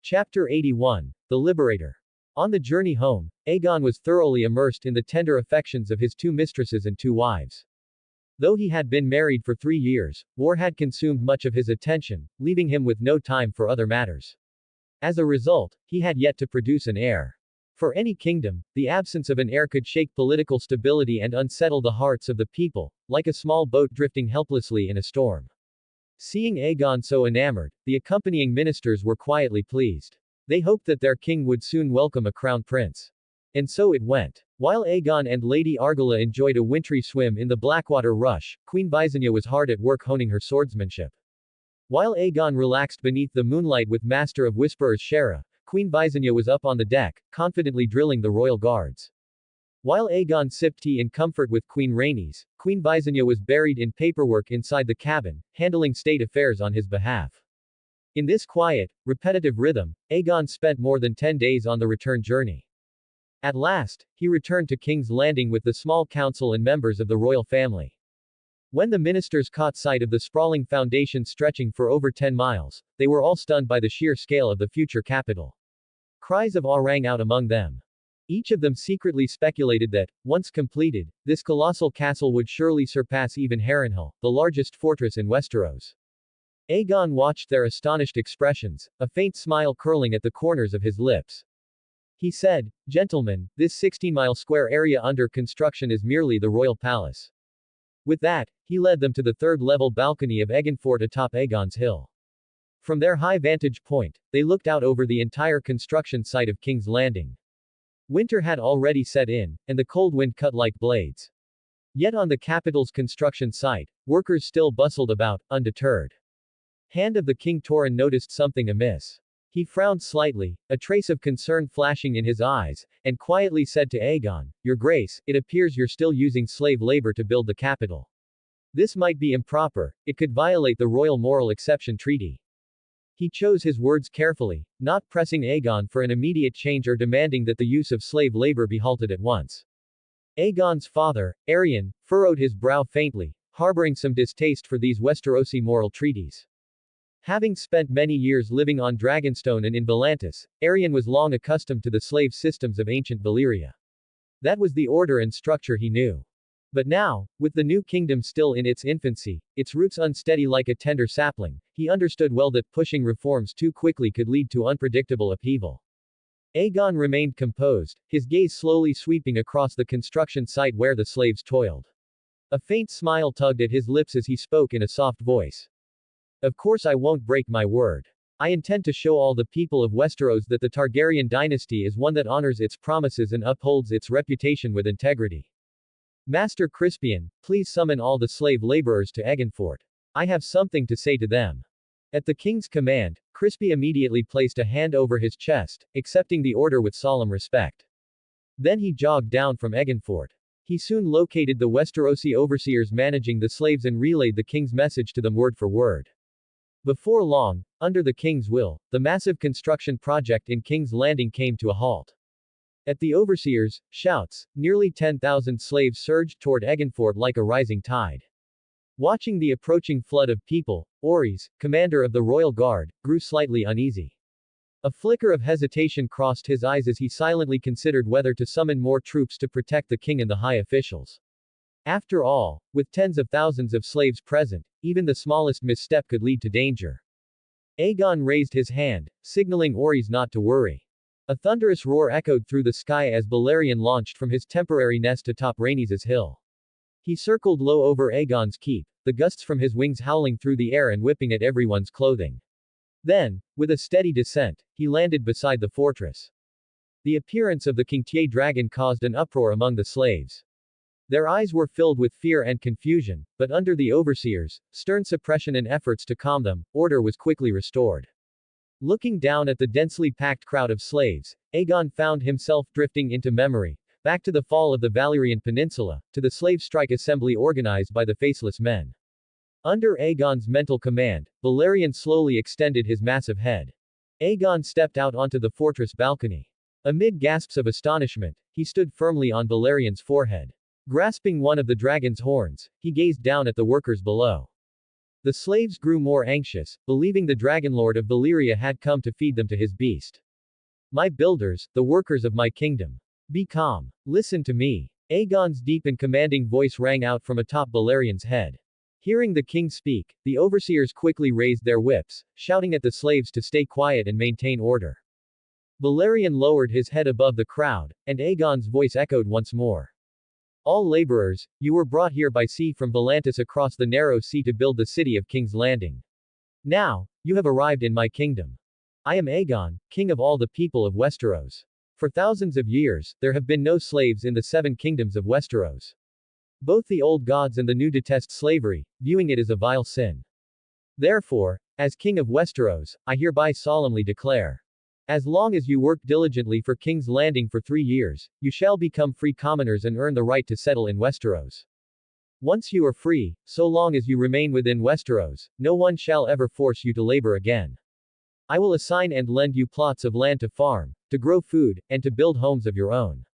Chapter 81. The Liberator. On the journey home, Aegon was thoroughly immersed in the tender affections of his two mistresses and two wives. Though he had been married for 3 years, war had consumed much of his attention, leaving him with no time for other matters. As a result, he had yet to produce an heir. For any kingdom, the absence of an heir could shake political stability and unsettle the hearts of the people, like a small boat drifting helplessly in a storm. Seeing Aegon so enamored, the accompanying ministers were quietly pleased. They hoped that their king would soon welcome a crown prince. And so it went. While Aegon and Lady Argilla enjoyed a wintry swim in the Blackwater Rush, Queen Visenya was hard at work honing her swordsmanship. While Aegon relaxed beneath the moonlight with Master of Whisperers Shera, Queen Visenya was up on the deck, confidently drilling the royal guards. While Aegon sipped tea in comfort with Queen Rhaenys, Queen Visenya was buried in paperwork inside the cabin, handling state affairs on his behalf. In this quiet, repetitive rhythm, Aegon spent more than 10 days on the return journey. At last, he returned to King's Landing with the small council and members of the royal family. When the ministers caught sight of the sprawling foundation stretching for over 10 miles, they were all stunned by the sheer scale of the future capital. Cries of awe rang out among them. Each of them secretly speculated that, once completed, this colossal castle would surely surpass even Harrenhal, the largest fortress in Westeros. Aegon watched their astonished expressions, a faint smile curling at the corners of his lips. He said, "Gentlemen, this 16-mile square area under construction is merely the royal palace." With that, he led them to the third-level balcony of Egonfort atop Aegon's Hill. From their high vantage point, they looked out over the entire construction site of King's Landing. Winter had already set in, and the cold wind cut like blades. Yet on the capital's construction site, workers still bustled about, undeterred. Hand of the King Torrhen noticed something amiss. He frowned slightly, a trace of concern flashing in his eyes, and quietly said to Aegon, "Your Grace, it appears you're still using slave labor to build the capital. This might be improper, it could violate the Royal Moral Exception Treaty." He chose his words carefully, not pressing Aegon for an immediate change or demanding that the use of slave labor be halted at once. Aegon's father, Aerion, furrowed his brow faintly, harboring some distaste for these Westerosi moral treaties. Having spent many years living on Dragonstone and in Volantis, Aerion was long accustomed to the slave systems of ancient Valyria. That was the order and structure he knew. But now, with the new kingdom still in its infancy, its roots unsteady like a tender sapling, he understood well that pushing reforms too quickly could lead to unpredictable upheaval. Aegon remained composed, his gaze slowly sweeping across the construction site where the slaves toiled. A faint smile tugged at his lips as he spoke in a soft voice. "Of course I won't break my word. I intend to show all the people of Westeros that the Targaryen dynasty is one that honors its promises and upholds its reputation with integrity. Master Crispian, please summon all the slave laborers to Egonfort. I have something to say to them." At the king's command, Crispy immediately placed a hand over his chest, accepting the order with solemn respect. Then he jogged down from Egonfort. He soon located the Westerosi overseers managing the slaves and relayed the king's message to them word for word. Before long, under the king's will, the massive construction project in King's Landing came to a halt. At the overseers' shouts, nearly 10,000 slaves surged toward Egonfort like a rising tide. Watching the approaching flood of people, Orys, commander of the royal guard, grew slightly uneasy. A flicker of hesitation crossed his eyes as he silently considered whether to summon more troops to protect the king and the high officials. After all, with tens of thousands of slaves present, even the smallest misstep could lead to danger. Aegon raised his hand, signaling Orys not to worry. A thunderous roar echoed through the sky as Balerion launched from his temporary nest atop Rhaenys' hill. He circled low over Aegon's keep, the gusts from his wings howling through the air and whipping at everyone's clothing. Then, with a steady descent, he landed beside the fortress. The appearance of the Kingtier dragon caused an uproar among the slaves. Their eyes were filled with fear and confusion, but under the overseers' stern suppression and efforts to calm them, order was quickly restored. Looking down at the densely packed crowd of slaves, Aegon found himself drifting into memory, back to the fall of the Valyrian Peninsula, to the slave strike assembly organized by the Faceless Men. Under Aegon's mental command, Balerion slowly extended his massive head. Aegon stepped out onto the fortress balcony. Amid gasps of astonishment, he stood firmly on Balerion's forehead. Grasping one of the dragon's horns, he gazed down at the workers below. The slaves grew more anxious, believing the Dragonlord of Valyria had come to feed them to his beast. My builders, the workers of my kingdom. Be calm. Listen to me. Aegon's deep and commanding voice rang out from atop Balerian's head. Hearing the king speak, the overseers quickly raised their whips, shouting at the slaves to stay quiet and maintain order. Valyrian lowered his head above the crowd, and Aegon's voice echoed once more. All laborers, you were brought here by sea from Volantis across the narrow sea to build the city of King's Landing. Now, you have arrived in my kingdom. I am Aegon, king of all the people of Westeros. For thousands of years, there have been no slaves in the 7 kingdoms of Westeros. Both the old gods and the new detest slavery, viewing it as a vile sin. Therefore, as king of Westeros, I hereby solemnly declare. As long as you work diligently for King's Landing for 3 years, you shall become free commoners and earn the right to settle in Westeros. Once you are free, so long as you remain within Westeros, no one shall ever force you to labor again. I will assign and lend you plots of land to farm, to grow food, and to build homes of your own.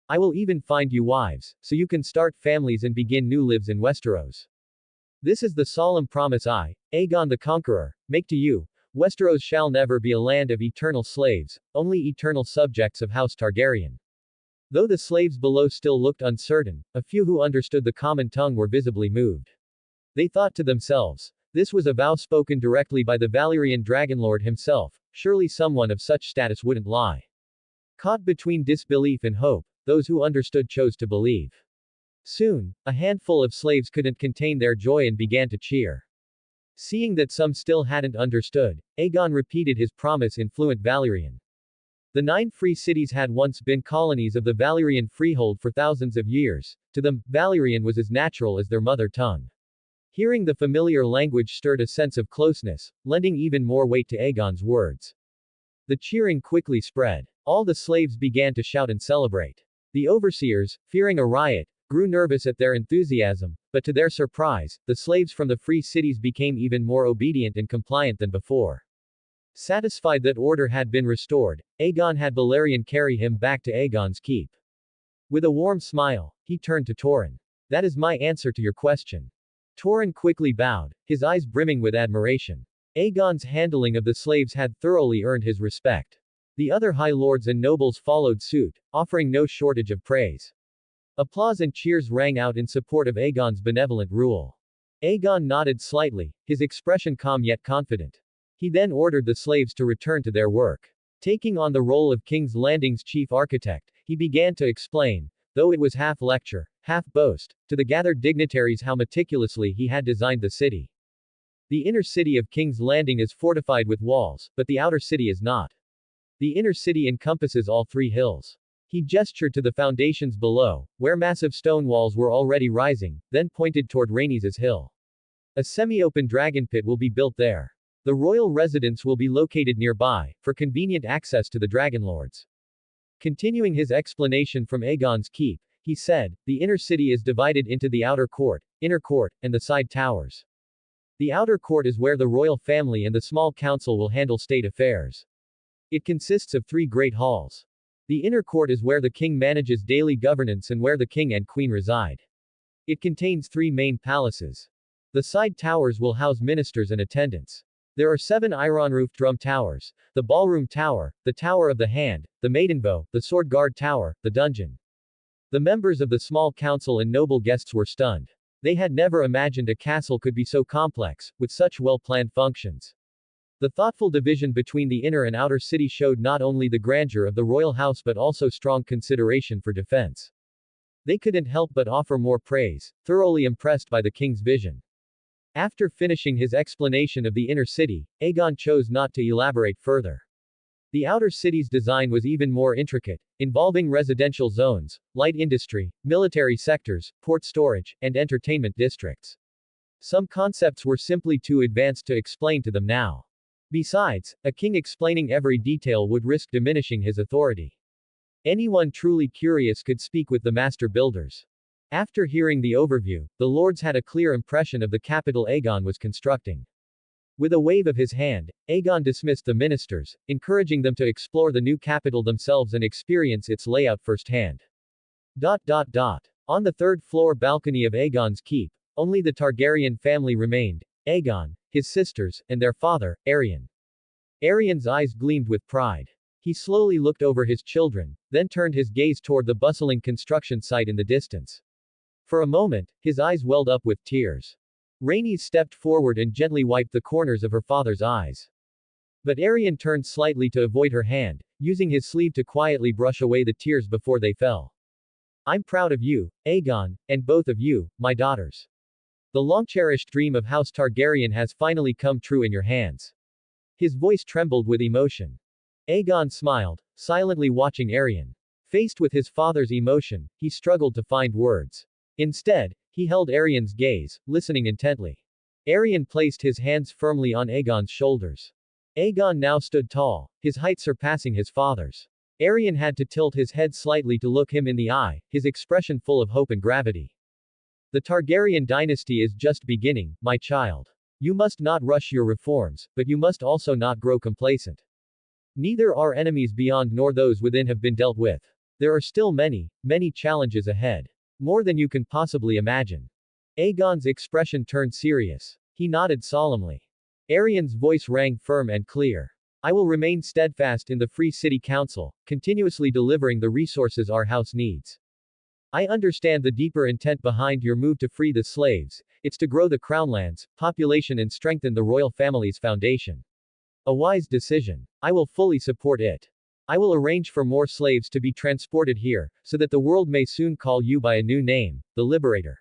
I will even find you wives, so you can start families and begin new lives in Westeros. This is the solemn promise I, Aegon the Conqueror, make to you. Westeros shall never be a land of eternal slaves, only eternal subjects of House Targaryen. Though the slaves below still looked uncertain, a few who understood the common tongue were visibly moved. They thought to themselves, this was a vow spoken directly by the Valyrian Dragonlord himself, surely someone of such status wouldn't lie. Caught between disbelief and hope, those who understood chose to believe. Soon, a handful of slaves couldn't contain their joy and began to cheer. Seeing that some still hadn't understood, Aegon repeated his promise in fluent Valyrian. The 9 free cities had once been colonies of the Valyrian Freehold for thousands of years. To them, Valyrian was as natural as their mother tongue. Hearing the familiar language stirred a sense of closeness, lending even more weight to Aegon's words. The cheering quickly spread. All the slaves began to shout and celebrate. The overseers, fearing a riot, grew nervous at their enthusiasm, but to their surprise, the slaves from the free cities became even more obedient and compliant than before. Satisfied that order had been restored, Aegon had Balerion carry him back to Aegon's keep. With a warm smile, he turned to Torrhen. That is my answer to your question. Torrhen quickly bowed, his eyes brimming with admiration. Aegon's handling of the slaves had thoroughly earned his respect. The other high lords and nobles followed suit, offering no shortage of praise. Applause and cheers rang out in support of Aegon's benevolent rule. Aegon nodded slightly, his expression calm yet confident. He then ordered the slaves to return to their work. Taking on the role of King's Landing's chief architect, he began to explain, though it was half lecture, half boast, to the gathered dignitaries how meticulously he had designed the city. The inner city of King's Landing is fortified with walls, but the outer city is not. The inner city encompasses all 3 hills. He gestured to the foundations below, where massive stone walls were already rising, then pointed toward Rhaenys' hill. A semi-open dragon pit will be built there. The royal residence will be located nearby, for convenient access to the dragonlords. Continuing his explanation from Aegon's keep, he said, the inner city is divided into the outer court, inner court, and the side towers. The outer court is where the royal family and the small council will handle state affairs. It consists of 3 great halls. The inner court is where the king manages daily governance and where the king and queen reside. It contains 3 main palaces. The side towers will house ministers and attendants. There are 7 iron-roofed drum towers, the ballroom tower, the tower of the hand, the maidenbow, the sword guard tower, the dungeon. The members of the small council and noble guests were stunned. They had never imagined a castle could be so complex, with such well-planned functions. The thoughtful division between the inner and outer city showed not only the grandeur of the royal house but also strong consideration for defense. They couldn't help but offer more praise, thoroughly impressed by the king's vision. After finishing his explanation of the inner city, Aegon chose not to elaborate further. The outer city's design was even more intricate, involving residential zones, light industry, military sectors, port storage, and entertainment districts. Some concepts were simply too advanced to explain to them now. Besides, a king explaining every detail would risk diminishing his authority. Anyone truly curious could speak with the master builders. After hearing the overview, the lords had a clear impression of the capital Aegon was constructing. With a wave of his hand, Aegon dismissed the ministers, encouraging them to explore the new capital themselves and experience its layout firsthand. On the 3rd floor balcony of Aegon's keep, only the Targaryen family remained. Aegon, his sisters, and their father, Aerion. Aerion's eyes gleamed with pride. He slowly looked over his children, then turned his gaze toward the bustling construction site in the distance. For a moment, his eyes welled up with tears. Rhaenys stepped forward and gently wiped the corners of her father's eyes. But Aerion turned slightly to avoid her hand, using his sleeve to quietly brush away the tears before they fell. I'm proud of you, Aegon, and both of you, my daughters. The long-cherished dream of House Targaryen has finally come true in your hands. His voice trembled with emotion. Aegon smiled, silently watching Aerion. Faced with his father's emotion, he struggled to find words. Instead, he held Aerion's gaze, listening intently. Aerion placed his hands firmly on Aegon's shoulders. Aegon now stood tall, his height surpassing his father's. Aerion had to tilt his head slightly to look him in the eye, his expression full of hope and gravity. The Targaryen dynasty is just beginning, my child. You must not rush your reforms, but you must also not grow complacent. Neither our enemies beyond nor those within have been dealt with. There are still many, many challenges ahead. More than you can possibly imagine. Aegon's expression turned serious. He nodded solemnly. Aerion's voice rang firm and clear. I will remain steadfast in the Free City Council, continuously delivering the resources our house needs. I understand the deeper intent behind your move to free the slaves. It's to grow the crownlands, population and strengthen the royal family's foundation. A wise decision. I will fully support it. I will arrange for more slaves to be transported here, so that the world may soon call you by a new name, the Liberator.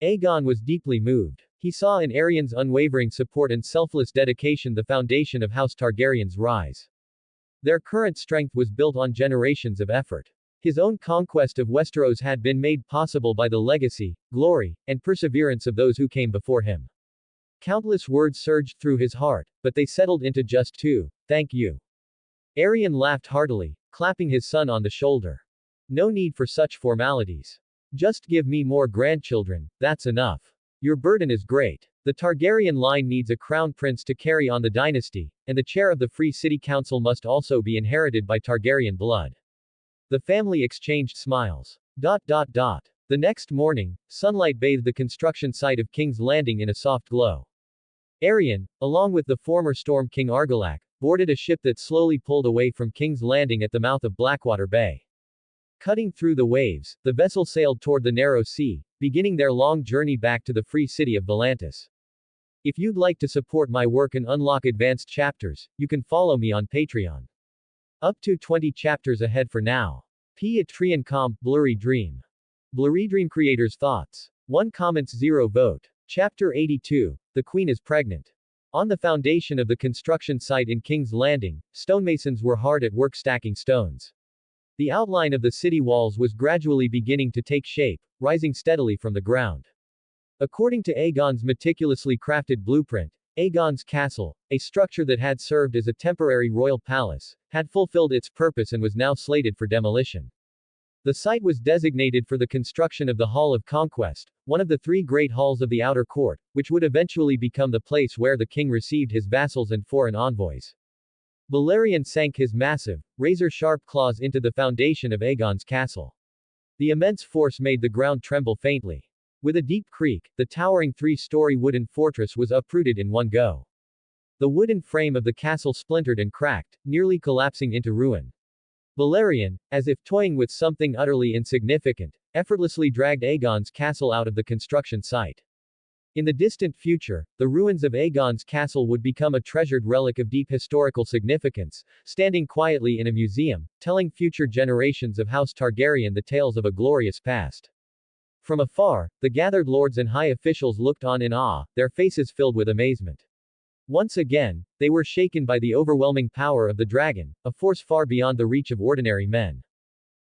Aegon was deeply moved. He saw in Aerion's unwavering support and selfless dedication the foundation of House Targaryen's rise. Their current strength was built on generations of effort. His own conquest of Westeros had been made possible by the legacy, glory, and perseverance of those who came before him. Countless words surged through his heart, but they settled into just two: thank you. Aerion laughed heartily, clapping his son on the shoulder. No need for such formalities. Just give me more grandchildren, that's enough. Your burden is great. The Targaryen line needs a crown prince to carry on the dynasty, and the chair of the Free City Council must also be inherited by Targaryen blood. The family exchanged smiles. The next morning, sunlight bathed the construction site of King's Landing in a soft glow. Aerion, along with the former Storm King Argilac, boarded a ship that slowly pulled away from King's Landing at the mouth of Blackwater Bay. Cutting through the waves, the vessel sailed toward the narrow sea, beginning their long journey back to the free city of Volantis. If you'd like to support my work and unlock advanced chapters, you can follow me on Patreon. Up to 20 chapters ahead for now. Patreon comp BlurryDream. BlurryDream creators' thoughts. 1 comments 0 vote. Chapter 82. The Queen is pregnant. On the foundation of the construction site in King's Landing, stonemasons were hard at work stacking stones. The outline of the city walls was gradually beginning to take shape, rising steadily from the ground. According to Aegon's meticulously crafted blueprint, Aegon's castle, a structure that had served as a temporary royal palace, had fulfilled its purpose and was now slated for demolition. The site was designated for the construction of the Hall of Conquest, one of the 3 great halls of the outer court, which would eventually become the place where the king received his vassals and foreign envoys. Valyrian sank his massive, razor-sharp claws into the foundation of Aegon's castle. The immense force made the ground tremble faintly. With a deep creak, the towering 3-story wooden fortress was uprooted in one go. The wooden frame of the castle splintered and cracked, nearly collapsing into ruin. Valyrian, as if toying with something utterly insignificant, effortlessly dragged Aegon's castle out of the construction site. In the distant future, the ruins of Aegon's castle would become a treasured relic of deep historical significance, standing quietly in a museum, telling future generations of House Targaryen the tales of a glorious past. From afar, the gathered lords and high officials looked on in awe, their faces filled with amazement. Once again, they were shaken by the overwhelming power of the dragon, a force far beyond the reach of ordinary men.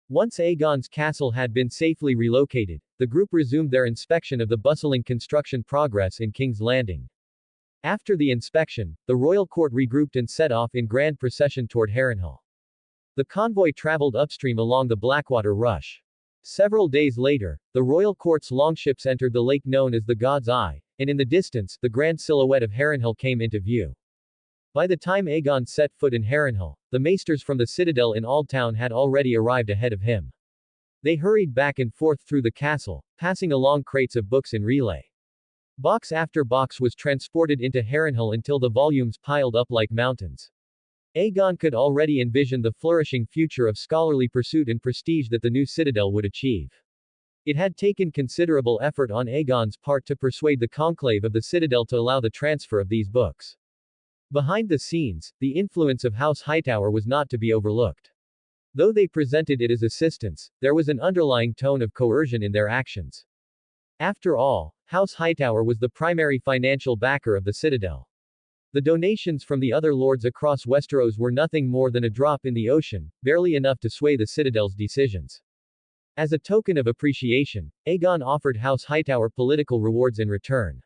Once Aegon's castle had been safely relocated, the group resumed their inspection of the bustling construction progress in King's Landing. After the inspection, the royal court regrouped and set off in grand procession toward Harrenhal. The convoy traveled upstream along the Blackwater Rush. Several days later, the royal court's longships entered the lake known as the God's Eye, and in the distance, the grand silhouette of Harrenhal came into view. By the time Aegon set foot in Harrenhal, the maesters from the citadel in Aldtown had already arrived ahead of him. They hurried back and forth through the castle, passing along crates of books in relay. Box after box was transported into Harrenhal until the volumes piled up like mountains. Aegon could already envision the flourishing future of scholarly pursuit and prestige that the new citadel would achieve. It had taken considerable effort on Aegon's part to persuade the conclave of the citadel to allow the transfer of these books. Behind the scenes, the influence of House Hightower was not to be overlooked. Though they presented it as assistance, there was an underlying tone of coercion in their actions. After all, House Hightower was the primary financial backer of the citadel. The donations from the other lords across Westeros were nothing more than a drop in the ocean, barely enough to sway the citadel's decisions. As a token of appreciation, Aegon offered House Hightower political rewards in return.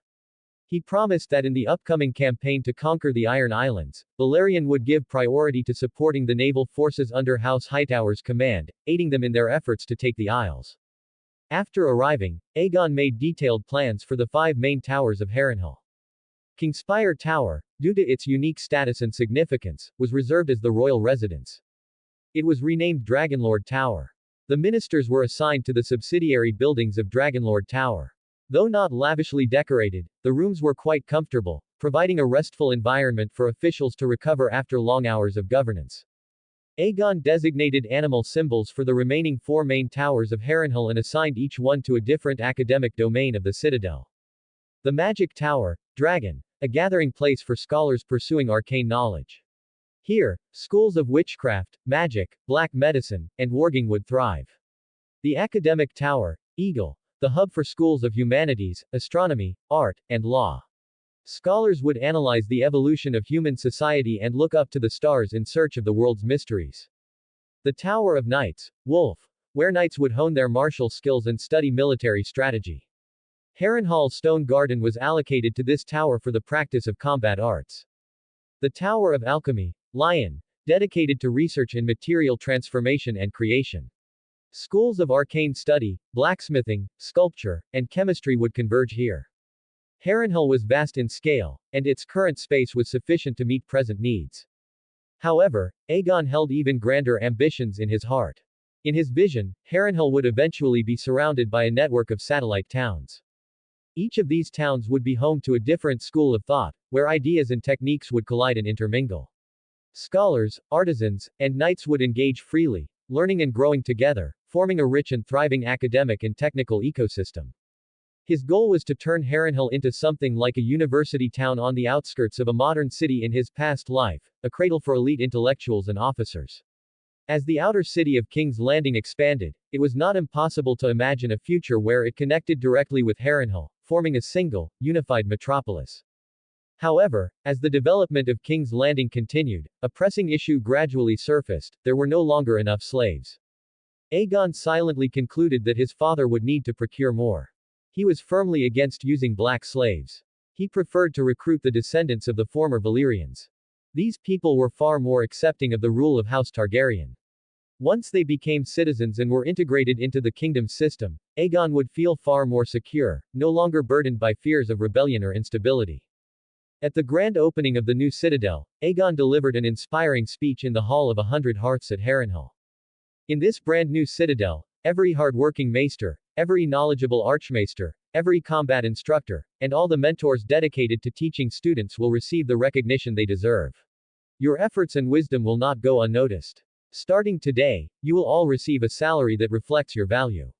He promised that in the upcoming campaign to conquer the Iron Islands, Valyrian would give priority to supporting the naval forces under House Hightower's command, aiding them in their efforts to take the Isles. After arriving, Aegon made detailed plans for the 5 main towers of Harrenhal. Kingspire Tower, due to its unique status and significance, was reserved as the royal residence. It was renamed Dragonlord Tower. The ministers were assigned to the subsidiary buildings of Dragonlord Tower. Though not lavishly decorated, the rooms were quite comfortable, providing a restful environment for officials to recover after long hours of governance. Aegon designated animal symbols for the remaining 4 main towers of Harrenhal and assigned each one to a different academic domain of the citadel. The Magic Tower, Dragon, a gathering place for scholars pursuing arcane knowledge. Here, schools of witchcraft, magic, black medicine, and warging would thrive. The Academic Tower, Eagle, the hub for schools of humanities, astronomy, art, and law. Scholars would analyze the evolution of human society and look up to the stars in search of the world's mysteries. The Tower of Knights, Wolf, where knights would hone their martial skills and study military strategy. Harrenhal's Stone Garden was allocated to this tower for the practice of combat arts. The Tower of Alchemy, Lion, dedicated to research in material transformation and creation. Schools of arcane study, blacksmithing, sculpture, and chemistry would converge here. Harrenhal was vast in scale, and its current space was sufficient to meet present needs. However, Aegon held even grander ambitions in his heart. In his vision, Harrenhal would eventually be surrounded by a network of satellite towns. Each of these towns would be home to a different school of thought, where ideas and techniques would collide and intermingle. Scholars, artisans, and knights would engage freely, learning and growing together, forming a rich and thriving academic and technical ecosystem. His goal was to turn Harrenhal into something like a university town on the outskirts of a modern city in his past life, a cradle for elite intellectuals and officers. As the outer city of King's Landing expanded, it was not impossible to imagine a future where it connected directly with Harrenhal, forming a single, unified metropolis. However, as the development of King's Landing continued, a pressing issue gradually surfaced: there were no longer enough slaves. Aegon silently concluded that his father would need to procure more. He was firmly against using black slaves. He preferred to recruit the descendants of the former Valyrians. These people were far more accepting of the rule of House Targaryen. Once they became citizens and were integrated into the kingdom's system, Aegon would feel far more secure, no longer burdened by fears of rebellion or instability. At the grand opening of the new citadel, Aegon delivered an inspiring speech in the Hall of 100 Hearths at Harrenhal. In this brand new citadel, every hard-working maester, every knowledgeable archmaester, every combat instructor, and all the mentors dedicated to teaching students will receive the recognition they deserve. Your efforts and wisdom will not go unnoticed. Starting today, you will all receive a salary that reflects your value.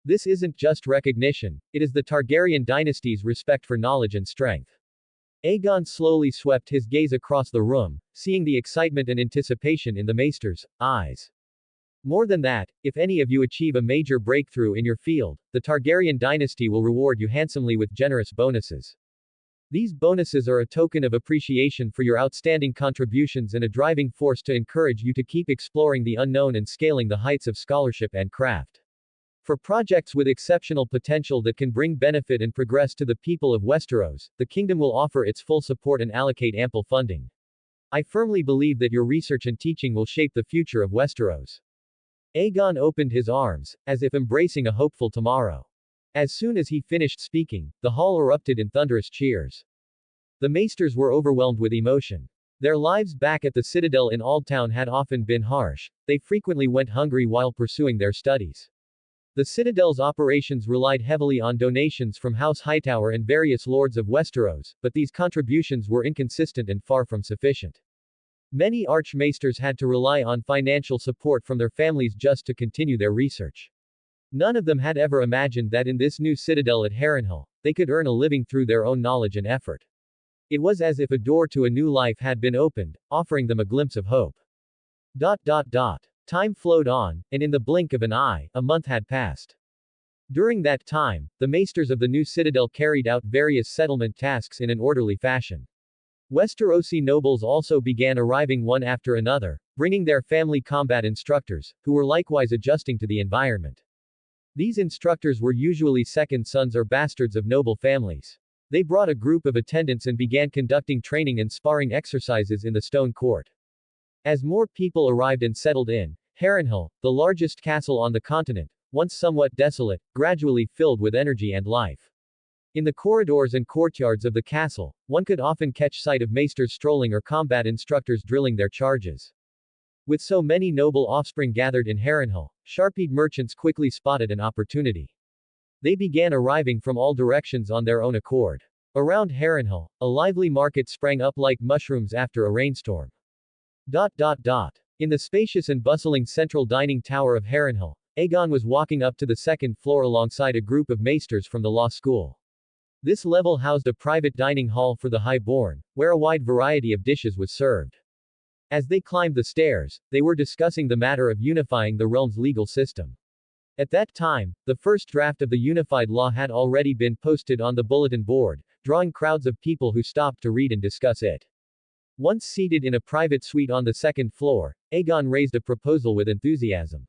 This isn't just recognition, it is the Targaryen dynasty's respect for knowledge and strength. Aegon slowly swept his gaze across the room, seeing the excitement and anticipation in the maesters' eyes. More than that, if any of you achieve a major breakthrough in your field, the Targaryen dynasty will reward you handsomely with generous bonuses. These bonuses are a token of appreciation for your outstanding contributions and a driving force to encourage you to keep exploring the unknown and scaling the heights of scholarship and craft. For projects with exceptional potential that can bring benefit and progress to the people of Westeros, the kingdom will offer its full support and allocate ample funding. I firmly believe that your research and teaching will shape the future of Westeros. Aegon opened his arms, as if embracing a hopeful tomorrow. As soon as he finished speaking, the hall erupted in thunderous cheers. The maesters were overwhelmed with emotion. Their lives back at the citadel in Aldtown had often been harsh, they frequently went hungry while pursuing their studies. The Citadel's operations relied heavily on donations from House Hightower and various lords of Westeros, but these contributions were inconsistent and far from sufficient. Many archmaesters had to rely on financial support from their families just to continue their research. None of them had ever imagined that in this new citadel at Harrenhal, they could earn a living through their own knowledge and effort. It was as if a door to a new life had been opened, offering them a glimpse of hope. Time flowed on, and in the blink of an eye, a month had passed. During that time, the maesters of the new citadel carried out various settlement tasks in an orderly fashion. Westerosi nobles also began arriving one after another, bringing their family combat instructors, who were likewise adjusting to the environment. These instructors were usually second sons or bastards of noble families. They brought a group of attendants and began conducting training and sparring exercises in the stone court. As more people arrived and settled in, Harrenhal, the largest castle on the continent, once somewhat desolate, gradually filled with energy and life. In the corridors and courtyards of the castle, one could often catch sight of maesters strolling or combat instructors drilling their charges. With so many noble offspring gathered in Harrenhal, sharp-eyed merchants quickly spotted an opportunity. They began arriving from all directions on their own accord. Around Harrenhal, a lively market sprang up like mushrooms after a rainstorm. In the spacious and bustling central dining tower of Harrenhal, Aegon was walking up to the second floor alongside a group of maesters from the law school. This level housed a private dining hall for the highborn, where a wide variety of dishes was served. As they climbed the stairs, they were discussing the matter of unifying the realm's legal system. At that time, the first draft of the unified law had already been posted on the bulletin board, drawing crowds of people who stopped to read and discuss it. Once seated in a private suite on the second floor, Aegon raised a proposal with enthusiasm.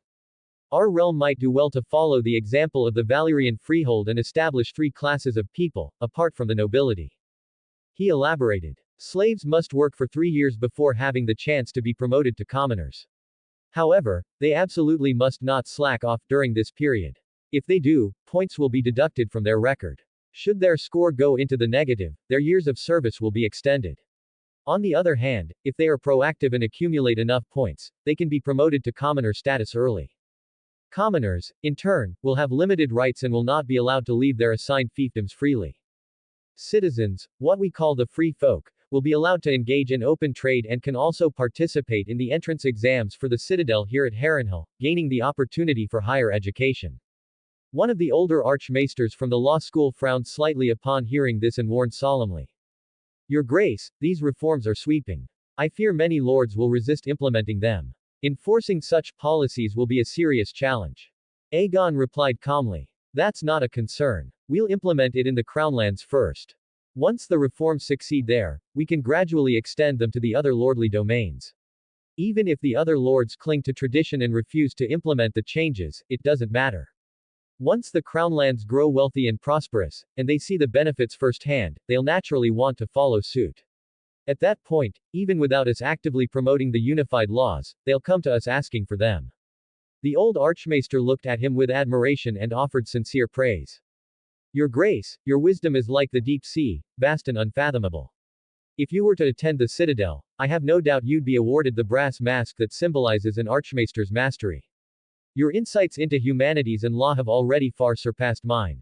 Our realm might do well to follow the example of the Valyrian Freehold and establish 3 classes of people, apart from the nobility. He elaborated. Slaves must work for 3 years before having the chance to be promoted to commoners. However, they absolutely must not slack off during this period. If they do, points will be deducted from their record. Should their score go into the negative, their years of service will be extended. On the other hand, if they are proactive and accumulate enough points, they can be promoted to commoner status early. Commoners, in turn, will have limited rights and will not be allowed to leave their assigned fiefdoms freely. Citizens, what we call the free folk, will be allowed to engage in open trade and can also participate in the entrance exams for the citadel here at Harrenhal, gaining the opportunity for higher education. One of the older archmaesters from the law school frowned slightly upon hearing this and warned solemnly. Your Grace, these reforms are sweeping. I fear many lords will resist implementing them. Enforcing such policies will be a serious challenge. Aegon replied calmly. That's not a concern. We'll implement it in the Crownlands first. Once the reforms succeed there, we can gradually extend them to the other lordly domains. Even if the other lords cling to tradition and refuse to implement the changes, it doesn't matter. Once the Crownlands grow wealthy and prosperous, and they see the benefits firsthand, they'll naturally want to follow suit. At that point, even without us actively promoting the unified laws, they'll come to us asking for them. The old archmaester looked at him with admiration and offered sincere praise. Your Grace, your wisdom is like the deep sea, vast and unfathomable. If you were to attend the citadel, I have no doubt you'd be awarded the brass mask that symbolizes an archmaester's mastery. Your insights into humanities and law have already far surpassed mine.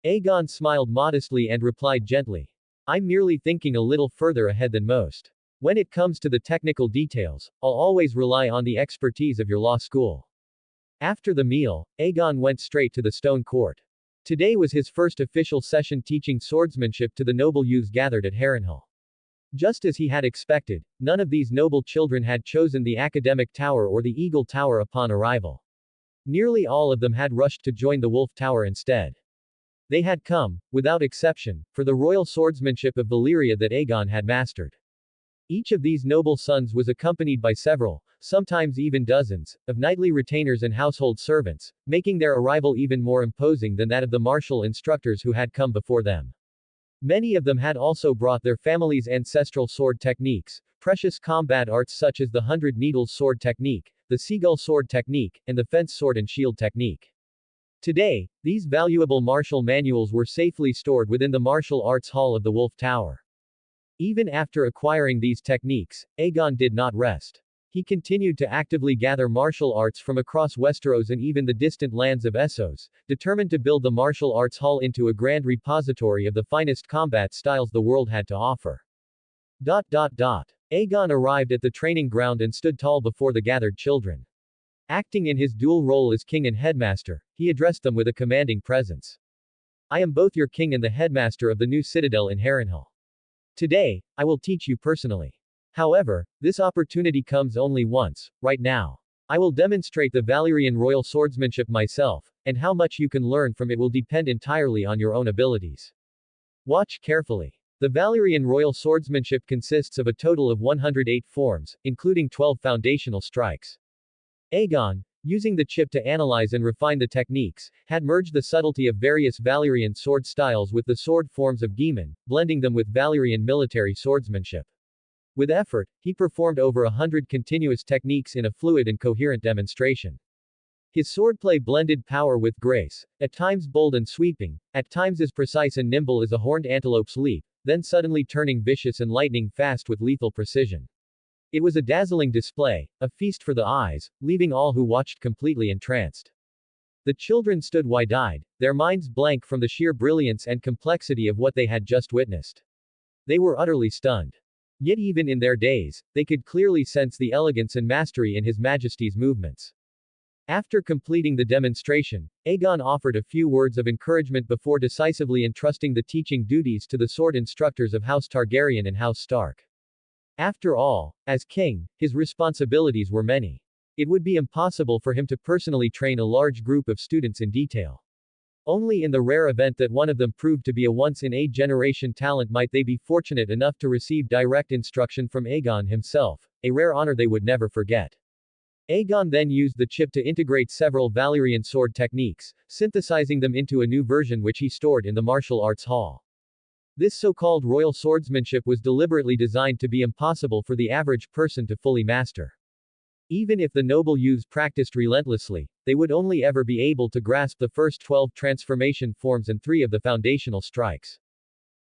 Aegon smiled modestly and replied gently. I'm merely thinking a little further ahead than most. When it comes to the technical details, I'll always rely on the expertise of your law school. After the meal, Aegon went straight to the stone court. Today was his first official session teaching swordsmanship to the noble youths gathered at Harrenhal. Just as he had expected, none of these noble children had chosen the academic tower or the eagle tower upon arrival. Nearly all of them had rushed to join the wolf tower instead. They had come, without exception, for the royal swordsmanship of Valyria that Aegon had mastered. Each of these noble sons was accompanied by several, sometimes even dozens, of knightly retainers and household servants, making their arrival even more imposing than that of the martial instructors who had come before them. Many of them had also brought their family's ancestral sword techniques, precious combat arts such as the 100 Needles sword technique, the seagull sword technique, and the fence sword and shield technique. Today, these valuable martial manuals were safely stored within the martial arts hall of the Wolf Tower. Even after acquiring these techniques, Aegon did not rest. He continued to actively gather martial arts from across Westeros and even the distant lands of Essos, determined to build the martial arts hall into a grand repository of the finest combat styles the world had to offer. Aegon arrived at the training ground and stood tall before the gathered children. Acting in his dual role as king and headmaster, he addressed them with a commanding presence. I am both your king and the headmaster of the new citadel in Harrenhal. Today, I will teach you personally. However, this opportunity comes only once, right now. I will demonstrate the Valyrian royal swordsmanship myself, and how much you can learn from it will depend entirely on your own abilities. Watch carefully. The Valyrian royal swordsmanship consists of a total of 108 forms, including 12 foundational strikes. Aegon, using the chip to analyze and refine the techniques, had merged the subtlety of various Valyrian sword styles with the sword forms of Daemon, blending them with Valyrian military swordsmanship. With effort, he performed over 100 continuous techniques in a fluid and coherent demonstration. His swordplay blended power with grace, at times bold and sweeping, at times as precise and nimble as a horned antelope's leap, then suddenly turning vicious and lightning fast with lethal precision. It was a dazzling display, a feast for the eyes, leaving all who watched completely entranced. The children stood wide-eyed, their minds blank from the sheer brilliance and complexity of what they had just witnessed. They were utterly stunned. Yet even in their daze, they could clearly sense the elegance and mastery in His Majesty's movements. After completing the demonstration, Aegon offered a few words of encouragement before decisively entrusting the teaching duties to the sword instructors of House Targaryen and House Stark. After all, as king, his responsibilities were many. It would be impossible for him to personally train a large group of students in detail. Only in the rare event that one of them proved to be a once-in-a-generation talent might they be fortunate enough to receive direct instruction from Aegon himself, a rare honor they would never forget. Aegon then used the chip to integrate several Valyrian sword techniques, synthesizing them into a new version which he stored in the martial arts hall. This so-called royal swordsmanship was deliberately designed to be impossible for the average person to fully master. Even if the noble youths practiced relentlessly, they would only ever be able to grasp the first 12 transformation forms and 3 of the foundational strikes.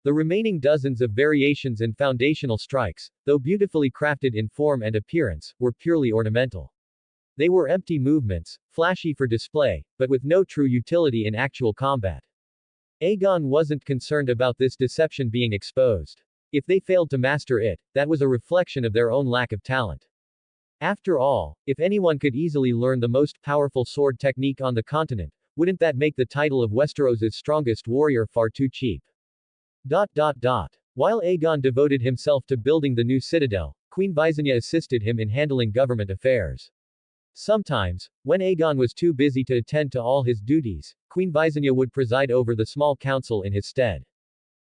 The remaining dozens of variations and foundational strikes, though beautifully crafted in form and appearance, were purely ornamental. They were empty movements, flashy for display, but with no true utility in actual combat. Aegon wasn't concerned about this deception being exposed. If they failed to master it, that was a reflection of their own lack of talent. After all, if anyone could easily learn the most powerful sword technique on the continent, wouldn't that make the title of Westeros's strongest warrior far too cheap? While Aegon devoted himself to building the new citadel, Queen Visenya assisted him in handling government affairs. Sometimes, when Aegon was too busy to attend to all his duties, Queen Visenya would preside over the small council in his stead.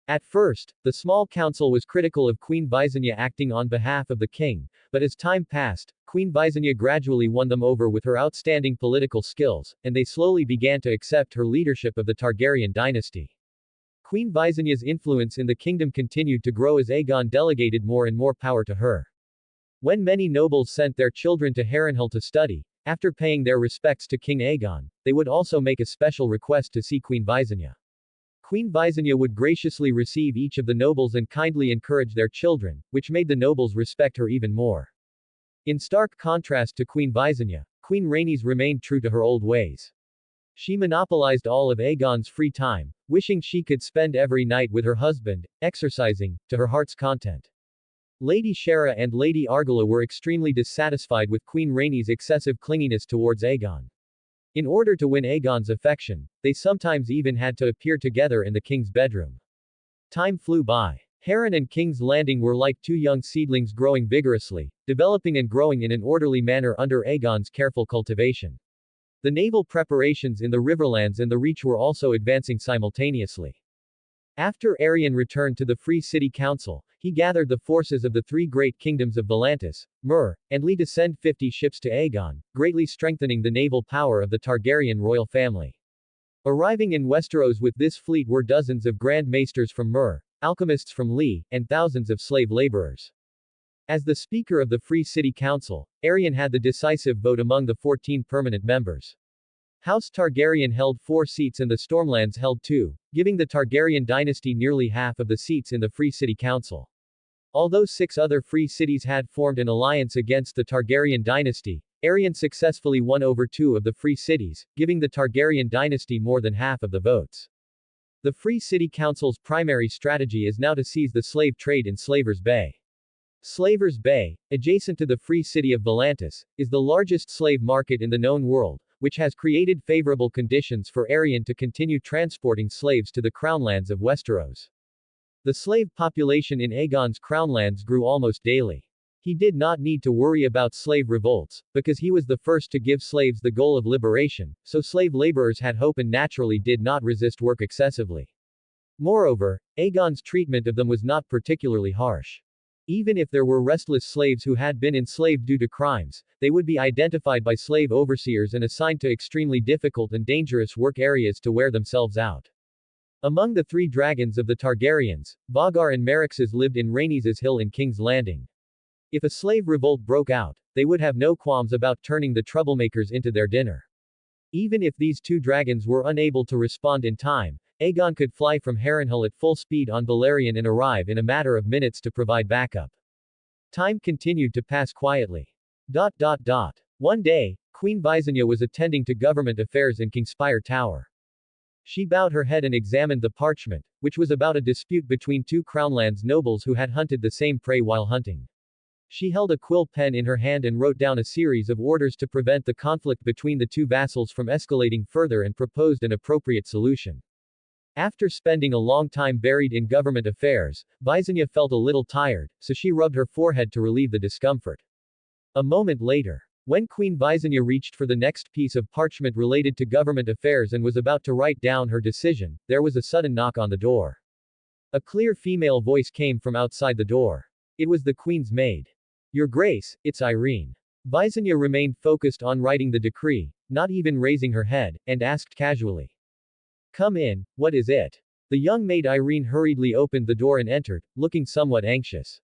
At first, the small council was critical of Queen Visenya acting on behalf of the king, but as time passed, Queen Visenya gradually won them over with her outstanding political skills, and they slowly began to accept her leadership of the Targaryen dynasty. Queen Visenya's influence in the kingdom continued to grow as Aegon delegated more and more power to her. When many nobles sent their children to Harrenhal to study, after paying their respects to King Aegon, they would also make a special request to see Queen Visenya. Queen Visenya would graciously receive each of the nobles and kindly encourage their children, which made the nobles respect her even more. In stark contrast to Queen Visenya, Queen Rhaenys remained true to her old ways. She monopolized all of Aegon's free time, wishing she could spend every night with her husband, exercising, to her heart's content. Lady Shera and Lady Argilla were extremely dissatisfied with Queen Rhaenys' excessive clinginess towards Aegon. In order to win Aegon's affection, they sometimes even had to appear together in the king's bedroom. Time flew by. Harren and King's Landing were like two young seedlings growing vigorously, developing and growing in an orderly manner under Aegon's careful cultivation. The naval preparations in the Riverlands and the Reach were also advancing simultaneously. After Aerion returned to the Free City Council, he gathered the forces of the 3 great kingdoms of Volantis, Myr, and Lee to send 50 ships to Aegon, greatly strengthening the naval power of the Targaryen royal family. Arriving in Westeros with this fleet were dozens of Grand Maesters from Myr, alchemists from Lee, and thousands of slave laborers. As the Speaker of the Free City Council, Aerion had the decisive vote among the 14 permanent members. House Targaryen held 4 seats and the Stormlands held 2, giving the Targaryen dynasty nearly half of the seats in the Free City Council. Although 6 other free cities had formed an alliance against the Targaryen dynasty, Aegon successfully won over 2 of the free cities, giving the Targaryen dynasty more than half of the votes. The Free City Council's primary strategy is now to seize the slave trade in Slavers Bay. Slavers Bay, adjacent to the free city of Volantis, is the largest slave market in the known world, which has created favorable conditions for Aegon to continue transporting slaves to the crownlands of Westeros. The slave population in Aegon's crownlands grew almost daily. He did not need to worry about slave revolts, because he was the first to give slaves the goal of liberation, so slave laborers had hope and naturally did not resist work excessively. Moreover, Aegon's treatment of them was not particularly harsh. Even if there were restless slaves who had been enslaved due to crimes, they would be identified by slave overseers and assigned to extremely difficult and dangerous work areas to wear themselves out. Among the 3 dragons of the Targaryens, Vhagar and Meraxes lived in Rhaenys' Hill in King's Landing. If a slave revolt broke out, they would have no qualms about turning the troublemakers into their dinner. Even if these 2 dragons were unable to respond in time, Aegon could fly from Harrenhal at full speed on Valyrian and arrive in a matter of minutes to provide backup. Time continued to pass quietly. One day, Queen Visenya was attending to government affairs in Kingspire Tower. She bowed her head and examined the parchment, which was about a dispute between 2 Crownlands nobles who had hunted the same prey while hunting. She held a quill pen in her hand and wrote down a series of orders to prevent the conflict between the 2 vassals from escalating further and proposed an appropriate solution. After spending a long time buried in government affairs, Visenya felt a little tired, so she rubbed her forehead to relieve the discomfort. A moment later, when Queen Visenya reached for the next piece of parchment related to government affairs and was about to write down her decision, there was a sudden knock on the door. A clear female voice came from outside the door. It was the Queen's maid. "Your Grace, it's Irene." Visenya remained focused on writing the decree, not even raising her head, and asked casually, "Come in, what is it?" The young maid Irene hurriedly opened the door and entered, looking somewhat anxious.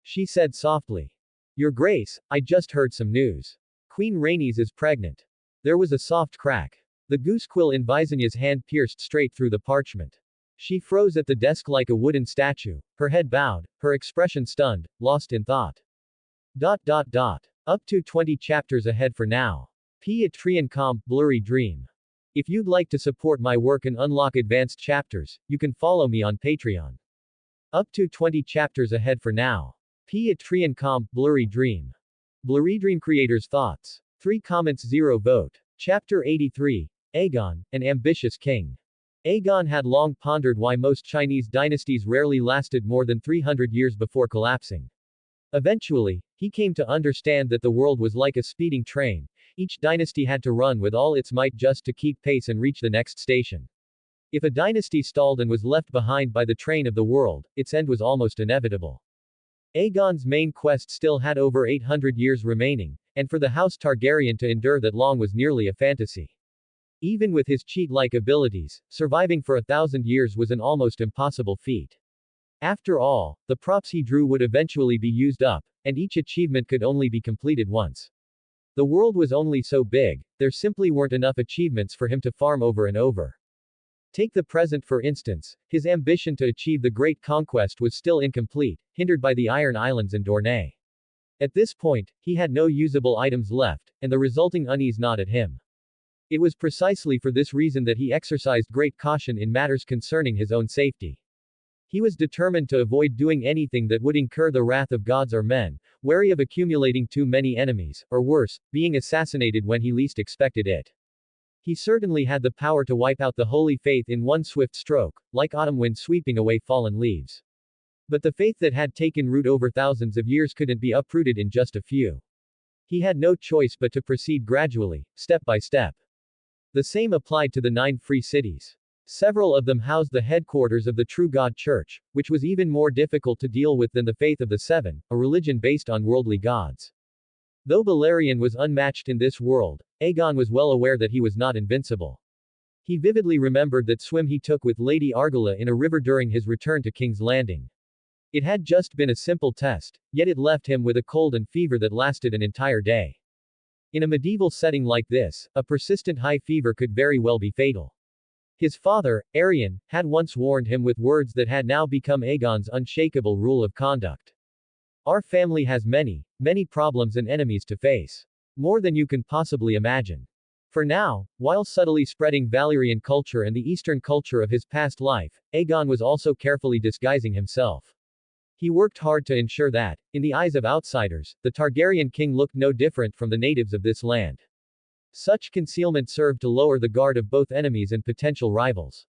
She said softly, "Your Grace, I just heard some news. Queen Rhaenys is pregnant." There was a soft crack. The goose quill in Visenya's hand pierced straight through the parchment. She froze at the desk like a wooden statue, her head bowed, her expression stunned, lost in thought. Up to 20 chapters ahead for now. Patreon.com, BlurryDream. If you'd like to support my work and unlock advanced chapters, you can follow me on Patreon. Up to 20 chapters ahead for now. Patreon.com, BlurryDream. BlurryDream creators' thoughts. 3 comments 0 vote. Chapter 83. Aegon, an ambitious king. Aegon had long pondered why most Chinese dynasties rarely lasted more than 300 years before collapsing. Eventually, he came to understand that the world was like a speeding train. Each dynasty had to run with all its might just to keep pace and reach the next station. If a dynasty stalled and was left behind by the train of the world, its end was almost inevitable. Aegon's main quest still had over 800 years remaining, and for the House Targaryen to endure that long was nearly a fantasy. Even with his cheat-like abilities, surviving for 1,000 years was an almost impossible feat. After all, the props he drew would eventually be used up, and each achievement could only be completed once. The world was only so big, there simply weren't enough achievements for him to farm over and over. Take the present for instance, his ambition to achieve the Great Conquest was still incomplete, hindered by the Iron Islands and Dorne. At this point, he had no usable items left, and the resulting unease gnawed at him. It was precisely for this reason that he exercised great caution in matters concerning his own safety. He was determined to avoid doing anything that would incur the wrath of gods or men, wary of accumulating too many enemies, or worse, being assassinated when he least expected it. He certainly had the power to wipe out the holy faith in one swift stroke, like autumn wind sweeping away fallen leaves. But the faith that had taken root over thousands of years couldn't be uprooted in just a few. He had no choice but to proceed gradually, step by step. The same applied to the 9 free cities. Several of them housed the headquarters of the True God Church, which was even more difficult to deal with than the faith of the Seven, a religion based on worldly gods. Though Valyrian was unmatched in this world, Aegon was well aware that he was not invincible. He vividly remembered that swim he took with Lady Argilla in a river during his return to King's Landing. It had just been a simple test, yet it left him with a cold and fever that lasted an entire day. In a medieval setting like this, a persistent high fever could very well be fatal. His father, Aerion, had once warned him with words that had now become Aegon's unshakable rule of conduct. Our family has many, many problems and enemies to face. More than you can possibly imagine. For now, while subtly spreading Valyrian culture and the Eastern culture of his past life, Aegon was also carefully disguising himself. He worked hard to ensure that, in the eyes of outsiders, the Targaryen king looked no different from the natives of this land. Such concealment served to lower the guard of both enemies and potential rivals.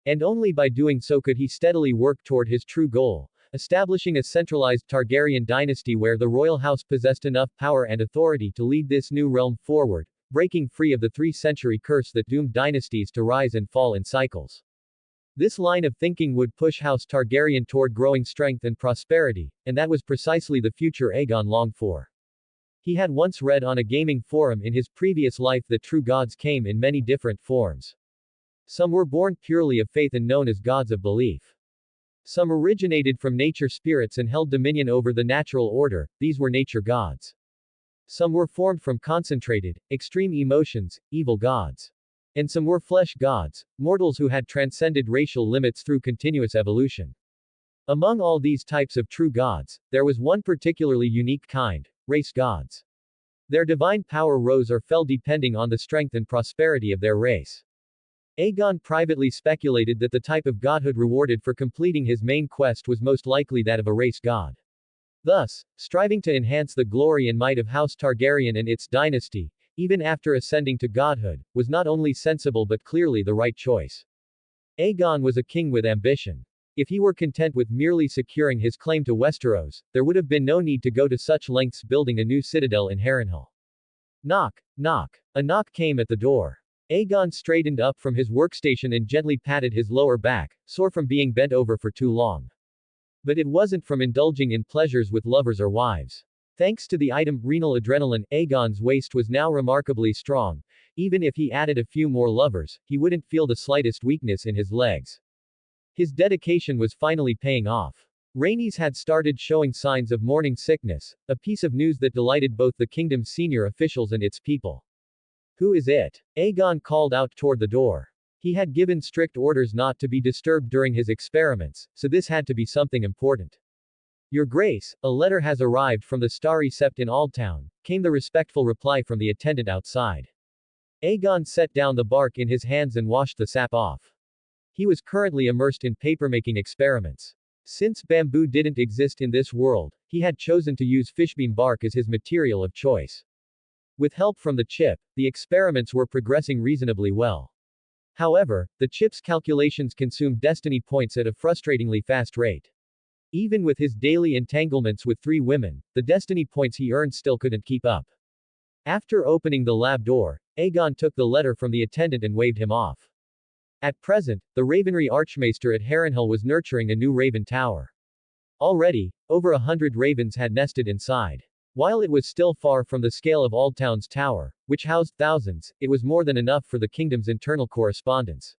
And only by doing so could he steadily work toward his true goal, establishing a centralized Targaryen dynasty where the royal house possessed enough power and authority to lead this new realm forward, breaking free of the 3-century curse that doomed dynasties to rise and fall in cycles. This line of thinking would push House Targaryen toward growing strength and prosperity, and that was precisely the future Aegon longed for. He had once read on a gaming forum in his previous life that true gods came in many different forms. Some were born purely of faith and known as gods of belief. Some originated from nature spirits and held dominion over the natural order, these were nature gods. Some were formed from concentrated, extreme emotions, evil gods. And some were flesh gods, mortals who had transcended racial limits through continuous evolution. Among all these types of true gods, there was one particularly unique kind, race gods. Their divine power rose or fell depending on the strength and prosperity of their race. Aegon privately speculated that the type of godhood rewarded for completing his main quest was most likely that of a race god. Thus, striving to enhance the glory and might of House Targaryen and its dynasty, even after ascending to godhood, was not only sensible but clearly the right choice. Aegon was a king with ambition. If he were content with merely securing his claim to Westeros, there would have been no need to go to such lengths building a new citadel in Harrenhal. Knock, knock. A knock came at the door. Aegon straightened up from his workstation and gently patted his lower back, sore from being bent over for too long. But it wasn't from indulging in pleasures with lovers or wives. Thanks to the item renal adrenaline, Aegon's waist was now remarkably strong. Even if he added a few more lovers, he wouldn't feel the slightest weakness in his legs. His dedication was finally paying off. Rhaenys had started showing signs of morning sickness, a piece of news that delighted both the kingdom's senior officials and its people. Who is it? Aegon called out toward the door. He had given strict orders not to be disturbed during his experiments, so this had to be something important. Your Grace, a letter has arrived from the Starry Sept in Aldtown, came the respectful reply from the attendant outside. Aegon set down the bark in his hands and washed the sap off. He was currently immersed in papermaking experiments. Since bamboo didn't exist in this world, he had chosen to use fishbeam bark as his material of choice. With help from the chip, the experiments were progressing reasonably well. However, the chip's calculations consumed destiny points at a frustratingly fast rate. Even with his daily entanglements with 3 women, the destiny points he earned still couldn't keep up. After opening the lab door, Aegon took the letter from the attendant and waved him off. At present, the Ravenry Archmaester at Harrenhal was nurturing a new raven tower. Already, over 100 ravens had nested inside. While it was still far from the scale of Aldtown's tower, which housed thousands, it was more than enough for the kingdom's internal correspondence.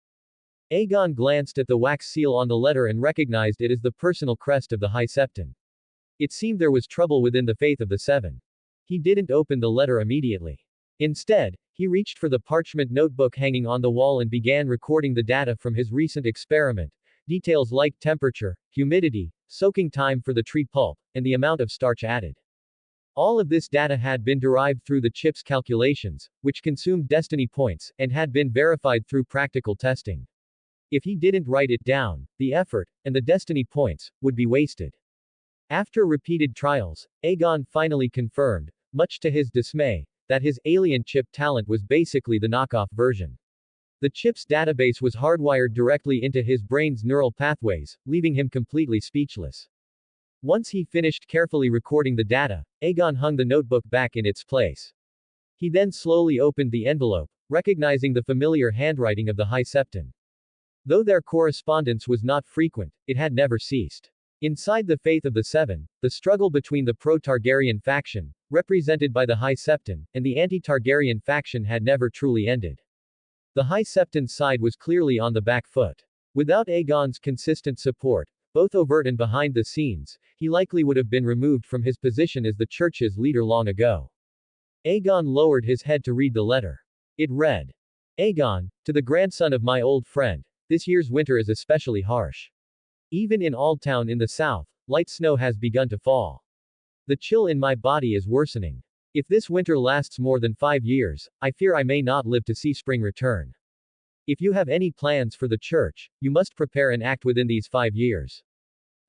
Aegon glanced at the wax seal on the letter and recognized it as the personal crest of the High Septon. It seemed there was trouble within the faith of the Seven. He didn't open the letter immediately. Instead, he reached for the parchment notebook hanging on the wall and began recording the data from his recent experiment, details like temperature, humidity, soaking time for the tree pulp, and the amount of starch added. All of this data had been derived through the chip's calculations, which consumed destiny points, and had been verified through practical testing. If he didn't write it down, the effort, and the destiny points, would be wasted. After repeated trials, Aegon finally confirmed, much to his dismay, that his alien chip talent was basically the knockoff version. The chip's database was hardwired directly into his brain's neural pathways, leaving him completely speechless. Once he finished carefully recording the data, Aegon hung the notebook back in its place. He then slowly opened the envelope, recognizing the familiar handwriting of the High Septon. Though their correspondence was not frequent, it had never ceased. Inside the faith of the Seven, the struggle between the pro-Targaryen faction, represented by the High Septon, and the anti-Targaryen faction had never truly ended. The High Septon's side was clearly on the back foot. Without Aegon's consistent support, both overt and behind the scenes, he likely would have been removed from his position as the church's leader long ago. Aegon lowered his head to read the letter. It read, Aegon, to the grandson of my old friend, this year's winter is especially harsh. Even in Aldtown in the south, light snow has begun to fall. The chill in my body is worsening. If this winter lasts more than 5 years, I fear I may not live to see spring return. If you have any plans for the church, you must prepare and act within these 5 years.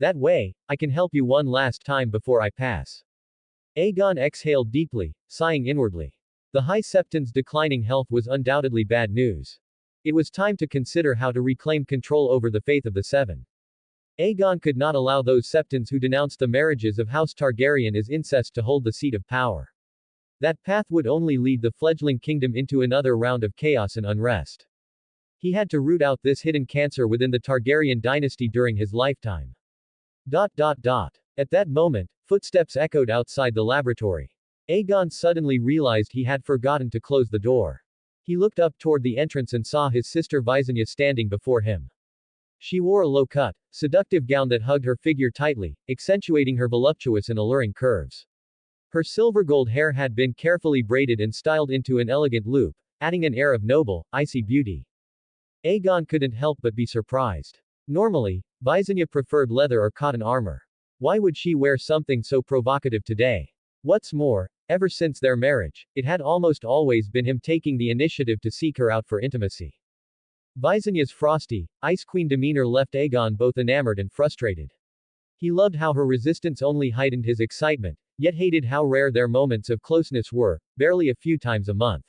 That way, I can help you one last time before I pass. Aegon exhaled deeply, sighing inwardly. The High Septon's declining health was undoubtedly bad news. It was time to consider how to reclaim control over the faith of the Seven. Aegon could not allow those Septons who denounced the marriages of House Targaryen as incest to hold the seat of power. That path would only lead the fledgling kingdom into another round of chaos and unrest. He had to root out this hidden cancer within the Targaryen dynasty during his lifetime. At that moment, footsteps echoed outside the laboratory. Aegon suddenly realized he had forgotten to close the door. He looked up toward the entrance and saw his sister Visenya standing before him. She wore a low-cut, seductive gown that hugged her figure tightly, accentuating her voluptuous and alluring curves. Her silver-gold hair had been carefully braided and styled into an elegant loop, adding an air of noble, icy beauty. Aegon couldn't help but be surprised. Normally, Visenya preferred leather or cotton armor. Why would she wear something so provocative today? What's more, ever since their marriage, it had almost always been him taking the initiative to seek her out for intimacy. Visenya's frosty, Ice Queen demeanor left Aegon both enamored and frustrated. He loved how her resistance only heightened his excitement, yet hated how rare their moments of closeness were, barely a few times a month.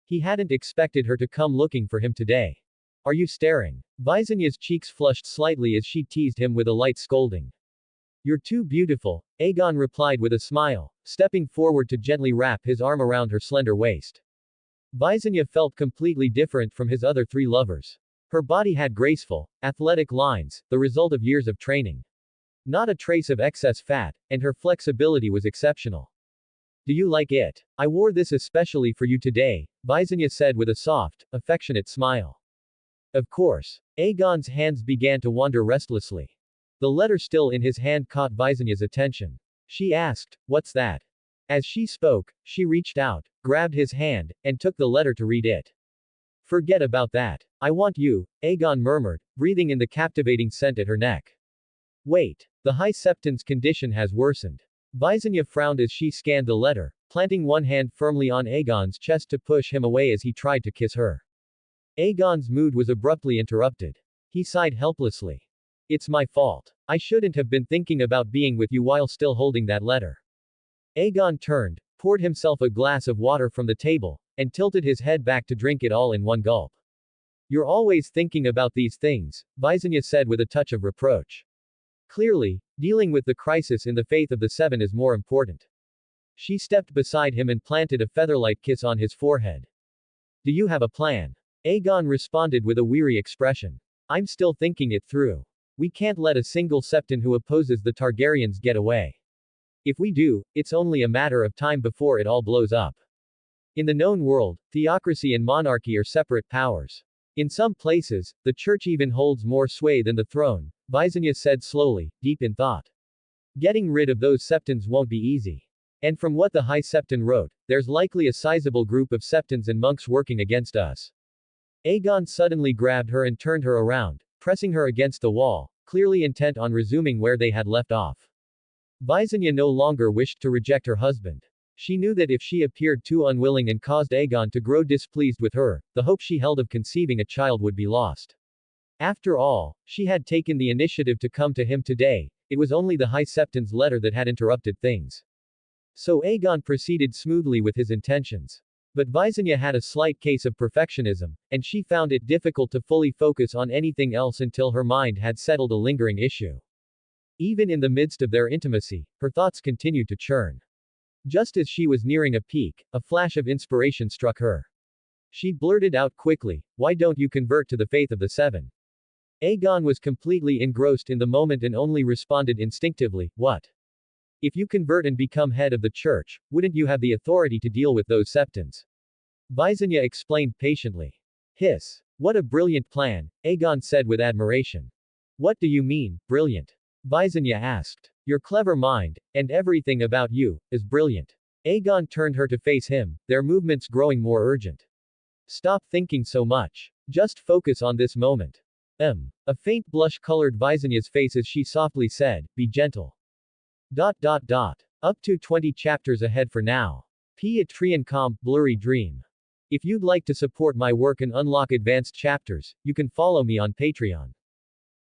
He hadn't expected her to come looking for him today. Are you staring? Visenya's cheeks flushed slightly as she teased him with a light scolding. You're too beautiful, Aegon replied with a smile, stepping forward to gently wrap his arm around her slender waist. Visenya felt completely different from his other three lovers. Her body had graceful, athletic lines, the result of years of training. Not a trace of excess fat, and her flexibility was exceptional. Do you like it? I wore this especially for you today, Visenya said with a soft, affectionate smile. Of course. Aegon's hands began to wander restlessly. The letter still in his hand caught Visenya's attention. She asked, "What's that?" As she spoke, she reached out, grabbed his hand, and took the letter to read it. Forget about that. I want you, Aegon murmured, breathing in the captivating scent at her neck. Wait. The High Septon's condition has worsened. Visenya frowned as she scanned the letter, planting one hand firmly on Aegon's chest to push him away as he tried to kiss her. Aegon's mood was abruptly interrupted. He sighed helplessly. It's my fault. I shouldn't have been thinking about being with you while still holding that letter. Aegon turned, poured himself a glass of water from the table, and tilted his head back to drink it all in one gulp. You're always thinking about these things, Visenya said with a touch of reproach. Clearly, dealing with the crisis in the faith of the Seven is more important. She stepped beside him and planted a feather-like kiss on his forehead. Do you have a plan? Aegon responded with a weary expression. I'm still thinking it through. We can't let a single Septon who opposes the Targaryens get away. If we do, it's only a matter of time before it all blows up. In the known world, theocracy and monarchy are separate powers. In some places, the church even holds more sway than the throne, Visenya said slowly, deep in thought. Getting rid of those Septons won't be easy. And from what the High Septon wrote, there's likely a sizable group of Septons and monks working against us. Aegon suddenly grabbed her and turned her around, pressing her against the wall, clearly intent on resuming where they had left off. Visenya no longer wished to reject her husband. She knew that if she appeared too unwilling and caused Aegon to grow displeased with her, the hope she held of conceiving a child would be lost. After all, she had taken the initiative to come to him today, it was only the High Septon's letter that had interrupted things. So Aegon proceeded smoothly with his intentions. But Visenya had a slight case of perfectionism, and she found it difficult to fully focus on anything else until her mind had settled a lingering issue. Even in the midst of their intimacy, her thoughts continued to churn. Just as she was nearing a peak, a flash of inspiration struck her. She blurted out quickly, "Why don't you convert to the faith of the Seven?" Aegon was completely engrossed in the moment and only responded instinctively, "What? If you convert and become head of the church, wouldn't you have the authority to deal with those Septons?" Visenya explained patiently. Hiss. What a brilliant plan, Aegon said with admiration. What do you mean, brilliant? Visenya asked. Your clever mind, and everything about you, is brilliant. Aegon turned her to face him, their movements growing more urgent. Stop thinking so much. Just focus on this moment. A faint blush colored Visenya's face as she softly said, "Be gentle." Up to 20 chapters ahead for now. Patreon.com, BlurryDream. If you'd like to support my work and unlock advanced chapters, you can follow me on Patreon.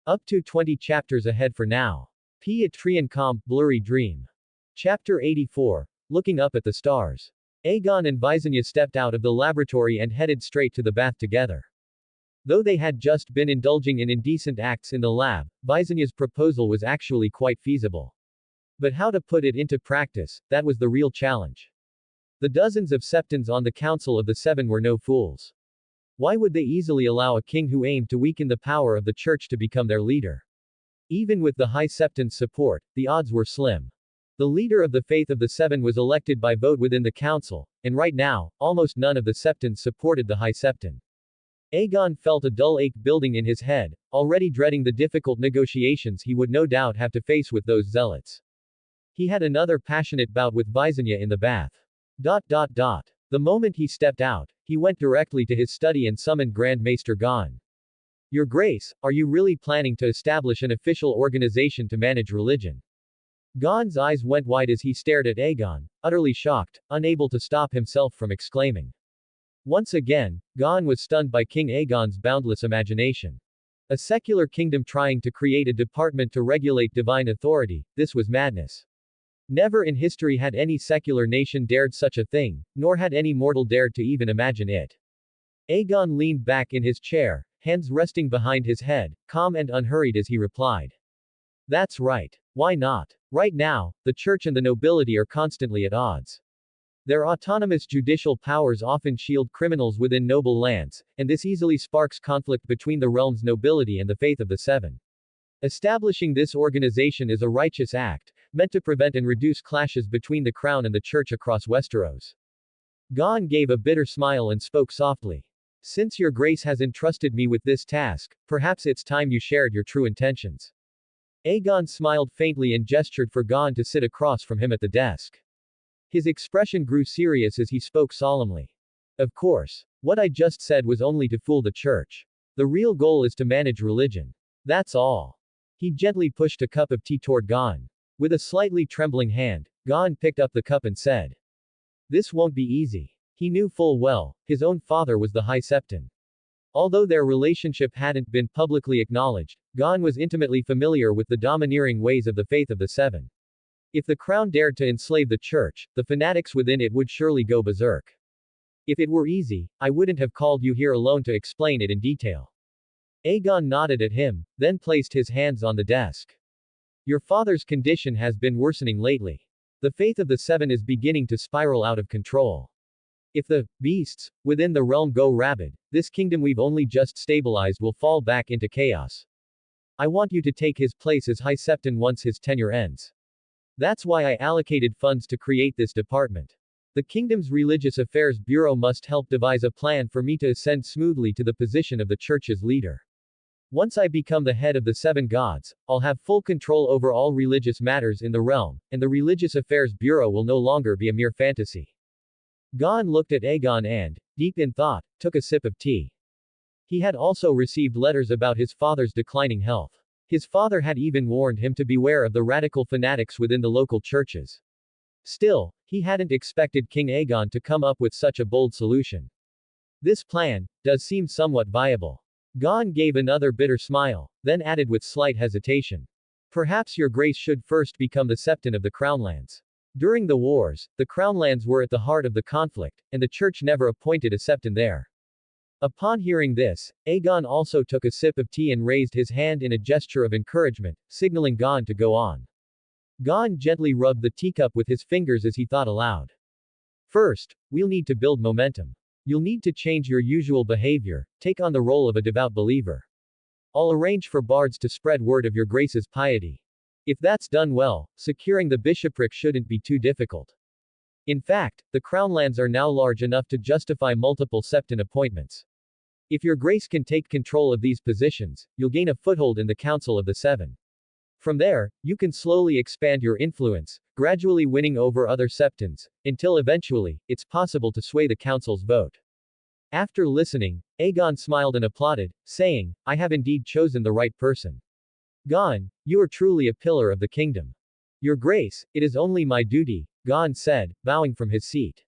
Up to 20 chapters ahead for now. Patreon.com, BlurryDream. Chapter 84, Looking Up at the Stars. Aegon and Visenya stepped out of the laboratory and headed straight to the bath together. Though they had just been indulging in indecent acts in the lab, Visenya's proposal was actually quite feasible. But how to put it into practice, that was the real challenge. The dozens of septons on the Council of the Seven were no fools. Why would they easily allow a king who aimed to weaken the power of the church to become their leader? Even with the High Septon's support, the odds were slim. The leader of the Faith of the Seven was elected by vote within the council, and right now, almost none of the septons supported the High Septon. Aegon felt a dull ache building in his head, already dreading the difficult negotiations he would no doubt have to face with those zealots. He had another passionate bout with Visenya in the bath. The moment he stepped out, he went directly to his study and summoned Grand Maester Gon. Your Grace, are you really planning to establish an official organization to manage religion? Gon's eyes went wide as he stared at Aegon, utterly shocked, unable to stop himself from exclaiming. Once again, Gon was stunned by King Aegon's boundless imagination. A secular kingdom trying to create a department to regulate divine authority, this was madness. Never in history had any secular nation dared such a thing, nor had any mortal dared to even imagine it. Aegon leaned back in his chair, hands resting behind his head, calm and unhurried as he replied. That's right. Why not? Right now, the church and the nobility are constantly at odds. Their autonomous judicial powers often shield criminals within noble lands, and this easily sparks conflict between the realm's nobility and the Faith of the Seven. Establishing this organization is a righteous act, meant to prevent and reduce clashes between the crown and the church across Westeros. Gon gave a bitter smile and spoke softly. Since your grace has entrusted me with this task, perhaps it's time you shared your true intentions. Aegon smiled faintly and gestured for Gon to sit across from him at the desk. His expression grew serious as he spoke solemnly. Of course. What I just said was only to fool the church. The real goal is to manage religion. That's all. He gently pushed a cup of tea toward Gon. With a slightly trembling hand, Gon picked up the cup and said. This won't be easy. He knew full well, his own father was the High Septon. Although their relationship hadn't been publicly acknowledged, Gon was intimately familiar with the domineering ways of the Faith of the Seven. If the crown dared to enslave the church, the fanatics within it would surely go berserk. If it were easy, I wouldn't have called you here alone to explain it in detail. Aegon nodded at him, then placed his hands on the desk. Your father's condition has been worsening lately. The Faith of the Seven is beginning to spiral out of control. If the beasts within the realm go rabid, this kingdom we've only just stabilized will fall back into chaos. I want you to take his place as High Septon once his tenure ends. That's why I allocated funds to create this department. The kingdom's Religious Affairs Bureau must help devise a plan for me to ascend smoothly to the position of the church's leader. Once I become the head of the seven gods, I'll have full control over all religious matters in the realm, and the Religious Affairs Bureau will no longer be a mere fantasy. Gon looked at Aegon and, deep in thought, took a sip of tea. He had also received letters about his father's declining health. His father had even warned him to beware of the radical fanatics within the local churches. Still, he hadn't expected King Aegon to come up with such a bold solution. This plan does seem somewhat viable. Gon gave another bitter smile, then added with slight hesitation. Perhaps your grace should first become the Septon of the Crownlands. During the wars, the Crownlands were at the heart of the conflict, and the church never appointed a Septon there. Upon hearing this, Aegon also took a sip of tea and raised his hand in a gesture of encouragement, signaling Gon to go on. Gon gently rubbed the teacup with his fingers as he thought aloud. First, we'll need to build momentum. You'll need to change your usual behavior, take on the role of a devout believer. I'll arrange for bards to spread word of your grace's piety. If that's done well, securing the bishopric shouldn't be too difficult. In fact, the Crownlands are now large enough to justify multiple Septon appointments. If your grace can take control of these positions, you'll gain a foothold in the Council of the Seven. From there, you can slowly expand your influence, gradually winning over other Septons, until eventually, it's possible to sway the Council's vote. After listening, Aegon smiled and applauded, saying, I have indeed chosen the right person. Gon, you are truly a pillar of the kingdom. Your Grace, it is only my duty, Gon said, bowing from his seat.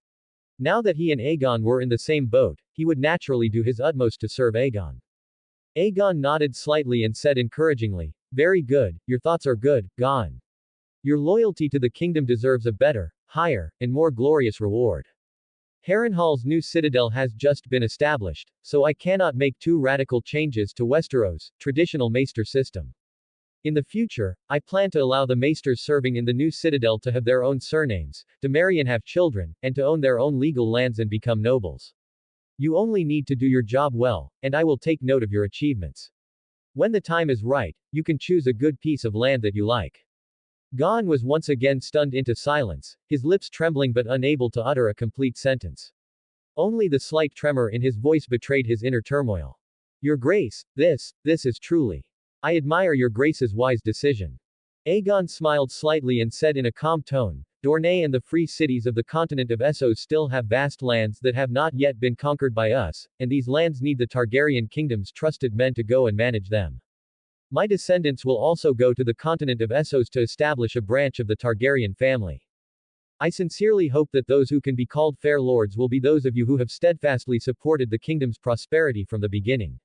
Now that he and Aegon were in the same boat, he would naturally do his utmost to serve Aegon. Aegon nodded slightly and said encouragingly, very good, your thoughts are good, Gon. Your loyalty to the kingdom deserves a better, higher, and more glorious reward. Harrenhal's new citadel has just been established, so I cannot make too radical changes to Westeros' traditional maester system. In the future, I plan to allow the maesters serving in the new citadel to have their own surnames, to marry and have children, and to own their own legal lands and become nobles. You only need to do your job well, and I will take note of your achievements. When the time is right, you can choose a good piece of land that you like. Gon was once again stunned into silence, his lips trembling but unable to utter a complete sentence. Only the slight tremor in his voice betrayed his inner turmoil. Your Grace, this is truly. I admire your Grace's wise decision. Aegon smiled slightly and said in a calm tone, Dorne and the free cities of the continent of Essos still have vast lands that have not yet been conquered by us, and these lands need the Targaryen kingdom's trusted men to go and manage them. My descendants will also go to the continent of Essos to establish a branch of the Targaryen family. I sincerely hope that those who can be called fair lords will be those of you who have steadfastly supported the kingdom's prosperity from the beginning.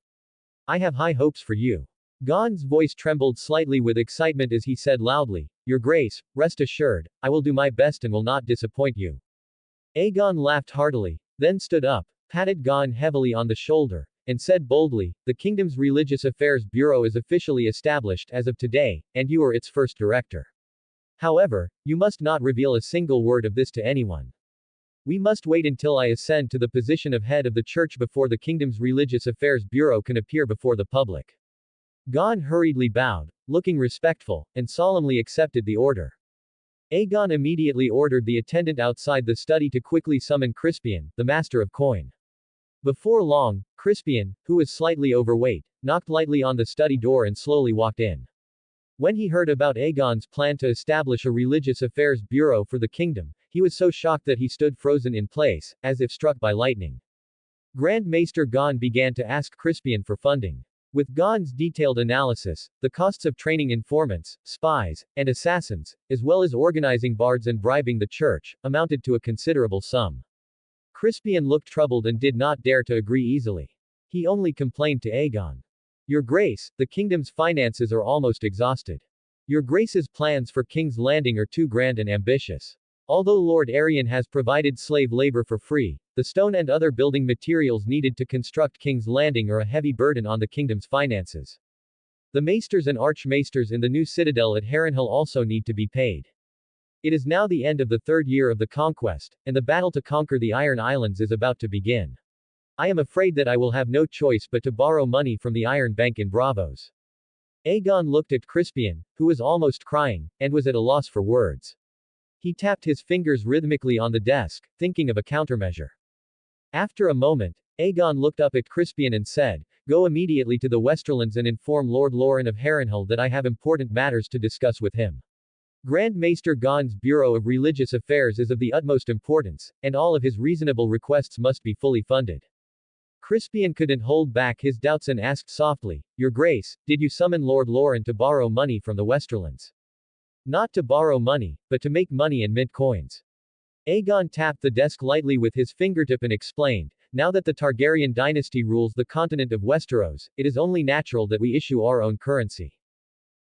I have high hopes for you. Gon's voice trembled slightly with excitement as he said loudly, Your Grace, rest assured, I will do my best and will not disappoint you. Aegon laughed heartily, then stood up, patted Gon heavily on the shoulder, and said boldly, the kingdom's Religious Affairs Bureau is officially established as of today, and you are its first director. However, you must not reveal a single word of this to anyone. We must wait until I ascend to the position of head of the church before the kingdom's Religious Affairs Bureau can appear before the public. Gon hurriedly bowed, looking respectful, and solemnly accepted the order. Aegon immediately ordered the attendant outside the study to quickly summon Crispian, the master of coin. Before long, Crispian, who was slightly overweight, knocked lightly on the study door and slowly walked in. When he heard about Aegon's plan to establish a religious affairs bureau for the kingdom, he was so shocked that he stood frozen in place, as if struck by lightning. Grand Maester Gon began to ask Crispian for funding. With Gon's detailed analysis, the costs of training informants, spies, and assassins, as well as organizing bards and bribing the church, amounted to a considerable sum. Crispian looked troubled and did not dare to agree easily. He only complained to Aegon. Your Grace, the kingdom's finances are almost exhausted. Your Grace's plans for King's Landing are too grand and ambitious. Although Lord Arion has provided slave labor for free, the stone and other building materials needed to construct King's Landing are a heavy burden on the kingdom's finances. The maesters and archmaesters in the new citadel at Harrenhal also need to be paid. It is now the end of the third year of the conquest, and the battle to conquer the Iron Islands is about to begin. I am afraid that I will have no choice but to borrow money from the Iron Bank in Bravos. Aegon looked at Crispian, who was almost crying, and was at a loss for words. He tapped his fingers rhythmically on the desk, thinking of a countermeasure. After a moment, Aegon looked up at Crispian and said, Go immediately to the Westerlands and inform Lord Loren of Harrenhal that I have important matters to discuss with him. Grand Maester Gon's Bureau of Religious Affairs is of the utmost importance, and all of his reasonable requests must be fully funded. Crispian couldn't hold back his doubts and asked softly, Your Grace, did you summon Lord Loren to borrow money from the Westerlands? Not to borrow money, but to make money and mint coins. Aegon tapped the desk lightly with his fingertip and explained, Now that the Targaryen dynasty rules the continent of Westeros, it is only natural that we issue our own currency.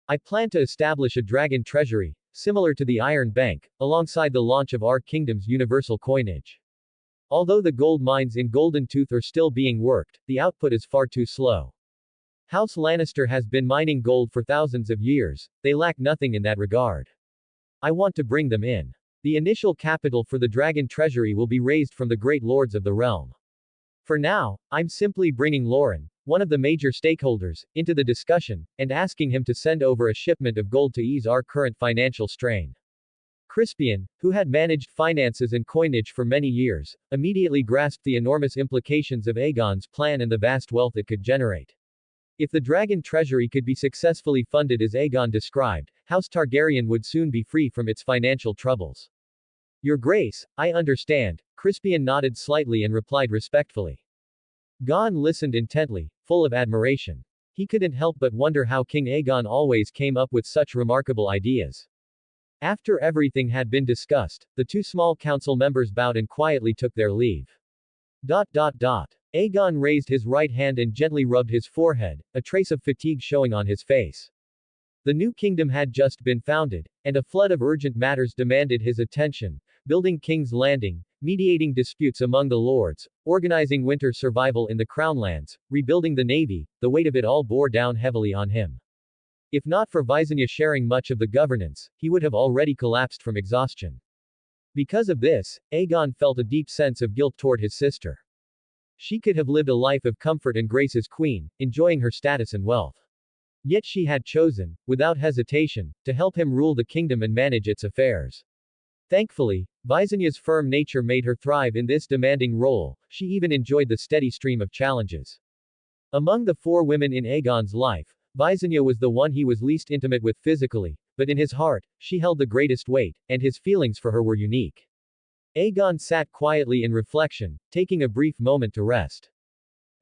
I plan to establish a dragon treasury, similar to the Iron Bank, alongside the launch of our kingdom's universal coinage. Although the gold mines in Golden Tooth are still being worked, the output is far too slow. House Lannister has been mining gold for thousands of years, they lack nothing in that regard. I want to bring them in. The initial capital for the dragon treasury will be raised from the great lords of the realm. For now, I'm simply bringing Loren, one of the major stakeholders, into the discussion, and asking him to send over a shipment of gold to ease our current financial strain. Crispian, who had managed finances and coinage for many years, immediately grasped the enormous implications of Aegon's plan and the vast wealth it could generate. If the dragon treasury could be successfully funded as Aegon described, House Targaryen would soon be free from its financial troubles. Your Grace, I understand, Crispian nodded slightly and replied respectfully. Gon listened intently, full of admiration. He couldn't help but wonder how King Aegon always came up with such remarkable ideas. After everything had been discussed, the two small council members bowed and quietly took their leave. Aegon raised his right hand and gently rubbed his forehead, a trace of fatigue showing on his face. The new kingdom had just been founded, and a flood of urgent matters demanded his attention: building King's Landing, mediating disputes among the lords, organizing winter survival in the Crownlands, rebuilding the navy. The weight of it all bore down heavily on him. If not for Visenya sharing much of the governance, he would have already collapsed from exhaustion. Because of this, Aegon felt a deep sense of guilt toward his sister. She could have lived a life of comfort and grace as queen, enjoying her status and wealth. Yet she had chosen, without hesitation, to help him rule the kingdom and manage its affairs. Thankfully, Visenya's firm nature made her thrive in this demanding role. She even enjoyed the steady stream of challenges. Among the four women in Aegon's life, Visenya was the one he was least intimate with physically, but in his heart, she held the greatest weight, and his feelings for her were unique. Aegon sat quietly in reflection, taking a brief moment to rest.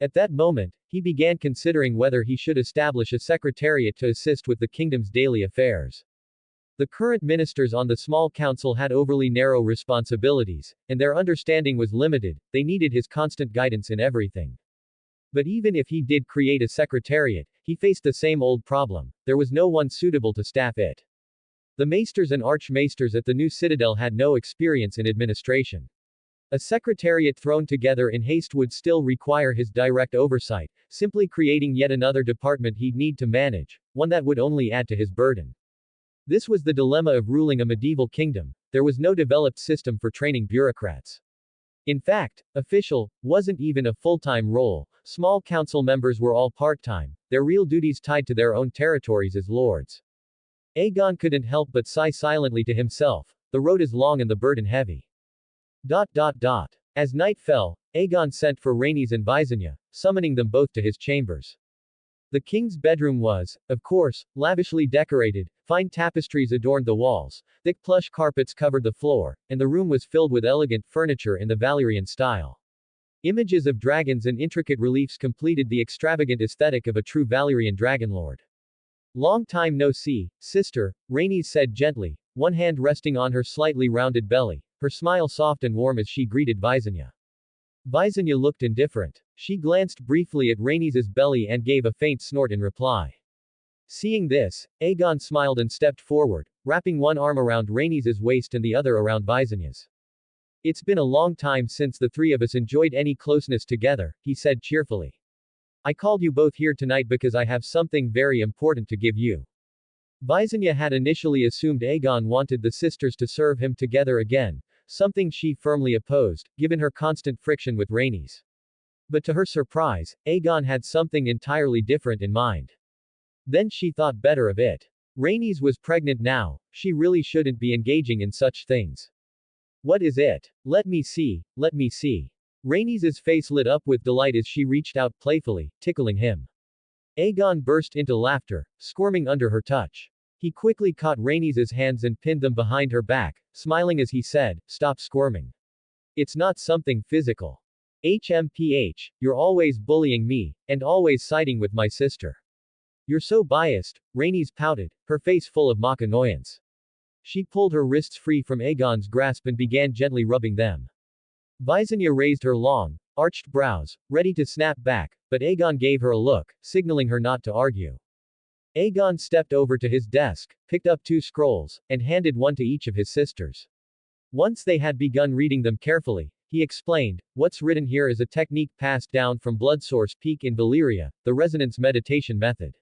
At that moment, he began considering whether he should establish a secretariat to assist with the kingdom's daily affairs. The current ministers on the small council had overly narrow responsibilities, and their understanding was limited. They needed his constant guidance in everything. But even if he did create a secretariat, he faced the same old problem: there was no one suitable to staff it. The maesters and archmaesters at the new citadel had no experience in administration. A secretariat thrown together in haste would still require his direct oversight, simply creating yet another department he'd need to manage, one that would only add to his burden. This was the dilemma of ruling a medieval kingdom: there was no developed system for training bureaucrats. In fact, official wasn't even a full-time role. Small council members were all part-time, their real duties tied to their own territories as lords. Aegon couldn't help but sigh silently to himself: the road is long and the burden heavy. As night fell, Aegon sent for Rhaenys and Visenya, summoning them both to his chambers. The king's bedroom was, of course, lavishly decorated. Fine tapestries adorned the walls, thick plush carpets covered the floor, and the room was filled with elegant furniture in the Valyrian style. Images of dragons and intricate reliefs completed the extravagant aesthetic of a true Valyrian dragonlord. "Long time no see, sister," Rhaenys said gently, one hand resting on her slightly rounded belly, her smile soft and warm as she greeted Visenya. Visenya looked indifferent. She glanced briefly at Rhaenys' belly and gave a faint snort in reply. Seeing this, Aegon smiled and stepped forward, wrapping one arm around Rhaenys' waist and the other around Visenya's. "It's been a long time since the three of us enjoyed any closeness together," he said cheerfully. "I called you both here tonight because I have something very important to give you." Visenya had initially assumed Aegon wanted the sisters to serve him together again, something she firmly opposed, given her constant friction with Rhaenys. But to her surprise, Aegon had something entirely different in mind. Then she thought better of it. Rhaenys was pregnant now, she really shouldn't be engaging in such things. "What is it? Let me see, let me see." Rhaenys' face lit up with delight as she reached out playfully, tickling him. Aegon burst into laughter, squirming under her touch. He quickly caught Rhaenys' hands and pinned them behind her back, smiling as he said, "Stop squirming. It's not something physical. HMPH, you're always bullying me, and always siding with my sister. You're so biased." Rhaenys pouted, her face full of mock annoyance. She pulled her wrists free from Aegon's grasp and began gently rubbing them. Visenya raised her long, arched brows, ready to snap back, but Aegon gave her a look, signaling her not to argue. Aegon stepped over to his desk, picked up 2 scrolls, and handed one to each of his sisters. Once they had begun reading them carefully, he explained, "What's written here is a technique passed down from Bloodsource Peak in Valyria, the resonance meditation method.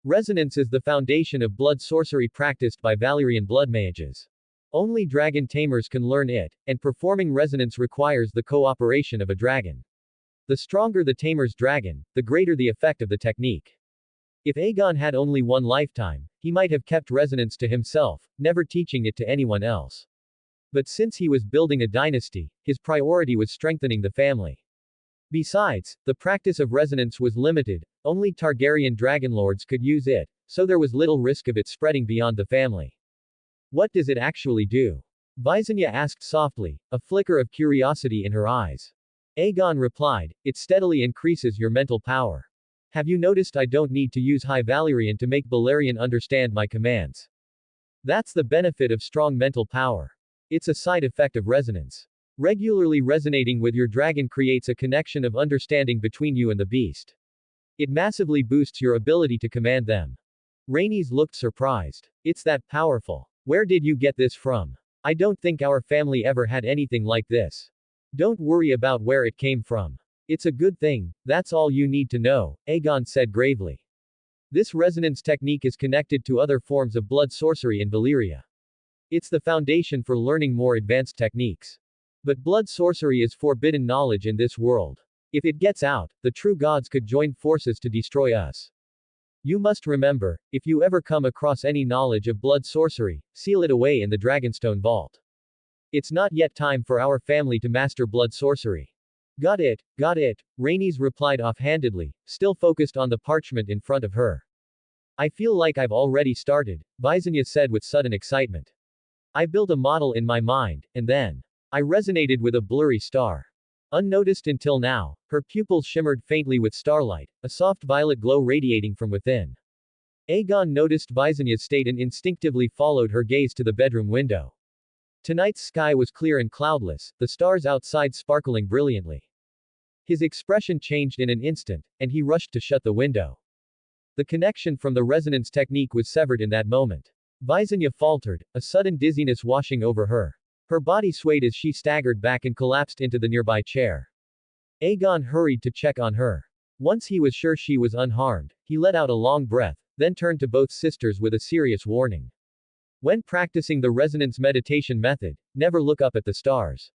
Resonance is the foundation of blood sorcery practiced by Valyrian blood mages. Only dragon tamers can learn it, and performing resonance requires the cooperation of a dragon. The stronger the tamer's dragon, the greater the effect of the technique." If Aegon had only one lifetime, he might have kept resonance to himself, never teaching it to anyone else. But since he was building a dynasty, his priority was strengthening the family. Besides, the practice of resonance was limited, only Targaryen dragonlords could use it, so there was little risk of it spreading beyond the family. "What does it actually do?" Visenya asked softly, a flicker of curiosity in her eyes. Aegon replied, "It steadily increases your mental power. Have you noticed I don't need to use High Valyrian to make Balerion understand my commands? That's the benefit of strong mental power. It's a side effect of resonance. Regularly resonating with your dragon creates a connection of understanding between you and the beast. It massively boosts your ability to command them. Rhaenys looked surprised. It's that powerful. Where did you get this from? I don't think our family ever had anything like this. Don't worry about where it came from. It's a good thing, that's all you need to know, Aegon said gravely. This resonance technique is connected to other forms of blood sorcery in Valyria. It's the foundation for learning more advanced techniques. But blood sorcery is forbidden knowledge in this world. If it gets out, the true gods could join forces to destroy us. You must remember, if you ever come across any knowledge of blood sorcery, seal it away in the Dragonstone vault. It's not yet time for our family to master blood sorcery. Got it, Rhaenys replied offhandedly, still focused on the parchment in front of her. I feel like I've already started, Visenya said with sudden excitement. I built a model in my mind, and then I resonated with a blurry star. Unnoticed until now, her pupils shimmered faintly with starlight, a soft violet glow radiating from within. Aegon noticed Visenya's state and instinctively followed her gaze to the bedroom window. Tonight's sky was clear and cloudless, the stars outside sparkling brilliantly. His expression changed in an instant, and he rushed to shut the window. The connection from the resonance technique was severed in that moment. Visenya faltered, a sudden dizziness washing over her. Her body swayed as she staggered back and collapsed into the nearby chair. Aegon hurried to check on her. Once he was sure she was unharmed, he let out a long breath, then turned to both sisters with a serious warning. When practicing the resonance meditation method, never look up at the stars.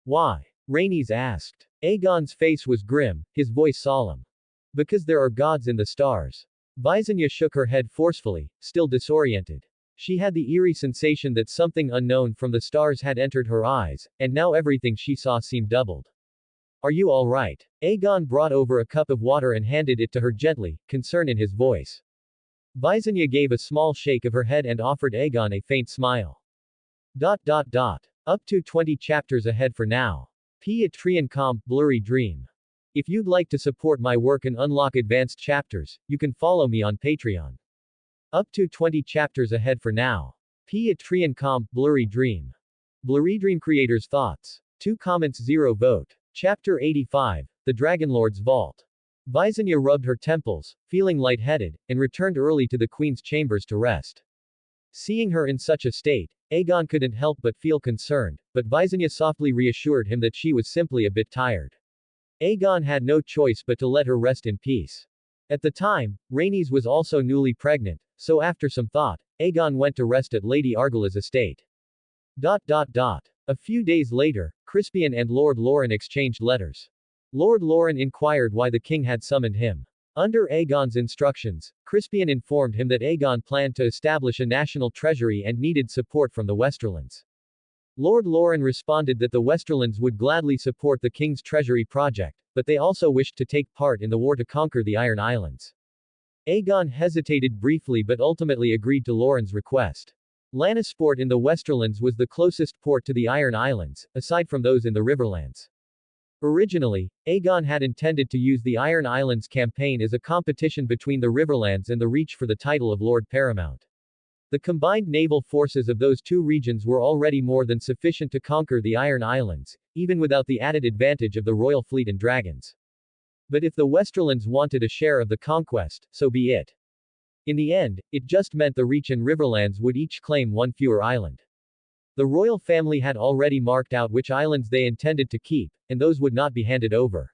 Why? Rhaenys asked. Aegon's face was grim, his voice solemn. Because there are gods in the stars. Visenya shook her head forcefully, still disoriented. She had the eerie sensation that something unknown from the stars had entered her eyes, and now everything she saw seemed doubled. Are you all right? Aegon brought over a cup of water and handed it to her gently, concern in his voice. Visenya gave a small shake of her head and offered Aegon a faint smile. Up to 20 chapters ahead for now. Patreon.com, BlurryDream. If you'd like to support my work and unlock advanced chapters, you can follow me on Patreon. Up to 20 chapters ahead for now. Patreon.com, BlurryDream. BlurryDream creators' thoughts. 2 comments 0 vote. Chapter 85, The Dragonlord's Vault. Visenya rubbed her temples, feeling lightheaded, and returned early to the queen's chambers to rest. Seeing her in such a state, Aegon couldn't help but feel concerned, but Visenya softly reassured him that she was simply a bit tired. Aegon had no choice but to let her rest in peace. At the time, Rhaenys was also newly pregnant, so after some thought, Aegon went to rest at Lady Argilla's estate. A few days later, Crispian and Lord Loren exchanged letters. Lord Loren inquired why the king had summoned him. Under Aegon's instructions, Crispian informed him that Aegon planned to establish a national treasury and needed support from the Westerlands. Lord Loren responded that the Westerlands would gladly support the king's treasury project, but they also wished to take part in the war to conquer the Iron Islands. Aegon hesitated briefly but ultimately agreed to Loren's request. Lannisport in the Westerlands was the closest port to the Iron Islands, aside from those in the Riverlands. Originally, Aegon had intended to use the Iron Islands campaign as a competition between the Riverlands and the Reach for the title of Lord Paramount. The combined naval forces of those two regions were already more than sufficient to conquer the Iron Islands, even without the added advantage of the royal fleet and dragons. But if the Westerlands wanted a share of the conquest, so be it. In the end, it just meant the Reach and Riverlands would each claim one fewer island. The royal family had already marked out which islands they intended to keep, and those would not be handed over.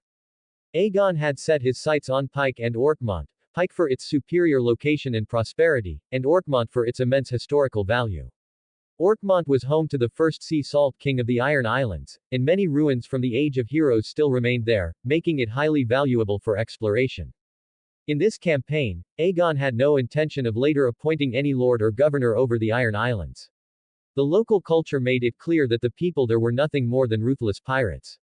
Aegon had set his sights on Pike and Orkmont, Pike for its superior location and prosperity, and Orkmont for its immense historical value. Orkmont was home to the first sea salt king of the Iron Islands, and many ruins from the Age of Heroes still remained there, making it highly valuable for exploration. In this campaign, Aegon had no intention of later appointing any lord or governor over the Iron Islands. The local culture made it clear that the people there were nothing more than ruthless pirates.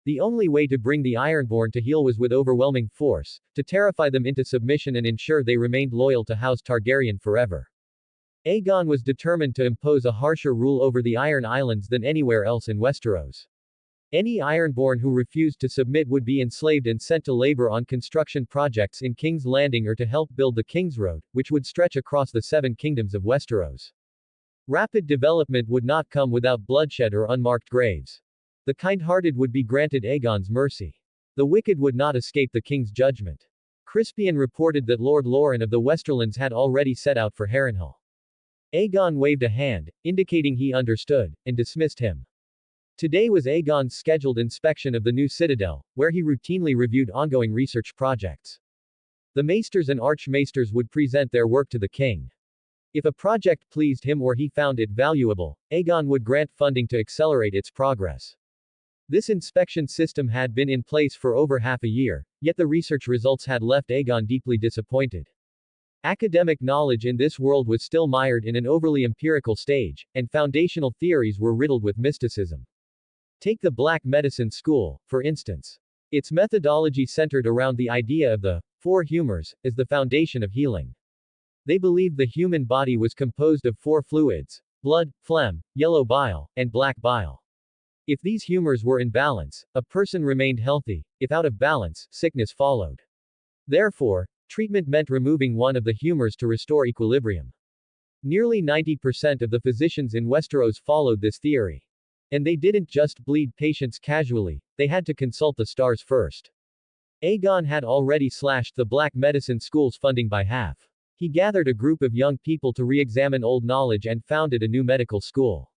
The only way to bring the Ironborn to heel was with overwhelming force, to terrify them into submission and ensure they remained loyal to House Targaryen forever. Aegon was determined to impose a harsher rule over the Iron Islands than anywhere else in Westeros. Any Ironborn who refused to submit would be enslaved and sent to labor on construction projects in King's Landing or to help build the King's Road, which would stretch across the 7 kingdoms of Westeros. Rapid development would not come without bloodshed or unmarked graves. The kind-hearted would be granted Aegon's mercy. The wicked would not escape the king's judgment. Crispian reported that Lord Loren of the Westerlands had already set out for Harrenhal. Aegon waved a hand, indicating he understood, and dismissed him. Today was Aegon's scheduled inspection of the new citadel, where he routinely reviewed ongoing research projects. The maesters and archmaesters would present their work to the king. If a project pleased him or he found it valuable, Aegon would grant funding to accelerate its progress. This inspection system had been in place for over half a year, yet the research results had left Aegon deeply disappointed. Academic knowledge in this world was still mired in an overly empirical stage, and foundational theories were riddled with mysticism. Take the Black Medicine School, for instance. Its methodology centered around the idea of the four humors as the foundation of healing. They believed the human body was composed of four fluids: blood, phlegm, yellow bile, and black bile. If these humors were in balance, a person remained healthy; if out of balance, sickness followed. Therefore, treatment meant removing one of the humors to restore equilibrium. Nearly 90% of the physicians in Westeros followed this theory. And they didn't just bleed patients casually, they had to consult the stars first. Aegon had already slashed the Black Medicine School's funding by half. He gathered a group of young people to re-examine old knowledge and founded a new medical school.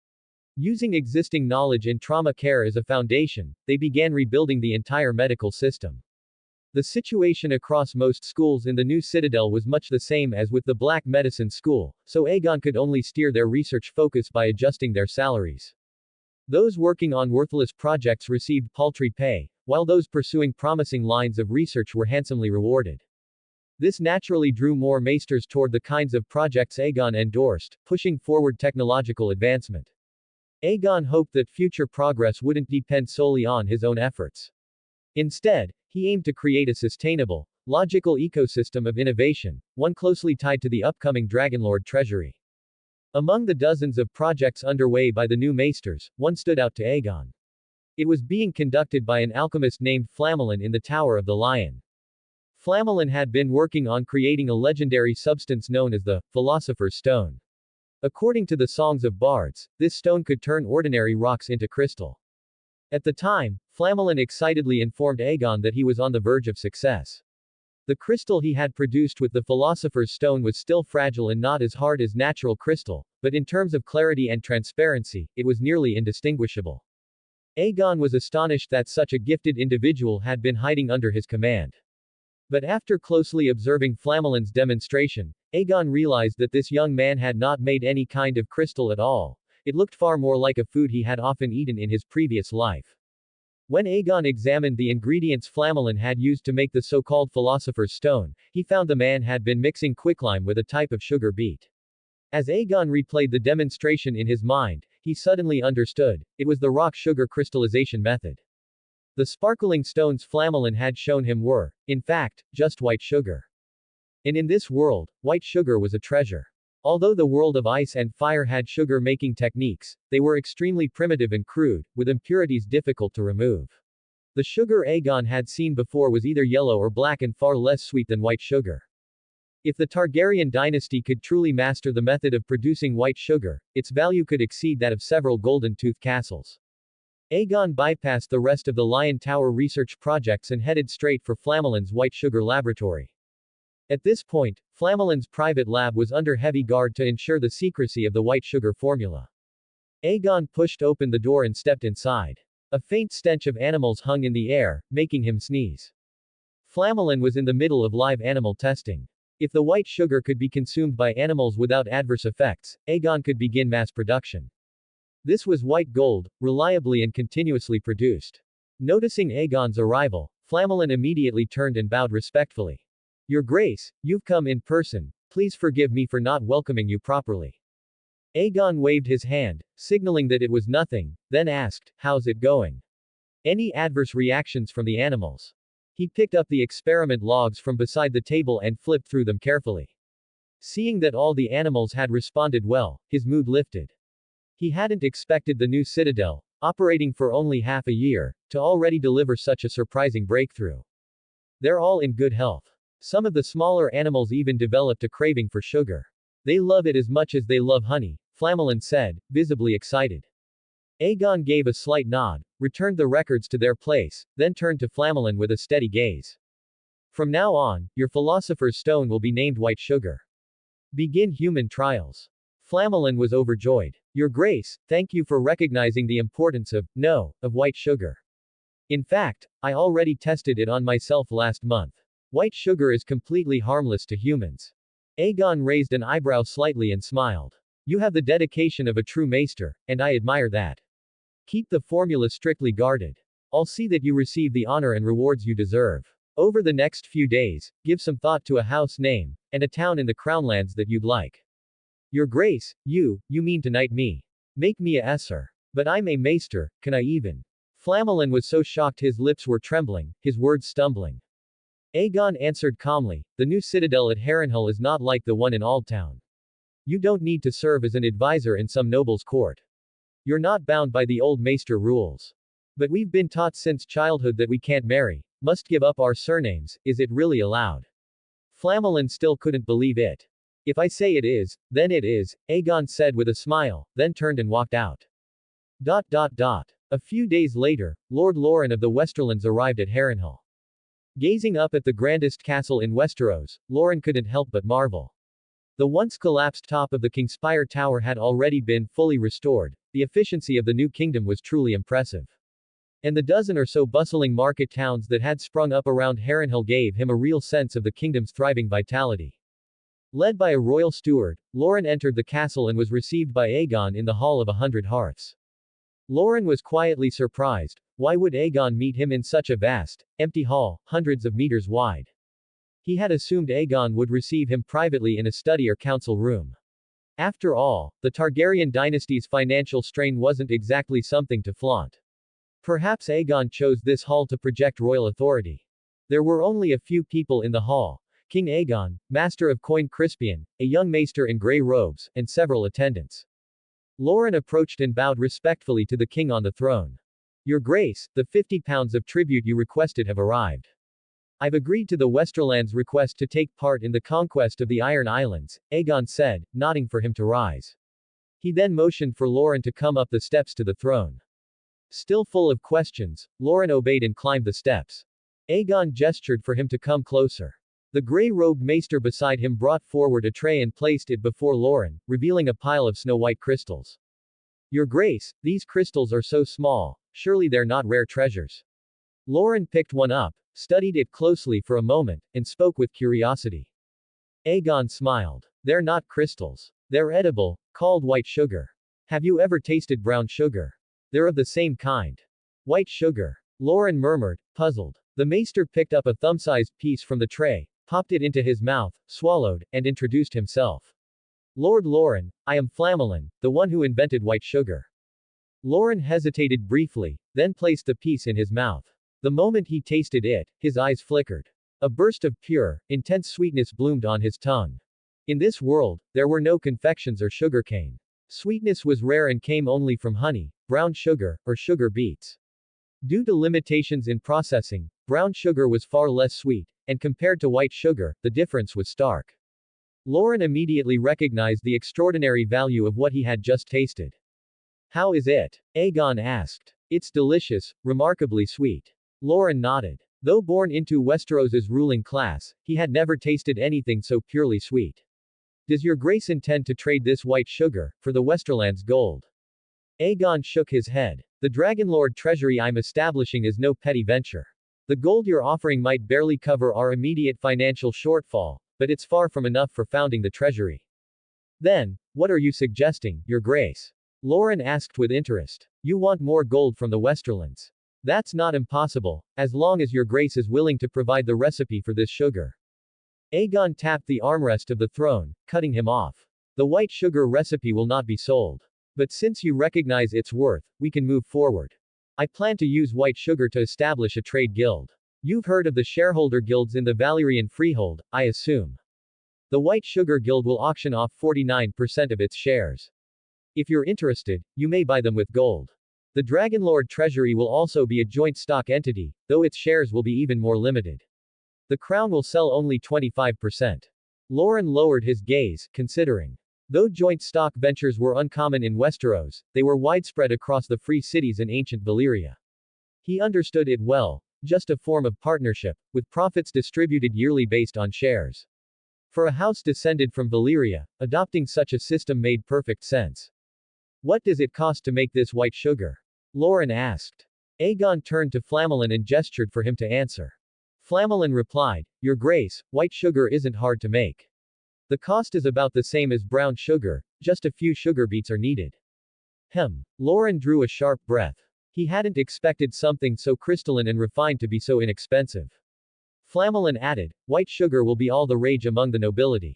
Using existing knowledge in trauma care as a foundation, they began rebuilding the entire medical system. The situation across most schools in the new citadel was much the same as with the Black Medicine School, so Aegon could only steer their research focus by adjusting their salaries. Those working on worthless projects received paltry pay, while those pursuing promising lines of research were handsomely rewarded. This naturally drew more maesters toward the kinds of projects Aegon endorsed, pushing forward technological advancement. Aegon hoped that future progress wouldn't depend solely on his own efforts. Instead, he aimed to create a sustainable, logical ecosystem of innovation, one closely tied to the upcoming Dragonlord treasury. Among the dozens of projects underway by the new maesters, one stood out to Aegon. It was being conducted by an alchemist named Flamelin in the Tower of the Lion. Flamelin had been working on creating a legendary substance known as the Philosopher's Stone. According to the songs of bards, this stone could turn ordinary rocks into crystal. At the time, Flamelin excitedly informed Aegon that he was on the verge of success. The crystal he had produced with the Philosopher's Stone was still fragile and not as hard as natural crystal, but in terms of clarity and transparency, it was nearly indistinguishable. Aegon was astonished that such a gifted individual had been hiding under his command. But after closely observing Flamelin's demonstration, Aegon realized that this young man had not made any kind of crystal at all. It looked far more like a food he had often eaten in his previous life. When Aegon examined the ingredients Flamelin had used to make the so-called Philosopher's Stone, he found the man had been mixing quicklime with a type of sugar beet. As Aegon replayed the demonstration in his mind, he suddenly understood, it was the rock sugar crystallization method. The sparkling stones Flamelin had shown him were, in fact, just white sugar. And in this world, white sugar was a treasure. Although the world of ice and fire had sugar-making techniques, they were extremely primitive and crude, with impurities difficult to remove. The sugar Aegon had seen before was either yellow or black and far less sweet than white sugar. If the Targaryen dynasty could truly master the method of producing white sugar, its value could exceed that of several golden-toothed castles. Aegon bypassed the rest of the Lion Tower research projects and headed straight for Flamelin's white sugar laboratory. At this point, Flamelin's private lab was under heavy guard to ensure the secrecy of the white sugar formula. Aegon pushed open the door and stepped inside. A faint stench of animals hung in the air, making him sneeze. Flamelin was in the middle of live animal testing. If the white sugar could be consumed by animals without adverse effects, Aegon could begin mass production. This was white gold, reliably and continuously produced. Noticing Aegon's arrival, Flamelin immediately turned and bowed respectfully. Your Grace, you've come in person, please forgive me for not welcoming you properly. Aegon waved his hand, signaling that it was nothing, then asked, how's it going? Any adverse reactions from the animals? He picked up the experiment logs from beside the table and flipped through them carefully. Seeing that all the animals had responded well, his mood lifted. He hadn't expected the new citadel, operating for only half a year, to already deliver such a surprising breakthrough. They're all in good health. Some of the smaller animals even developed a craving for sugar. They love it as much as they love honey, Flamelin said, visibly excited. Aegon gave a slight nod, returned the records to their place, then turned to Flamelin with a steady gaze. From now on, your philosopher's stone will be named White Sugar. Begin human trials. Flamelin was overjoyed. Your Grace, thank you for recognizing the importance of white sugar. In fact, I already tested it on myself last month. White sugar is completely harmless to humans. Aegon raised an eyebrow slightly and smiled. You have the dedication of a true maester, and I admire that. Keep the formula strictly guarded. I'll see that you receive the honor and rewards you deserve. Over the next few days, give some thought to a house name, and a town in the Crownlands that you'd like. Your Grace, you mean to knight me. Make me a esser. But I'm a maester, can I even? Flamelin was so shocked his lips were trembling, his words stumbling. Aegon answered calmly, the new citadel at Harrenhal is not like the one in Aldtown. You don't need to serve as an advisor in some noble's court. You're not bound by the old maester rules. But we've been taught since childhood that we can't marry, must give up our surnames, is it really allowed? Flamelin still couldn't believe it. If I say it is, then it is, Aegon said with a smile, then turned and walked out. A few days later, Lord Loren of the Westerlands arrived at Harrenhal. Gazing up at the grandest castle in Westeros, Loren couldn't help but marvel. The once collapsed top of the Kingspire Tower had already been fully restored, the efficiency of the new kingdom was truly impressive. And the dozen or so bustling market towns that had sprung up around Harrenhal gave him a real sense of the kingdom's thriving vitality. Led by a royal steward, Loren entered the castle and was received by Aegon in the Hall of 100 Hearths. Loren was quietly surprised. Why would Aegon meet him in such a vast, empty hall, hundreds of meters wide? He had assumed Aegon would receive him privately in a study or council room. After all, the Targaryen dynasty's financial strain wasn't exactly something to flaunt. Perhaps Aegon chose this hall to project royal authority. There were only a few people in the hall. King Aegon, Master of Coin Crispian, a young maester in grey robes, and several attendants. Loren approached and bowed respectfully to the king on the throne. Your Grace, the 50 pounds of tribute you requested have arrived. I've agreed to the Westerlands' request to take part in the conquest of the Iron Islands, Aegon said, nodding for him to rise. He then motioned for Loren to come up the steps to the throne. Still full of questions, Loren obeyed and climbed the steps. Aegon gestured for him to come closer. The grey-robed maester beside him brought forward a tray and placed it before Loren, revealing a pile of snow-white crystals. Your Grace, these crystals are so small, surely they're not rare treasures. Loren picked one up, studied it closely for a moment, and spoke with curiosity. Aegon smiled. They're not crystals. They're edible, called white sugar. Have you ever tasted brown sugar? They're of the same kind. White sugar. Loren murmured, puzzled. The maester picked up a thumb-sized piece from the tray, popped it into his mouth, swallowed, and introduced himself. Lord Loren, I am Flamelin, the one who invented white sugar. Loren hesitated briefly, then placed the piece in his mouth. The moment he tasted it, his eyes flickered. A burst of pure, intense sweetness bloomed on his tongue. In this world, there were no confections or sugarcane. Sweetness was rare and came only from honey, brown sugar, or sugar beets. Due to limitations in processing, brown sugar was far less sweet, and compared to white sugar, the difference was stark. Loren immediately recognized the extraordinary value of what he had just tasted. How is it? Aegon asked. It's delicious, remarkably sweet. Loren nodded. Though born into Westeros's ruling class, he had never tasted anything so purely sweet. Does your Grace intend to trade this white sugar for the Westerlands gold? Aegon shook his head. The Dragonlord treasury I'm establishing is no petty venture. The gold you're offering might barely cover our immediate financial shortfall, but it's far from enough for founding the treasury. Then, what are you suggesting, Your Grace? Loren asked with interest. You want more gold from the Westerlands. That's not impossible, as long as Your Grace is willing to provide the recipe for this sugar. Aegon tapped the armrest of the throne, cutting him off. The white sugar recipe will not be sold. But since you recognize its worth, we can move forward. I plan to use white sugar to establish a trade guild. You've heard of the shareholder guilds in the Valyrian Freehold, I assume. The White Sugar Guild will auction off 49% of its shares. If you're interested, you may buy them with gold. The Dragonlord Treasury will also be a joint stock entity, though its shares will be even more limited. The crown will sell only 25%. Loren lowered his gaze, considering. Though joint stock ventures were uncommon in Westeros, they were widespread across the free cities in ancient Valyria. He understood it well, just a form of partnership, with profits distributed yearly based on shares. For a house descended from Valyria, adopting such a system made perfect sense. What does it cost to make this white sugar? Lauren asked. Aegon turned to Flamelin and gestured for him to answer. Flamelin replied, Your Grace, white sugar isn't hard to make. The cost is about the same as brown sugar, just a few sugar beets are needed. Lauren drew a sharp breath. He hadn't expected something so crystalline and refined to be so inexpensive. Flamelin added, White sugar will be all the rage among the nobility.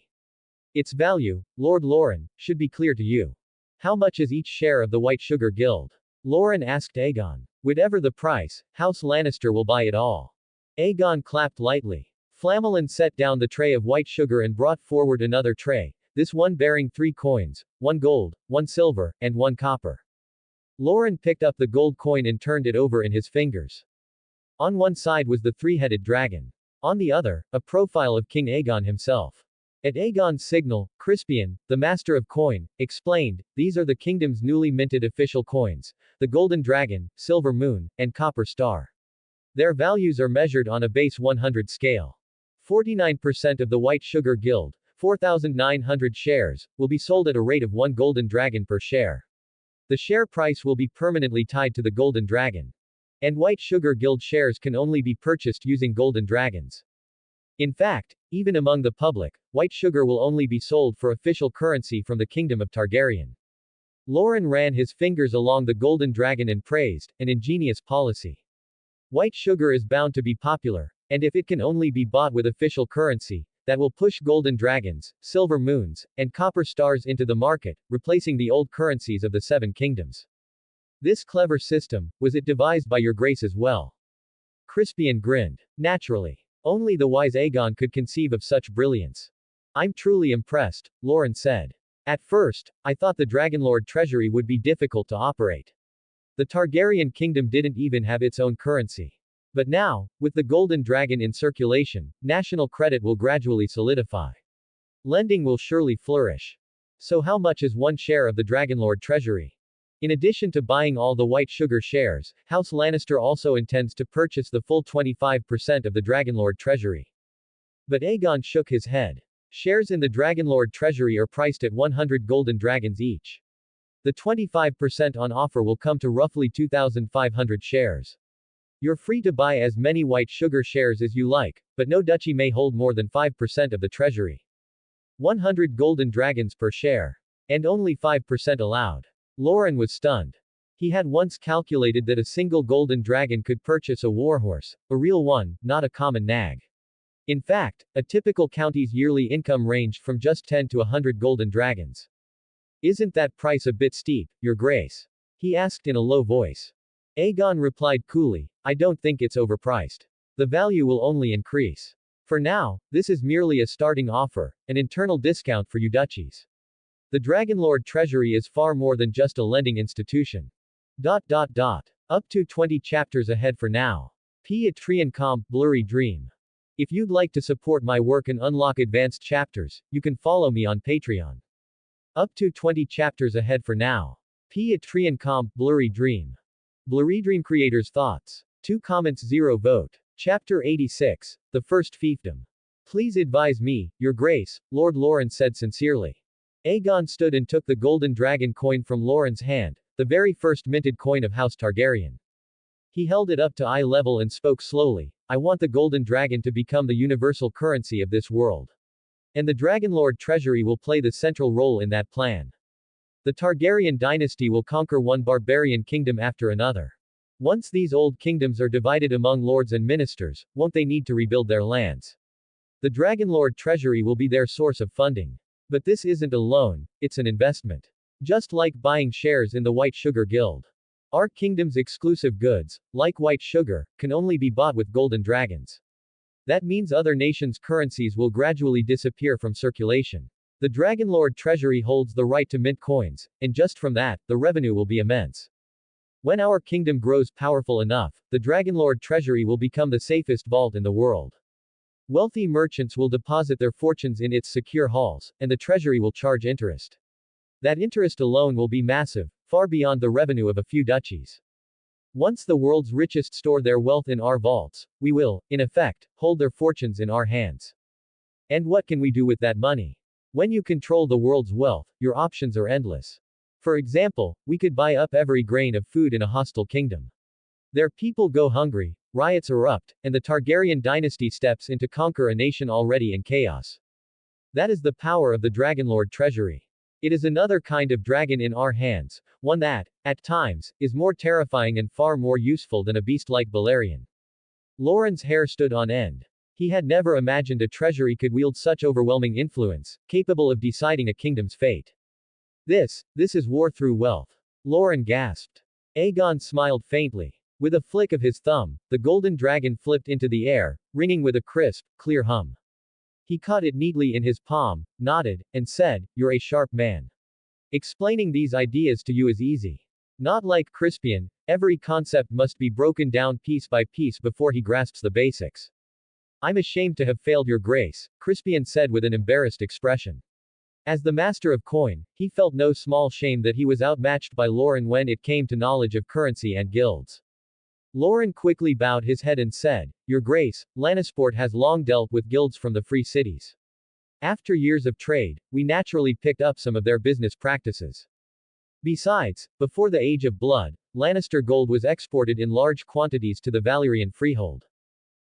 Its value, Lord Lauren, should be clear to you. How much is each share of the White Sugar Guild? Lauren asked Aegon. Whatever the price, House Lannister will buy it all. Aegon clapped lightly. Flamelin set down the tray of white sugar and brought forward another tray, this one bearing 3 coins, 1 gold, 1 silver, and 1 copper. Lauren picked up the gold coin and turned it over in his fingers. On one side was the 3-headed dragon. On the other, a profile of King Aegon himself. At Aegon's signal, Crispian, the master of coin, explained, These are the kingdom's newly minted official coins, the Golden Dragon, Silver Moon, and Copper Star. Their values are measured on a base 100 scale. 49% of the White Sugar Guild, 4,900 shares, will be sold at a rate of 1 Golden Dragon per share. The share price will be permanently tied to the Golden Dragon. And White Sugar Guild shares can only be purchased using Golden Dragons. In fact, even among the public, white sugar will only be sold for official currency from the Kingdom of Targaryen. Lauren ran his fingers along the Golden Dragon and praised, an ingenious policy. White sugar is bound to be popular, and if it can only be bought with official currency, that will push Golden Dragons, Silver Moons, and Copper Stars into the market, replacing the old currencies of the 7 kingdoms. This clever system, was it devised by your grace as well? Crispian grinned. Naturally. Only the wise Aegon could conceive of such brilliance. I'm truly impressed, Lauren said. At first, I thought the Dragonlord treasury would be difficult to operate. The Targaryen kingdom didn't even have its own currency. But now, with the Golden Dragon in circulation, national credit will gradually solidify. Lending will surely flourish. So how much is 1 share of the Dragonlord treasury? In addition to buying all the white sugar shares, House Lannister also intends to purchase the full 25% of the Dragonlord treasury. But Aegon shook his head. Shares in the Dragonlord treasury are priced at 100 golden dragons each. The 25% on offer will come to roughly 2,500 shares. You're free to buy as many white sugar shares as you like, but no duchy may hold more than 5% of the treasury. 100 golden dragons per share. And only 5% allowed. Lauren was stunned. He had once calculated that a single golden dragon could purchase a warhorse, a real one, not a common nag. In fact, a typical county's yearly income ranged from just 10 to 100 golden dragons. Isn't that price a bit steep, Your Grace? He asked in a low voice. Aegon replied coolly, I don't think it's overpriced. The value will only increase. For now, this is merely a starting offer, an internal discount for you duchies. The Dragonlord treasury is far more than just a lending institution. Up to 20 chapters ahead for now. Patreon.com, BlurryDream. If you'd like to support my work and unlock advanced chapters, you can follow me on Patreon. Up to 20 chapters ahead for now. Patreon.com, BlurryDream. BlurryDream creators' thoughts. 2 comments 0 vote. Chapter 86, The First Fiefdom. Please advise me, Your Grace, Lord Lauren said sincerely. Aegon stood and took the golden dragon coin from Lauren's hand, the very first minted coin of House Targaryen. He held it up to eye level and spoke slowly, I want the golden dragon to become the universal currency of this world. And the Dragonlord treasury will play the central role in that plan. The Targaryen dynasty will conquer one barbarian kingdom after another. Once these old kingdoms are divided among lords and ministers, won't they need to rebuild their lands? The Dragonlord treasury will be their source of funding. But this isn't a loan, it's an investment. Just like buying shares in the White Sugar Guild. Our kingdom's exclusive goods, like white sugar, can only be bought with golden dragons. That means other nations' currencies will gradually disappear from circulation. The Dragonlord treasury holds the right to mint coins, and just from that, the revenue will be immense. When our kingdom grows powerful enough, the Dragonlord treasury will become the safest vault in the world. Wealthy merchants will deposit their fortunes in its secure halls, and the treasury will charge interest. That interest alone will be massive, far beyond the revenue of a few duchies. Once the world's richest store their wealth in our vaults, we will, in effect, hold their fortunes in our hands. And what can we do with that money? When you control the world's wealth, your options are endless. For example, we could buy up every grain of food in a hostile kingdom. Their people go hungry, riots erupt, and the Targaryen dynasty steps in to conquer a nation already in chaos. That is the power of the Dragonlord treasury. It is another kind of dragon in our hands, one that, at times, is more terrifying and far more useful than a beast like Valyrian. Loren's hair stood on end. He had never imagined a treasury could wield such overwhelming influence, capable of deciding a kingdom's fate. This is war through wealth. Loren gasped. Aegon smiled faintly. With a flick of his thumb, the golden dragon flipped into the air, ringing with a crisp, clear hum. He caught it neatly in his palm, nodded, and said, "You're a sharp man. Explaining these ideas to you is easy. Not like Crispian, every concept must be broken down piece by piece before he grasps the basics." "I'm ashamed to have failed your grace," Crispian said with an embarrassed expression. As the master of coin, he felt no small shame that he was outmatched by Loren when it came to knowledge of currency and guilds. Loren quickly bowed his head and said, "Your Grace, Lannisport has long dealt with guilds from the free cities. After years of trade, we naturally picked up some of their business practices. Besides, before the Age of Blood, Lannister gold was exported in large quantities to the Valyrian Freehold.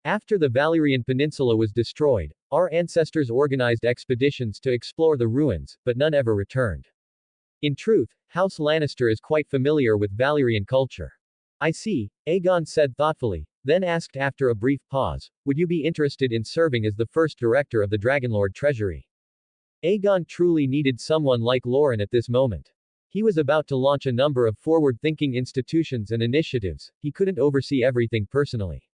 After the Valyrian Peninsula was destroyed, our ancestors organized expeditions to explore the ruins, but none ever returned. In truth, House Lannister is quite familiar with Valyrian culture." "I see," Aegon said thoughtfully, then asked after a brief pause, "Would you be interested in serving as the first director of the Dragonlord treasury?" Aegon truly needed someone like Loren at this moment. He was about to launch a number of forward-thinking institutions and initiatives. He couldn't oversee everything personally.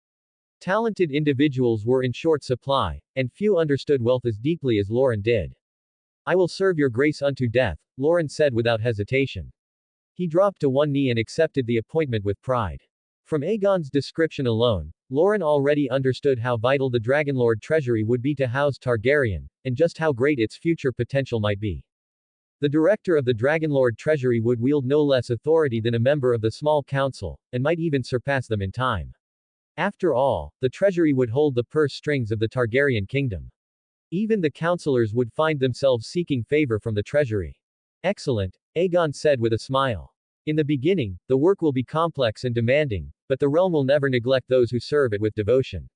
Talented individuals were in short supply, and few understood wealth as deeply as Loren did. "I will serve your grace unto death," Loren said without hesitation. He dropped to one knee and accepted the appointment with pride. From Aegon's description alone, Loren already understood how vital the Dragonlord treasury would be to House Targaryen, and just how great its future potential might be. The director of the Dragonlord treasury would wield no less authority than a member of the small council, and might even surpass them in time. After all, the treasury would hold the purse strings of the Targaryen kingdom. Even the councillors would find themselves seeking favor from the treasury. "Excellent," Aegon said with a smile. "In the beginning, the work will be complex and demanding, but the realm will never neglect those who serve it with devotion.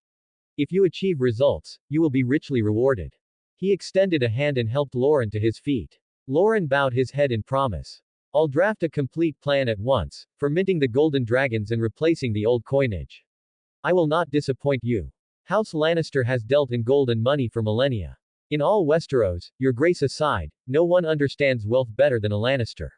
If you achieve results, you will be richly rewarded." He extended a hand and helped Loren to his feet. Loren bowed his head in promise. "I'll draft a complete plan at once, for minting the golden dragons and replacing the old coinage. I will not disappoint you. House Lannister has dealt in gold and money for millennia. In all Westeros, your grace aside, no one understands wealth better than a Lannister."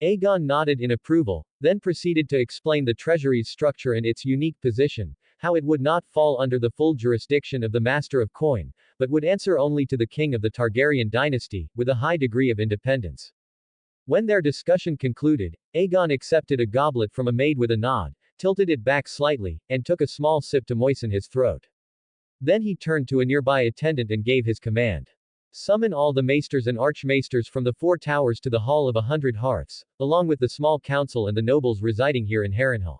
Aegon nodded in approval, then proceeded to explain the treasury's structure and its unique position, how it would not fall under the full jurisdiction of the Master of Coin, but would answer only to the king of the Targaryen dynasty, with a high degree of independence. When their discussion concluded, Aegon accepted a goblet from a maid with a nod, tilted it back slightly, and took a small sip to moisten his throat. Then he turned to a nearby attendant and gave his command. "Summon all the maesters and archmaesters from the four towers to the Hall of 100 Hearths, along with the small council and the nobles residing here in Harrenhal."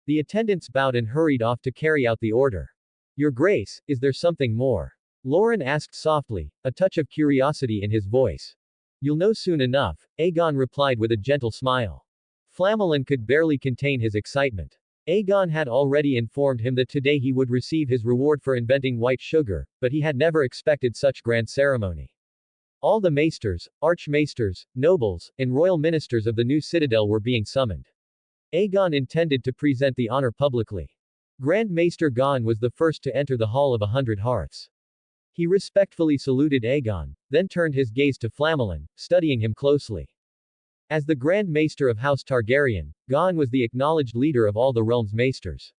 The attendants bowed and hurried off to carry out the order. "Your Grace, is there something more?" Loren asked softly, a touch of curiosity in his voice. "You'll know soon enough," Aegon replied with a gentle smile. Flamelin could barely contain his excitement. Aegon had already informed him that today he would receive his reward for inventing white sugar, but he had never expected such grand ceremony. All the maesters, archmaesters, nobles, and royal ministers of the new citadel were being summoned. Aegon intended to present the honor publicly. Grand Maester Gon was the first to enter the Hall of 100 Hearths. He respectfully saluted Aegon, then turned his gaze to Flamelin, studying him closely. As the Grand Maester of House Targaryen, Gon was the acknowledged leader of all the realm's maesters.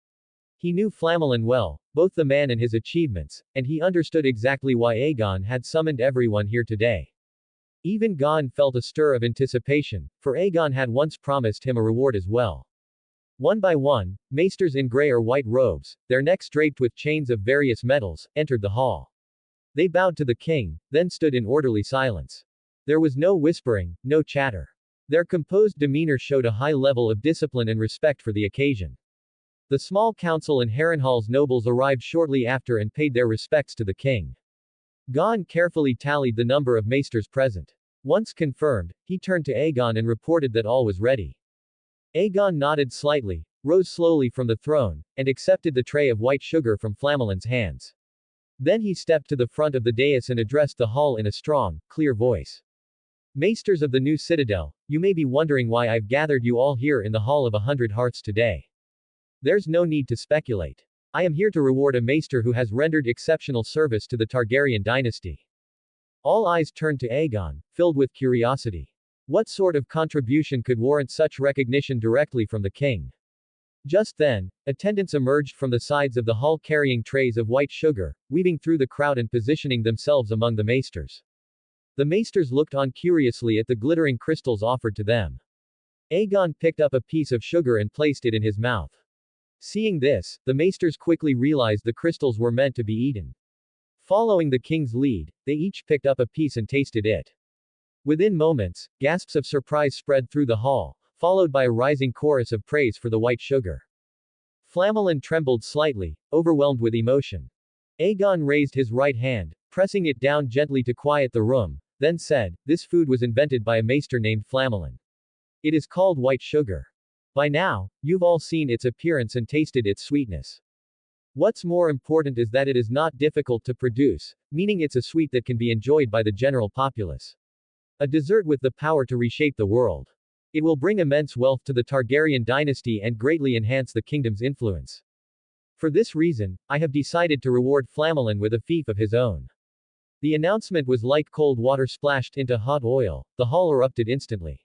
He knew Flamelin well, both the man and his achievements, and he understood exactly why Aegon had summoned everyone here today. Even Gon felt a stir of anticipation, for Aegon had once promised him a reward as well. One by one, maesters in gray or white robes, their necks draped with chains of various metals, entered the hall. They bowed to the king, then stood in orderly silence. There was no whispering, no chatter. Their composed demeanor showed a high level of discipline and respect for the occasion. The small council and Harrenhal's nobles arrived shortly after and paid their respects to the king. Gon carefully tallied the number of maesters present. Once confirmed, he turned to Aegon and reported that all was ready. Aegon nodded slightly, rose slowly from the throne, and accepted the tray of white sugar from Flamelin's hands. Then he stepped to the front of the dais and addressed the hall in a strong, clear voice. Maesters of the new citadel, you may be wondering why I've gathered you all here in the Hall of 100 Hearts today. There's no need to speculate. I am here to reward a maester who has rendered exceptional service to the Targaryen dynasty. All eyes turned to Aegon, filled with curiosity. What sort of contribution could warrant such recognition directly from the king? Just then, attendants emerged from the sides of the hall carrying trays of white sugar, weaving through the crowd and positioning themselves among the maesters. The maesters looked on curiously at the glittering crystals offered to them. Aegon picked up a piece of sugar and placed it in his mouth. Seeing this, the maesters quickly realized the crystals were meant to be eaten. Following the king's lead, they each picked up a piece and tasted it. Within moments, gasps of surprise spread through the hall, followed by a rising chorus of praise for the white sugar. Flamelin trembled slightly, overwhelmed with emotion. Aegon raised his right hand, pressing it down gently to quiet the room, then said, "This food was invented by a maester named Flamelin. It is called white sugar. By now, you've all seen its appearance and tasted its sweetness. What's more important is that it is not difficult to produce, meaning it's a sweet that can be enjoyed by the general populace. A dessert with the power to reshape the world. It will bring immense wealth to the Targaryen dynasty and greatly enhance the kingdom's influence. For this reason, I have decided to reward Flamelin with a fief of his own." The announcement was like cold water splashed into hot oil. The hall erupted instantly.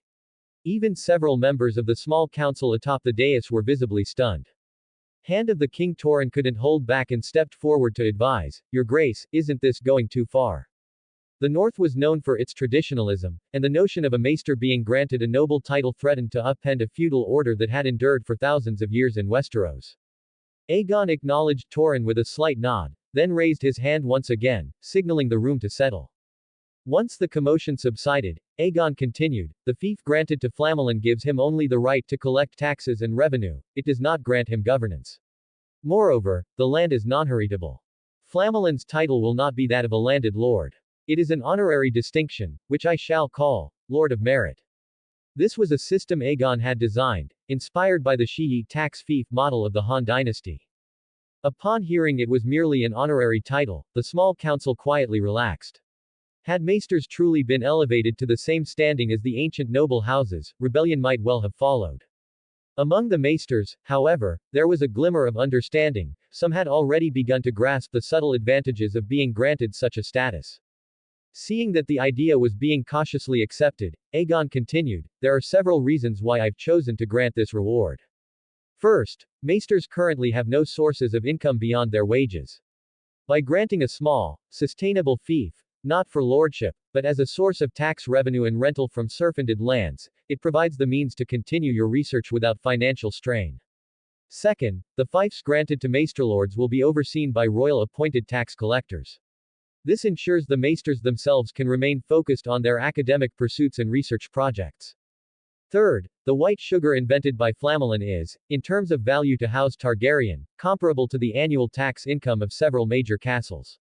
Even several members of the small council atop the dais were visibly stunned. Hand of the King Torrhen couldn't hold back and stepped forward to advise, "Your Grace, isn't this going too far?" The North was known for its traditionalism, and the notion of a maester being granted a noble title threatened to upend a feudal order that had endured for thousands of years in Westeros. Aegon acknowledged Torrhen with a slight nod, then raised his hand once again, signaling the room to settle. Once the commotion subsided, Aegon continued, "The fief granted to Flamelin gives him only the right to collect taxes and revenue, it does not grant him governance. Moreover, the land is non-heritable. Flamelin's title will not be that of a landed lord. It is an honorary distinction, which I shall call, Lord of Merit." This was a system Aegon had designed, inspired by the Shi'i tax fief model of the Han dynasty. Upon hearing it was merely an honorary title, the small council quietly relaxed. Had maesters truly been elevated to the same standing as the ancient noble houses, rebellion might well have followed. Among the maesters, however, there was a glimmer of understanding. Some had already begun to grasp the subtle advantages of being granted such a status. Seeing that the idea was being cautiously accepted, Aegon continued, "There are several reasons why I've chosen to grant this reward. First, maesters currently have no sources of income beyond their wages. By granting a small, sustainable fief, not for lordship, but as a source of tax revenue and rental from serfunded lands, it provides the means to continue your research without financial strain. Second, the fiefs granted to maesterlords will be overseen by royal-appointed tax collectors. This ensures the maesters themselves can remain focused on their academic pursuits and research projects. Third, the white sugar invented by Flamelin is, in terms of value to House Targaryen, comparable to the annual tax income of several major castles.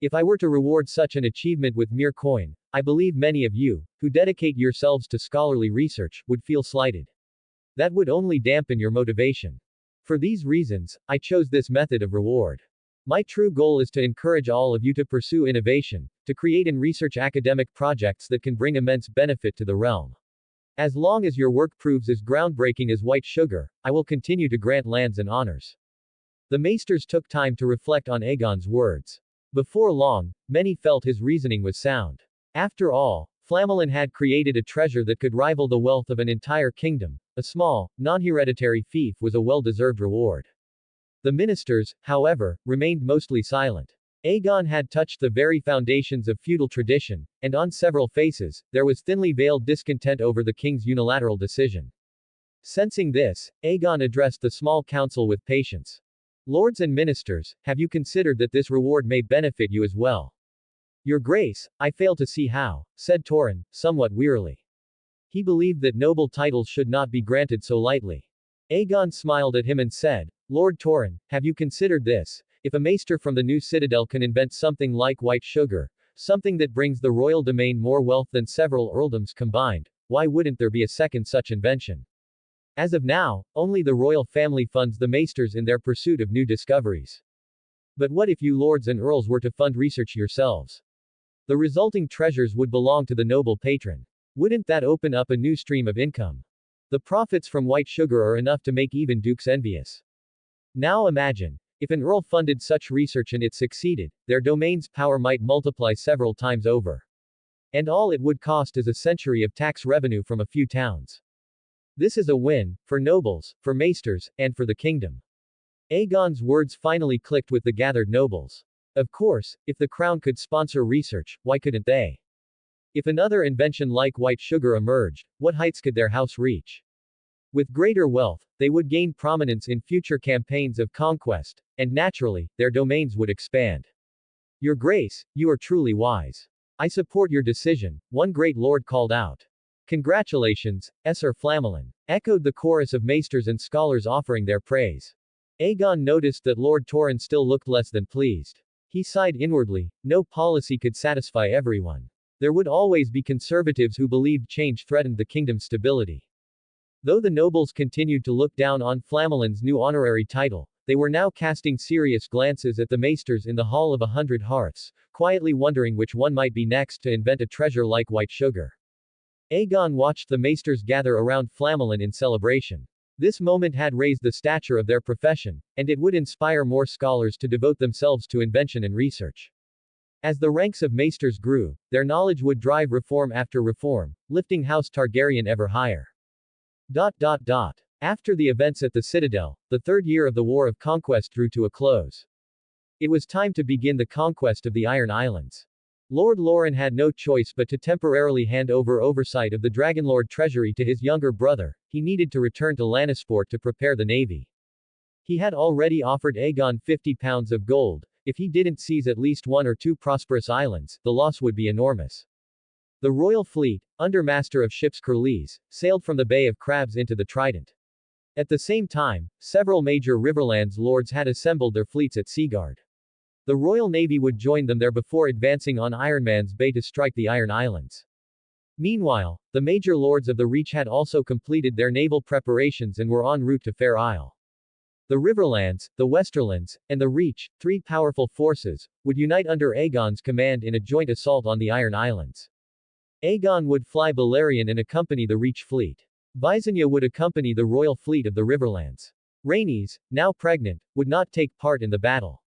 If I were to reward such an achievement with mere coin, I believe many of you, who dedicate yourselves to scholarly research, would feel slighted. That would only dampen your motivation. For these reasons, I chose this method of reward. My true goal is to encourage all of you to pursue innovation, to create and research academic projects that can bring immense benefit to the realm. As long as your work proves as groundbreaking as white sugar, I will continue to grant lands and honors." The maesters took time to reflect on Aegon's words. Before long, many felt his reasoning was sound. After all, Flamelin had created a treasure that could rival the wealth of an entire kingdom. A small, non-hereditary fief was a well-deserved reward. The ministers, however, remained mostly silent. Aegon had touched the very foundations of feudal tradition, and on several faces, there was thinly veiled discontent over the king's unilateral decision. Sensing this, Aegon addressed the small council with patience. "Lords and ministers, have you considered that this reward may benefit you as well? Your Grace, I fail to see how, said Torrhen, somewhat wearily. He believed that noble titles should not be granted so lightly. Aegon smiled at him and said, Lord Torrhen, have you considered this? If a maester from the new citadel can invent something like white sugar, something that brings the royal domain more wealth than several earldoms combined, why wouldn't there be a second such invention? As of now, only the royal family funds the maesters in their pursuit of new discoveries. But what if you lords and earls were to fund research yourselves? The resulting treasures would belong to the noble patron. Wouldn't that open up a new stream of income? The profits from white sugar are enough to make even dukes envious. Now imagine, if an earl funded such research and it succeeded, their domain's power might multiply several times over. And all it would cost is a century of tax revenue from a few towns. This is a win, for nobles, for maesters, and for the kingdom. Aegon's words finally clicked with the gathered nobles. Of course, if the crown could sponsor research, why couldn't they? If another invention like white sugar emerged, what heights could their house reach? With greater wealth, they would gain prominence in future campaigns of conquest, and naturally, their domains would expand. Your Grace, you are truly wise. I support your decision, one great lord called out. Congratulations, Sir Flamelin, echoed the chorus of maesters and scholars offering their praise. Aegon noticed that Lord Torrhen still looked less than pleased. He sighed inwardly, no policy could satisfy everyone. There would always be conservatives who believed change threatened the kingdom's stability. Though the nobles continued to look down on Flamelin's new honorary title, they were now casting serious glances at the maesters in the Hall of 100 Hearths, quietly wondering which one might be next to invent a treasure like white sugar. Aegon watched the maesters gather around Flamelin in celebration. This moment had raised the stature of their profession, and it would inspire more scholars to devote themselves to invention and research. As the ranks of maesters grew, their knowledge would drive reform after reform, lifting House Targaryen ever higher. After the events at the Citadel, the third year of the War of Conquest drew to a close. It was time to begin the conquest of the Iron Islands. Lord Loren had no choice but to temporarily hand over oversight of the Dragonlord treasury to his younger brother. He needed to return to Lannisport to prepare the navy. He had already offered Aegon 50 pounds of gold. If he didn't seize at least one or two prosperous islands, the loss would be enormous. The royal fleet, under master of ships Curlees, sailed from the Bay of Crabs into the Trident. At the same time, several major Riverlands lords had assembled their fleets at Seaguard. The Royal Navy would join them there before advancing on Ironman's Bay to strike the Iron Islands. Meanwhile, the major lords of the Reach had also completed their naval preparations and were en route to Fair Isle. The Riverlands, the Westerlands, and the Reach, three powerful forces, would unite under Aegon's command in a joint assault on the Iron Islands. Aegon would fly Valyrian and accompany the Reach fleet. Visenya would accompany the royal fleet of the Riverlands. Rhaenys, now pregnant, would not take part in the battle.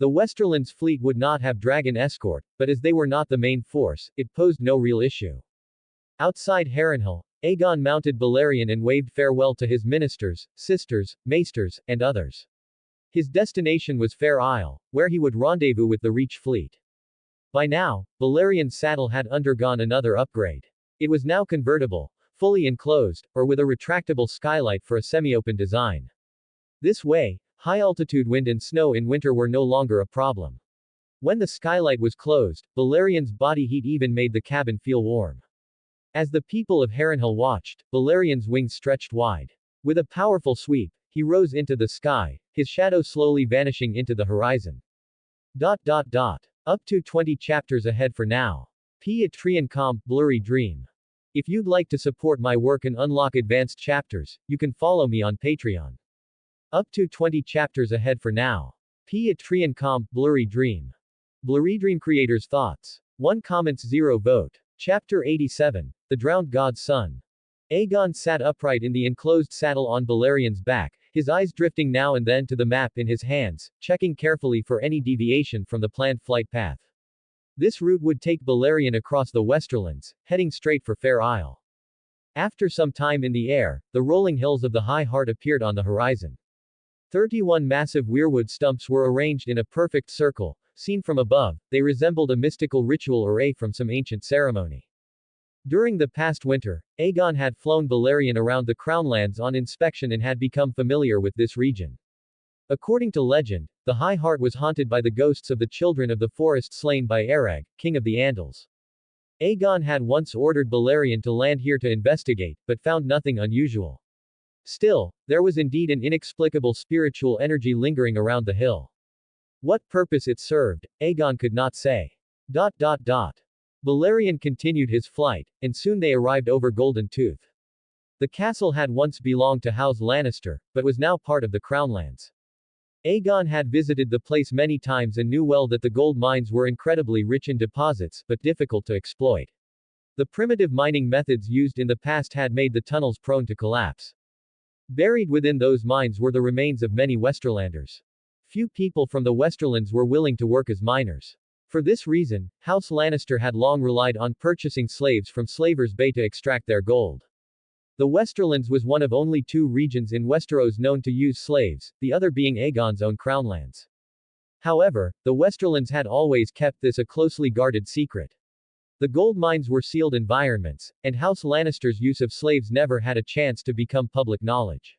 The Westerlands fleet would not have dragon escort, but as they were not the main force, it posed no real issue. Outside Harrenhal, Aegon mounted Balerion and waved farewell to his ministers, sisters, maesters, and others. His destination was Fair Isle, where he would rendezvous with the Reach fleet. By now, Balerion's saddle had undergone another upgrade. It was now convertible, fully enclosed, or with a retractable skylight for a semi-open design. This way, high-altitude wind and snow in winter were no longer a problem. When the skylight was closed, Balerion's body heat even made the cabin feel warm. As the people of Harrenhal watched, Balerion's wings stretched wide. With a powerful sweep, he rose into the sky, his shadow slowly vanishing into the horizon. Up to 20 chapters ahead for now. Patreon.com, BlurryDream. If you'd like to support my work and unlock advanced chapters, you can follow me on Patreon. Up to 20 chapters ahead for now. Patreon.com, BlurryDream. BlurryDream creators' thoughts. 1 comments 0 vote. Chapter 87, The Drowned God's Son. Aegon sat upright in the enclosed saddle on Balerion's back, his eyes drifting now and then to the map in his hands, checking carefully for any deviation from the planned flight path. This route would take Balerion across the Westerlands, heading straight for Fair Isle. After some time in the air, the rolling hills of the High Heart appeared on the horizon. 31 massive weirwood stumps were arranged in a perfect circle. Seen from above, they resembled a mystical ritual array from some ancient ceremony. During the past winter, Aegon had flown Balerion around the Crownlands on inspection and had become familiar with this region. According to legend, The High Heart was haunted by the ghosts of the children of the forest slain by Arag, king of the Andals. Aegon had once ordered Balerion to land here to investigate, but found nothing unusual. Still, there was indeed an inexplicable spiritual energy lingering around the hill. What purpose it served, Aegon could not say. Balerion continued his flight, and soon they arrived over Golden Tooth. The castle had once belonged to House Lannister, but was now part of the Crownlands. Aegon had visited the place many times and knew well that the gold mines were incredibly rich in deposits, but difficult to exploit. The primitive mining methods used in the past had made the tunnels prone to collapse. Buried within those mines were the remains of many Westerlanders. Few people from the Westerlands were willing to work as miners. For this reason, House Lannister had long relied on purchasing slaves from Slavers Bay to extract their gold. The Westerlands was one of only 2 regions in Westeros known to use slaves, the other being Aegon's own crownlands. However, the Westerlands had always kept this a closely guarded secret. The gold mines were sealed environments, and House Lannister's use of slaves never had a chance to become public knowledge.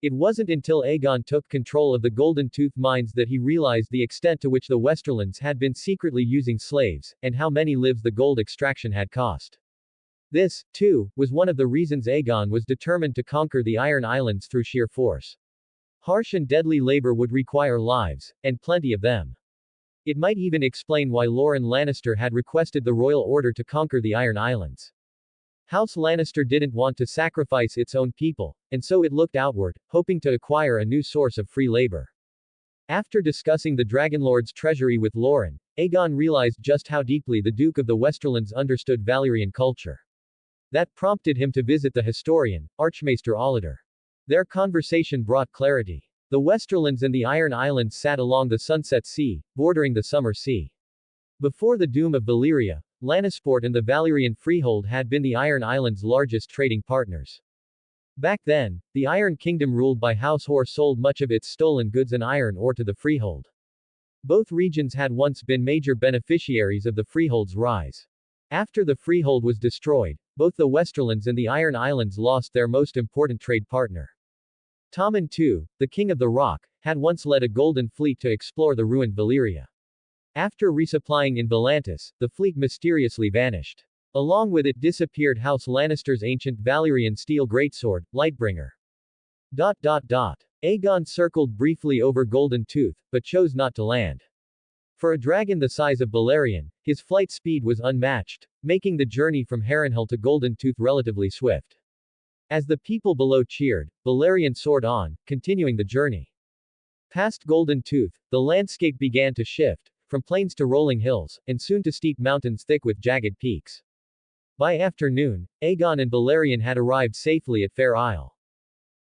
It wasn't until Aegon took control of the Golden Tooth mines that he realized the extent to which the Westerlands had been secretly using slaves, and how many lives the gold extraction had cost. This, too, was one of the reasons Aegon was determined to conquer the Iron Islands through sheer force. Harsh and deadly labor would require lives, and plenty of them. It might even explain why Loren Lannister had requested the royal order to conquer the Iron Islands. House Lannister didn't want to sacrifice its own people, and so it looked outward, hoping to acquire a new source of free labor. After discussing the Dragonlord's treasury with Loren, Aegon realized just how deeply the Duke of the Westerlands understood Valyrian culture. That prompted him to visit the historian, Archmaester Ollider. Their conversation brought clarity. The Westerlands and the Iron Islands sat along the Sunset Sea, bordering the Summer Sea. Before the doom of Valyria, Lannisport and the Valyrian Freehold had been the Iron Islands' largest trading partners. Back then, the Iron Kingdom ruled by House Hoare sold much of its stolen goods and iron ore to the Freehold. Both regions had once been major beneficiaries of the Freehold's rise. After the Freehold was destroyed, both the Westerlands and the Iron Islands lost their most important trade partner. Tommen II, the King of the Rock, had once led a golden fleet to explore the ruined Valyria. After resupplying in Volantis, the fleet mysteriously vanished. Along with it disappeared House Lannister's ancient Valyrian steel greatsword, Lightbringer. Aegon circled briefly over Golden Tooth, but chose not to land. For a dragon the size of Balerion, his flight speed was unmatched, making the journey from Harrenhal to Golden Tooth relatively swift. As the people below cheered, Balerion soared on, continuing the journey. Past Golden Tooth, the landscape began to shift, from plains to rolling hills, and soon to steep mountains thick with jagged peaks. By afternoon, Aegon and Balerion had arrived safely at Fair Isle.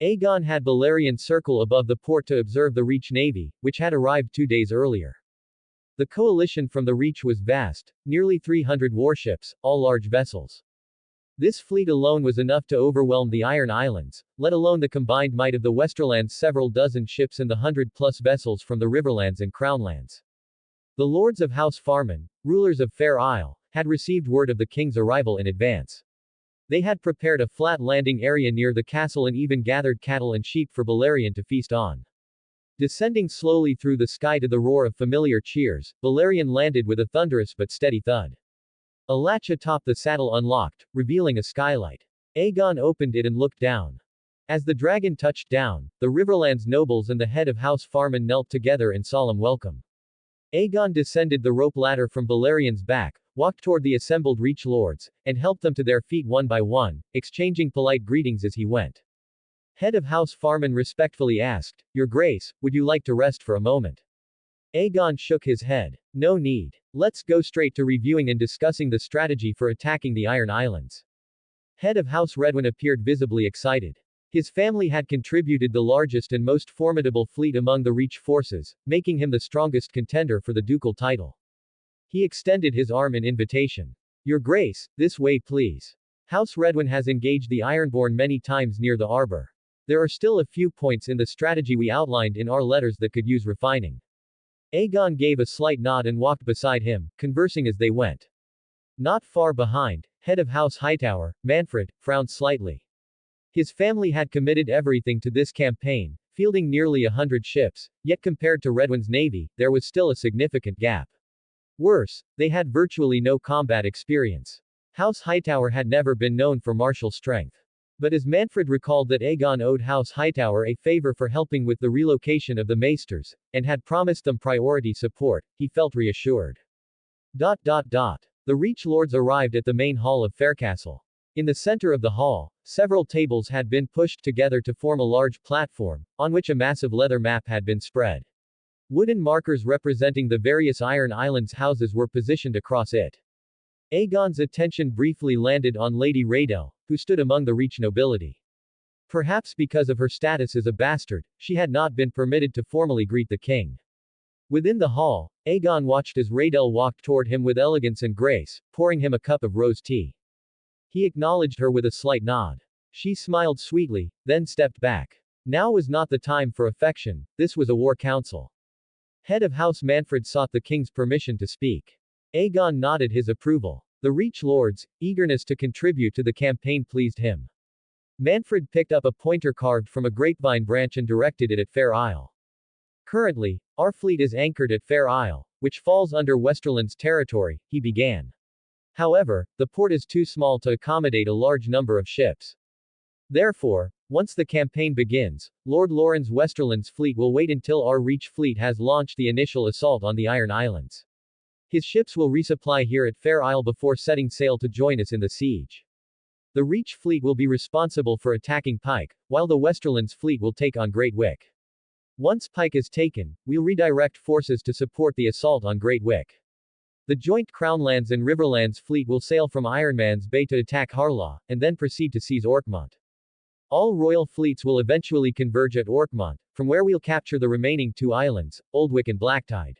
Aegon had Balerion circle above the port to observe the Reach Navy, which had arrived 2 days earlier. The coalition from the Reach was vast, nearly 300 warships, all large vessels. This fleet alone was enough to overwhelm the Iron Islands, let alone the combined might of the Westerlands' several dozen ships and the 100-plus vessels from the Riverlands and Crownlands. The lords of House Farman, rulers of Fair Isle, had received word of the king's arrival in advance. They had prepared a flat landing area near the castle and even gathered cattle and sheep for Balerion to feast on. Descending slowly through the sky to the roar of familiar cheers, Balerion landed with a thunderous but steady thud. A latch atop the saddle unlocked, revealing a skylight. Aegon opened it and looked down. As the dragon touched down, the Riverlands nobles and the head of House Farman knelt together in solemn welcome. Aegon descended the rope ladder from Balerion's back, walked toward the assembled Reach lords, and helped them to their feet one by one, exchanging polite greetings as he went. Head of House Farman respectfully asked, "Your Grace, would you like to rest for a moment?" Aegon shook his head. "No need. Let's go straight to reviewing and discussing the strategy for attacking the Iron Islands." Head of House Redwyn appeared visibly excited. His family had contributed the largest and most formidable fleet among the Reach forces, making him the strongest contender for the ducal title. He extended his arm in invitation. "Your Grace, this way please. House Redwyn has engaged the Ironborn many times near the arbor. There are still a few points in the strategy we outlined in our letters that could use refining." Aegon gave a slight nod and walked beside him, conversing as they went. Not far behind, head of House Hightower, Manfred, frowned slightly. His family had committed everything to this campaign, fielding nearly 100 ships, yet compared to Redwyn's navy, there was still a significant gap. Worse, they had virtually no combat experience. House Hightower had never been known for martial strength. But as Manfred recalled that Aegon owed House Hightower a favor for helping with the relocation of the Maesters, and had promised them priority support, he felt reassured. The Reach Lords arrived at the main hall of Faircastle. In the center of the hall, several tables had been pushed together to form a large platform, on which a massive leather map had been spread. Wooden markers representing the various Iron Islands houses were positioned across it. Aegon's attention briefly landed on Lady Rhaedel, who stood among the Reach nobility. Perhaps because of her status as a bastard, she had not been permitted to formally greet the king. Within the hall, Aegon watched as Rhaedel walked toward him with elegance and grace, pouring him a cup of rose tea. He acknowledged her with a slight nod. She smiled sweetly, then stepped back. Now was not the time for affection, this was a war council. Head of House Manfred sought the king's permission to speak. Aegon nodded his approval. The Reach Lords' eagerness to contribute to the campaign pleased him. Manfred picked up a pointer carved from a grapevine branch and directed it at Fair Isle. Currently, our fleet is anchored at Fair Isle, which falls under Westerland's territory, he began. However, the port is too small to accommodate a large number of ships. Therefore, once the campaign begins, Lord Loren's Westerland's fleet will wait until our Reach fleet has launched the initial assault on the Iron Islands. His ships will resupply here at Fair Isle before setting sail to join us in the siege. The Reach fleet will be responsible for attacking Pike, while the Westerland's fleet will take on Great Wick. Once Pike is taken, we'll redirect forces to support the assault on Great Wick. The joint Crownlands and Riverlands fleet will sail from Ironman's Bay to attack Harlaw, and then proceed to seize Orkmont. All royal fleets will eventually converge at Orkmont, from where we'll capture the remaining two islands, Oldwick and Blacktide.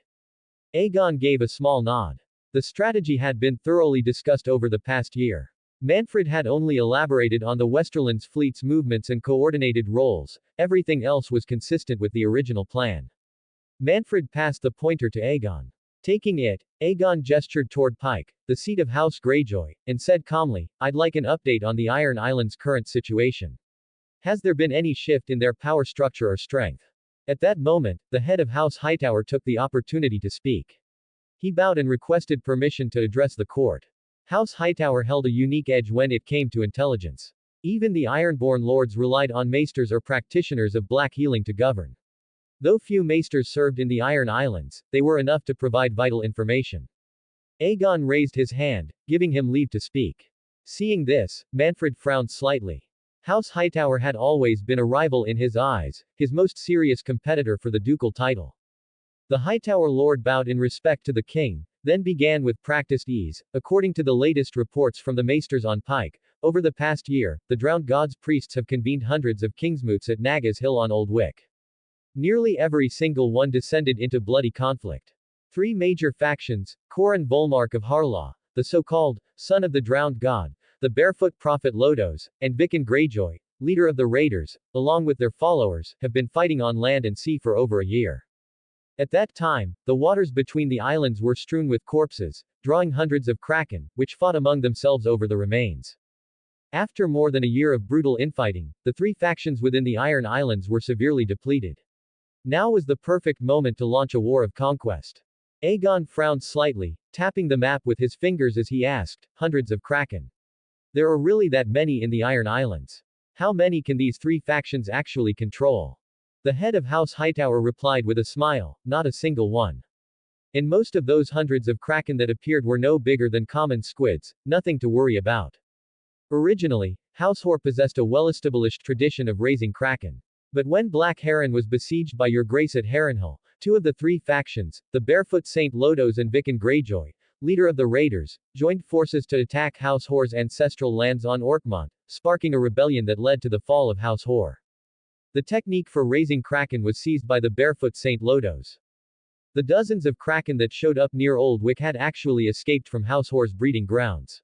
Aegon gave a small nod. The strategy had been thoroughly discussed over the past year. Manfred had only elaborated on the Westerland's fleet's movements and coordinated roles, everything else was consistent with the original plan. Manfred passed the pointer to Aegon. Taking it, Aegon gestured toward Pike, the seat of House Greyjoy, and said calmly, "I'd like an update on the Iron Islands' current situation. Has there been any shift in their power structure or strength?" At that moment, the head of House Hightower took the opportunity to speak. He bowed and requested permission to address the court. House Hightower held a unique edge when it came to intelligence. Even the Ironborn lords relied on maesters or practitioners of black healing to govern. Though few maesters served in the Iron Islands, they were enough to provide vital information. Aegon raised his hand, giving him leave to speak. Seeing this, Manfred frowned slightly. House Hightower had always been a rival in his eyes, his most serious competitor for the ducal title. The Hightower lord bowed in respect to the king, then began with practiced ease. According to the latest reports from the maesters on Pike, over the past year, the Drowned Gods priests have convened hundreds of kingsmoots at Naga's Hill on Old Wick. Nearly every single one descended into bloody conflict. Three major factions, Coran Volmark of Harlaw, the so-called son of the Drowned God, the Barefoot Prophet Lodos, and Viken Greyjoy, leader of the Raiders, along with their followers, have been fighting on land and sea for over a year. At that time, the waters between the islands were strewn with corpses, drawing hundreds of kraken, which fought among themselves over the remains. After more than a year of brutal infighting, the three factions within the Iron Islands were severely depleted. Now was the perfect moment to launch a war of conquest. Aegon frowned slightly, tapping the map with his fingers as he asked, "Hundreds of kraken. There are really that many in the Iron Islands? How many can these three factions actually control?" The head of House Hightower replied with a smile, "Not a single one. And most of those hundreds of kraken that appeared were no bigger than common squids, nothing to worry about. Originally, House Hoare possessed a well-established tradition of raising kraken. But when Black Heron was besieged by Your Grace at Harrenhal, two of the three factions, the Barefoot Saint Lodos and Viken Greyjoy, leader of the Raiders, joined forces to attack House Hoare's ancestral lands on Orkmont, sparking a rebellion that led to the fall of House Hoare. The technique for raising kraken was seized by the Barefoot Saint Lodos. The dozens of kraken that showed up near Old Wick had actually escaped from House Hoare's breeding grounds.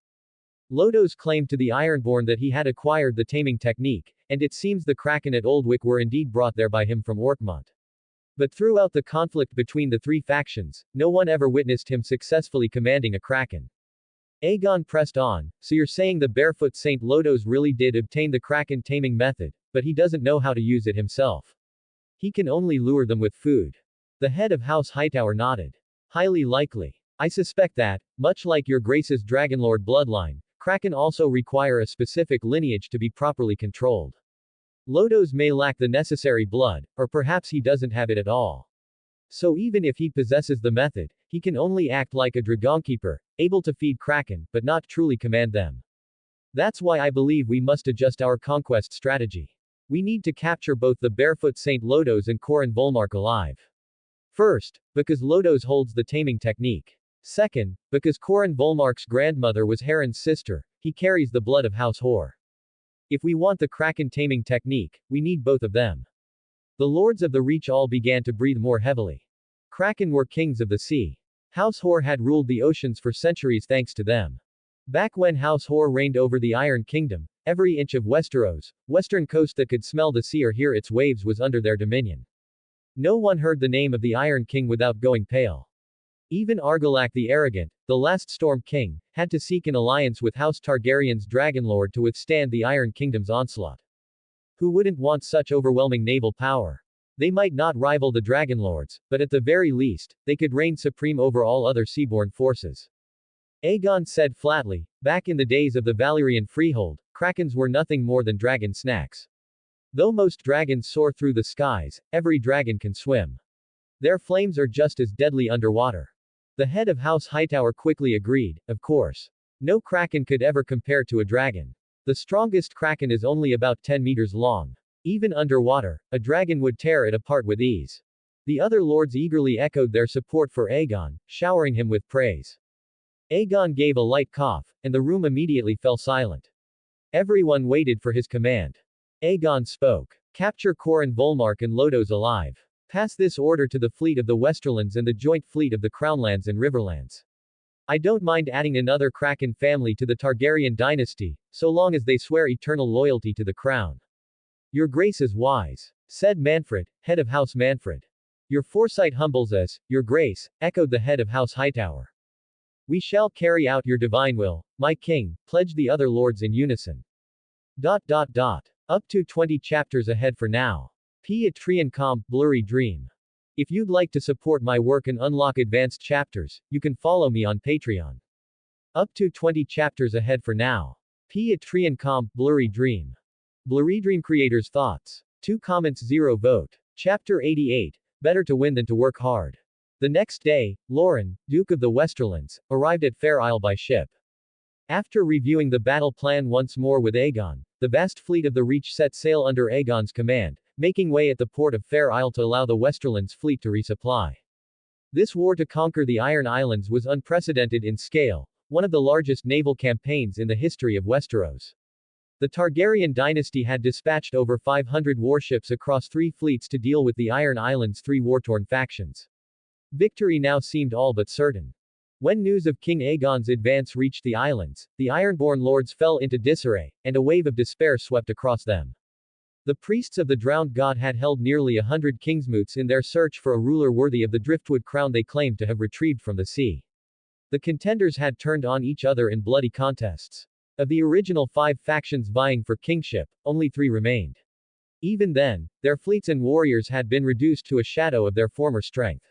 Lodos claimed to the Ironborn that he had acquired the taming technique, and it seems the kraken at Old Wick were indeed brought there by him from Orkmont. But throughout the conflict between the three factions, no one ever witnessed him successfully commanding a kraken. Aegon pressed on, "So you're saying the Barefoot Saint Lodos really did obtain the kraken taming method, but he doesn't know how to use it himself?" He can only lure them with food. The head of House Hightower nodded. Highly likely. I suspect that, much like your Grace's Dragonlord bloodline, Kraken also require a specific lineage to be properly controlled. Lodos may lack the necessary blood, or perhaps he doesn't have it at all. So even if he possesses the method, he can only act like a dragonkeeper, able to feed Kraken, but not truly command them. That's why I believe we must adjust our conquest strategy. We need to capture both the barefoot Saint Lodos and Corin Volmark alive. First, because Lodos holds the taming technique. Second, because Corin Volmark's grandmother was Heron's sister, he carries the blood of House Hor. If we want the Kraken taming technique, we need both of them. The lords of the Reach all began to breathe more heavily. Kraken were kings of the sea. House Hor had ruled the oceans for centuries thanks to them. Back when House Hor reigned over the Iron Kingdom, every inch of Westeros, western coast that could smell the sea or hear its waves was under their dominion. No one heard the name of the Iron King without going pale. Even Argilac the Arrogant, the last Storm King, had to seek an alliance with House Targaryen's Dragonlord to withstand the Iron Kingdom's onslaught. Who wouldn't want such overwhelming naval power? They might not rival the Dragonlords, but at the very least, they could reign supreme over all other seaborne forces. Aegon said flatly, back in the days of the Valyrian Freehold, Krakens were nothing more than dragon snacks. Though most dragons soar through the skies, every dragon can swim. Their flames are just as deadly underwater. The head of House Hightower quickly agreed, of course. No Kraken could ever compare to a dragon. The strongest Kraken is only about 10 meters long. Even underwater, a dragon would tear it apart with ease. The other lords eagerly echoed their support for Aegon, showering him with praise. Aegon gave a light cough, and the room immediately fell silent. Everyone waited for his command. Aegon spoke. Capture Corin Volmark and Lodos alive. Pass this order to the fleet of the Westerlands and the joint fleet of the Crownlands and Riverlands. I don't mind adding another Kraken family to the Targaryen dynasty, so long as they swear eternal loyalty to the crown. Your Grace is wise, said Manfred, head of House Manfred. Your foresight humbles us, Your Grace, echoed the head of House Hightower. We shall carry out your divine will, my king, pledged the other lords in unison. Up to 20 chapters ahead for now. Patreon.com, BlurryDream. If you'd like to support my work and unlock advanced chapters, you can follow me on Patreon. Up to 20 chapters ahead for now. Patreon.com, BlurryDream. BlurryDream creators' thoughts. 2 comments 0 vote. Chapter 88. Better to win than to work hard. The next day, Loren, Duke of the Westerlands, arrived at Fair Isle by ship. After reviewing the battle plan once more with Aegon, the vast fleet of the Reach set sail under Aegon's command, making way at the port of Fair Isle to allow the Westerlands fleet to resupply. This war to conquer the Iron Islands was unprecedented in scale, one of the largest naval campaigns in the history of Westeros. The Targaryen dynasty had dispatched over 500 warships across 3 fleets to deal with the Iron Islands' 3 war-torn factions. Victory now seemed all but certain. When news of King Aegon's advance reached the islands, the Ironborn lords fell into disarray, and a wave of despair swept across them. The priests of the drowned god had held nearly 100 kingsmoots in their search for a ruler worthy of the driftwood crown they claimed to have retrieved from the sea. The contenders had turned on each other in bloody contests. Of the original 5 factions vying for kingship, only 3 remained. Even then, their fleets and warriors had been reduced to a shadow of their former strength.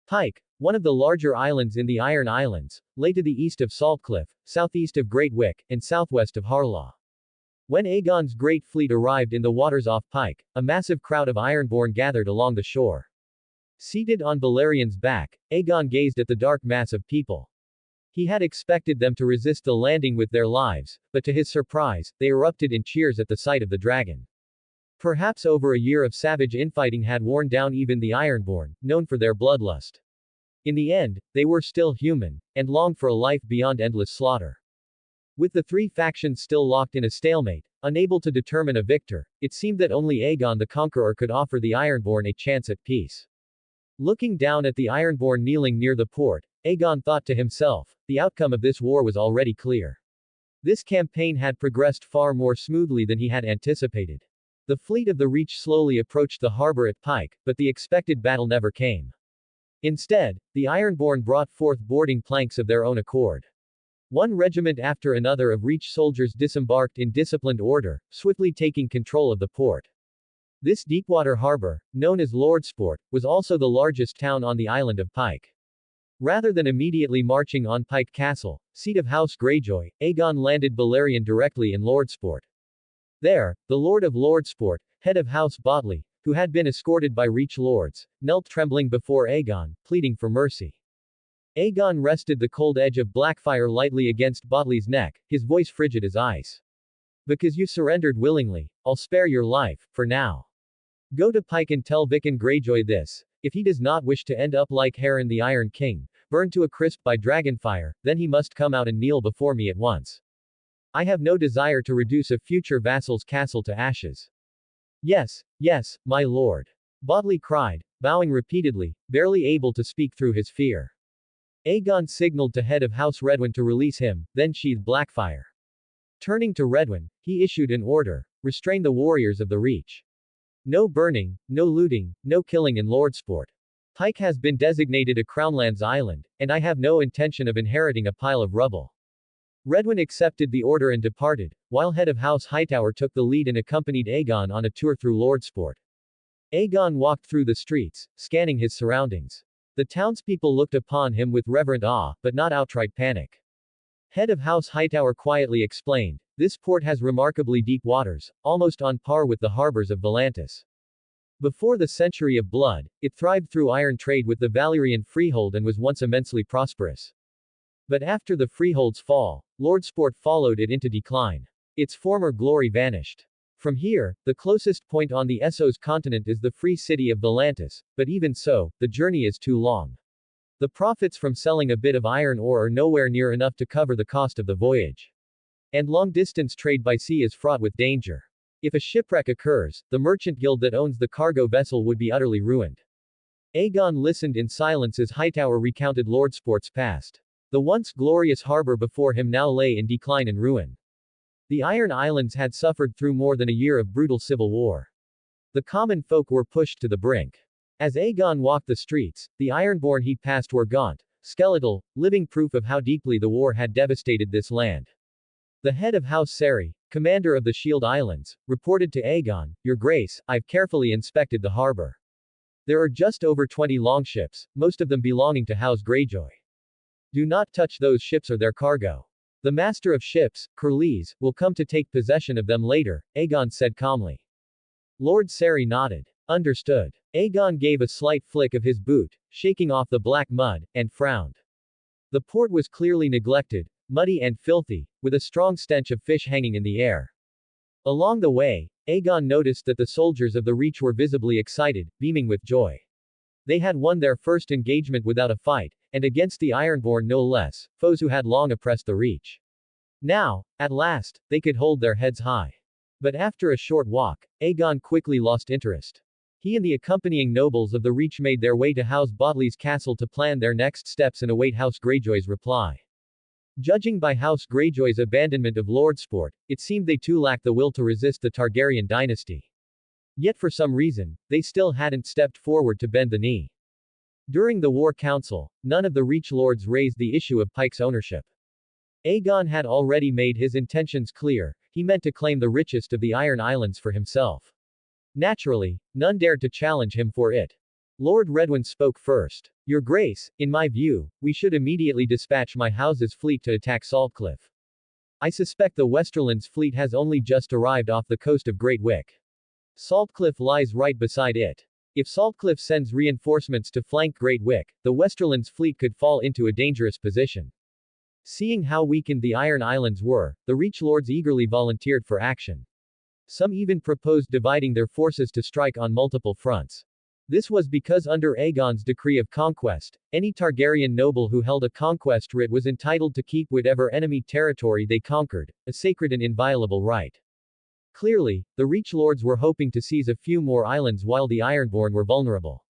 Pike, one of the larger islands in the Iron Islands, lay to the east of Saltcliffe, southeast of Great Wick, and southwest of Harlaw. When Aegon's great fleet arrived in the waters off Pike, a massive crowd of Ironborn gathered along the shore. Seated on Balerian's back, Aegon gazed at the dark mass of people. He had expected them to resist the landing with their lives, but to his surprise, they erupted in cheers at the sight of the dragon. Perhaps over a year of savage infighting had worn down even the Ironborn, known for their bloodlust. In the end, they were still human, and longed for a life beyond endless slaughter. With the 3 factions still locked in a stalemate, unable to determine a victor, it seemed that only Aegon the Conqueror could offer the Ironborn a chance at peace. Looking down at the Ironborn kneeling near the port, Aegon thought to himself, the outcome of this war was already clear. This campaign had progressed far more smoothly than he had anticipated. The fleet of the Reach slowly approached the harbor at Pike, but the expected battle never came. Instead, the Ironborn brought forth boarding planks of their own accord. One regiment after another of Reach soldiers disembarked in disciplined order, swiftly taking control of the port. This deepwater harbor, known as Lordsport, was also the largest town on the island of Pike. Rather than immediately marching on Pike Castle, seat of House Greyjoy, Aegon landed Balerion directly in Lordsport. There, the Lord of Lordsport, head of House Botley, who had been escorted by Reach Lords, knelt trembling before Aegon, pleading for mercy. Aegon rested the cold edge of Blackfire lightly against Botley's neck, his voice frigid as ice. Because you surrendered willingly, I'll spare your life, for now. Go to Pike and tell Viken Greyjoy this: if he does not wish to end up like Harren the Iron King, burned to a crisp by dragonfire, then he must come out and kneel before me at once. I have no desire to reduce a future vassal's castle to ashes. Yes, yes, my lord. Botley cried, bowing repeatedly, barely able to speak through his fear. Aegon signaled to head of House Redwyn to release him, then sheathed Blackfire. Turning to Redwyn, he issued an order: restrain the warriors of the Reach. No burning, no looting, no killing in Lordsport. Pike has been designated a Crownlands island, and I have no intention of inheriting a pile of rubble. Redwyn accepted the order and departed, while head of House Hightower took the lead and accompanied Aegon on a tour through Lordsport. Aegon walked through the streets, scanning his surroundings. The townspeople looked upon him with reverent awe, but not outright panic. Head of House Hightower quietly explained, this port has remarkably deep waters, almost on par with the harbors of Volantis. Before the Century of Blood, it thrived through iron trade with the Valyrian Freehold and was once immensely prosperous. But after the Freehold's fall, Lordsport followed it into decline. Its former glory vanished. From here, the closest point on the Essos continent is the free city of Volantis, but even so, the journey is too long. The profits from selling a bit of iron ore are nowhere near enough to cover the cost of the voyage. And long-distance trade by sea is fraught with danger. If a shipwreck occurs, the merchant guild that owns the cargo vessel would be utterly ruined. Aegon listened in silence as Hightower recounted Lordsport's past. The once glorious harbor before him now lay in decline and ruin. The Iron Islands had suffered through more than a year of brutal civil war. The common folk were pushed to the brink. As Aegon walked the streets, the Ironborn he passed were gaunt, skeletal, living proof of how deeply the war had devastated this land. The head of House Seri, commander of the Shield Islands, reported to Aegon, Your Grace, I've carefully inspected the harbor. There are just over 20 longships, most of them belonging to House Greyjoy. Do not touch those ships or their cargo. The master of ships, Curlees, will come to take possession of them later, Aegon said calmly. Lord Seri nodded. Understood. Aegon gave a slight flick of his boot, shaking off the black mud, and frowned. The port was clearly neglected, muddy and filthy, with a strong stench of fish hanging in the air. Along the way, Aegon noticed that the soldiers of the Reach were visibly excited, beaming with joy. They had won their first engagement without a fight, and against the Ironborn no less, foes who had long oppressed the Reach. Now, at last, they could hold their heads high. But after a short walk, Aegon quickly lost interest. He and the accompanying nobles of the Reach made their way to House Botley's castle to plan their next steps and await House Greyjoy's reply. Judging by House Greyjoy's abandonment of Lordsport, it seemed they too lacked the will to resist the Targaryen dynasty. Yet for some reason, they still hadn't stepped forward to bend the knee. During the War Council, none of the Reach Lords raised the issue of Pike's ownership. Aegon had already made his intentions clear, he meant to claim the richest of the Iron Islands for himself. Naturally, none dared to challenge him for it. Lord Redwyn spoke first. Your Grace, in my view, we should immediately dispatch my house's fleet to attack Saltcliffe. I suspect the Westerland's fleet has only just arrived off the coast of Great Wick. Saltcliffe lies right beside it. If Saltcliffe sends reinforcements to flank Great Wick, the Westerland's fleet could fall into a dangerous position. Seeing how weakened the Iron Islands were, the Reach Lords eagerly volunteered for action. Some even proposed dividing their forces to strike on multiple fronts. This was because under Aegon's decree of conquest, any Targaryen noble who held a conquest writ was entitled to keep whatever enemy territory they conquered, a sacred and inviolable right. Clearly, the Reach Lords were hoping to seize a few more islands while the Ironborn were vulnerable.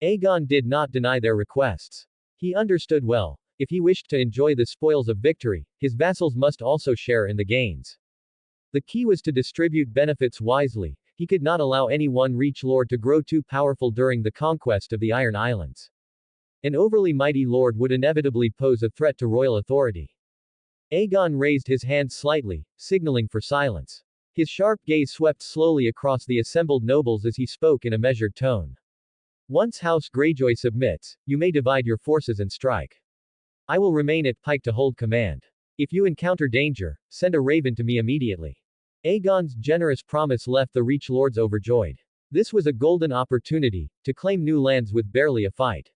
Aegon did not deny their requests. He understood well, if he wished to enjoy the spoils of victory, his vassals must also share in the gains. The key was to distribute benefits wisely. He could not allow any one Reach Lord to grow too powerful during the conquest of the Iron Islands. An overly mighty lord would inevitably pose a threat to royal authority. Aegon raised his hand slightly, signaling for silence. His sharp gaze swept slowly across the assembled nobles as he spoke in a measured tone. Once House Greyjoy submits, you may divide your forces and strike. I will remain at Pike to hold command. If you encounter danger, send a raven to me immediately. Aegon's generous promise left the Reach Lords overjoyed. This was a golden opportunity to claim new lands with barely a fight.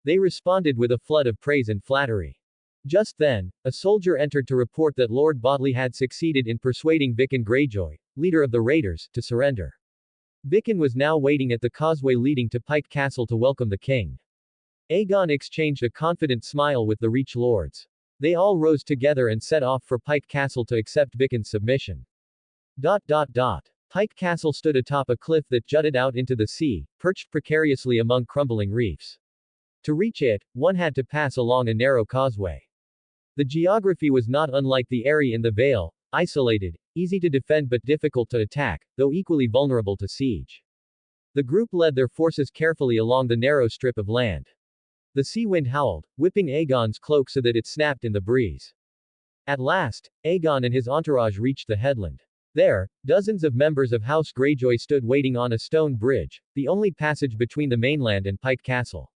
They responded with a flood of praise and flattery. Just then, a soldier entered to report that Lord Bodley had succeeded in persuading Viken Greyjoy, leader of the raiders, to surrender. Viken was now waiting at the causeway leading to Pike Castle to welcome the king. Aegon exchanged a confident smile with the Reach Lords. They all rose together and set off for Pike Castle to accept Viken's submission. Pike Castle stood atop a cliff that jutted out into the sea, perched precariously among crumbling reefs. To reach it, one had to pass along a narrow causeway. The geography was not unlike the area in the Vale, isolated, easy to defend but difficult to attack, though equally vulnerable to siege. The group led their forces carefully along the narrow strip of land. The sea wind howled, whipping Aegon's cloak so that it snapped in the breeze. At last, Aegon and his entourage reached the headland. There, dozens of members of House Greyjoy stood waiting on a stone bridge, the only passage between the mainland and Pike Castle.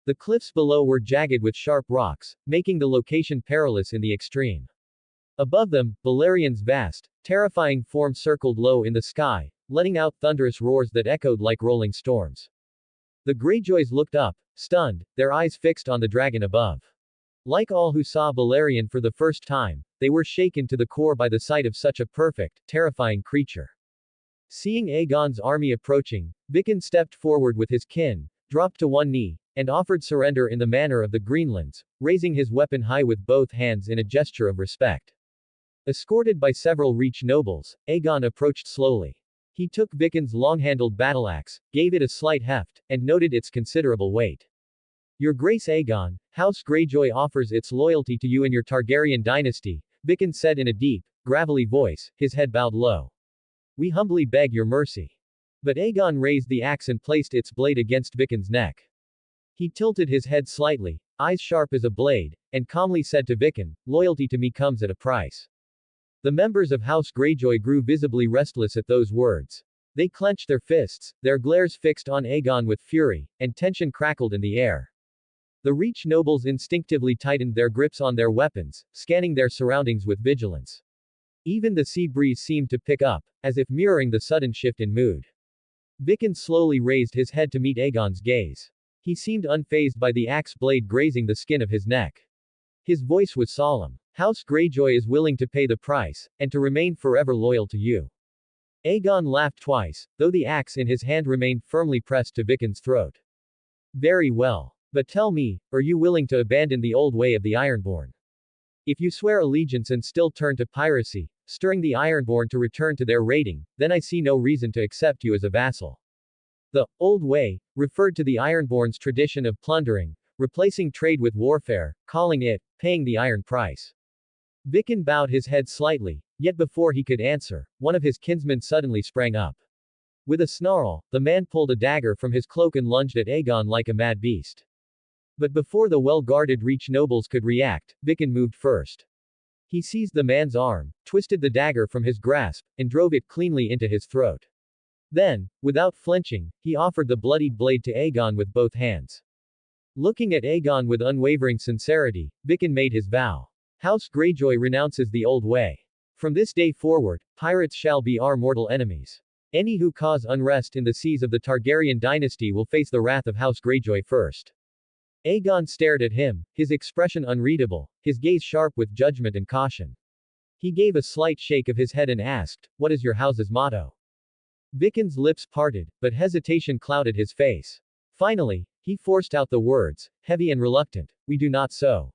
The cliffs below were jagged with sharp rocks, making the location perilous in the extreme. Above them, Valyrian's vast, terrifying form circled low in the sky, letting out thunderous roars that echoed like rolling storms. The Greyjoys looked up, stunned, their eyes fixed on the dragon above. Like all who saw Valyrian for the first time, they were shaken to the core by the sight of such a perfect, terrifying creature. Seeing Aegon's army approaching, Viken stepped forward with his kin, dropped to one knee, and offered surrender in the manner of the Greenlands, raising his weapon high with both hands in a gesture of respect. Escorted by several Reach nobles, Aegon approached slowly. He took Viken's long-handled battle-axe, gave it a slight heft, and noted its considerable weight. Your Grace Aegon, House Greyjoy offers its loyalty to you and your Targaryen dynasty, Viken said in a deep, gravelly voice, his head bowed low. We humbly beg your mercy. But Aegon raised the axe and placed its blade against Viken's neck. He tilted his head slightly, eyes sharp as a blade, and calmly said to Viken, loyalty to me comes at a price. The members of House Greyjoy grew visibly restless at those words. They clenched their fists, their glares fixed on Aegon with fury, and tension crackled in the air. The Reach nobles instinctively tightened their grips on their weapons, scanning their surroundings with vigilance. Even the sea breeze seemed to pick up, as if mirroring the sudden shift in mood. Viken slowly raised his head to meet Aegon's gaze. He seemed unfazed by the axe blade grazing the skin of his neck. His voice was solemn. House Greyjoy is willing to pay the price, and to remain forever loyal to you. Aegon laughed twice, though the axe in his hand remained firmly pressed to Viken's throat. Very well. But tell me, are you willing to abandon the old way of the Ironborn? If you swear allegiance and still turn to piracy, stirring the Ironborn to return to their raiding, then I see no reason to accept you as a vassal. The old way referred to the Ironborn's tradition of plundering, replacing trade with warfare, calling it paying the iron price. Viken bowed his head slightly, yet before he could answer, one of his kinsmen suddenly sprang up. With a snarl, the man pulled a dagger from his cloak and lunged at Aegon like a mad beast. But before the well-guarded Reach nobles could react, Viken moved first. He seized the man's arm, twisted the dagger from his grasp, and drove it cleanly into his throat. Then, without flinching, he offered the bloodied blade to Aegon with both hands. Looking at Aegon with unwavering sincerity, Viken made his vow. House Greyjoy renounces the old way. From this day forward, pirates shall be our mortal enemies. Any who cause unrest in the seas of the Targaryen dynasty will face the wrath of House Greyjoy first. Aegon stared at him, his expression unreadable, his gaze sharp with judgment and caution. He gave a slight shake of his head and asked, what is your house's motto? Viken's lips parted, but hesitation clouded his face. Finally, he forced out the words, heavy and reluctant, we do not so.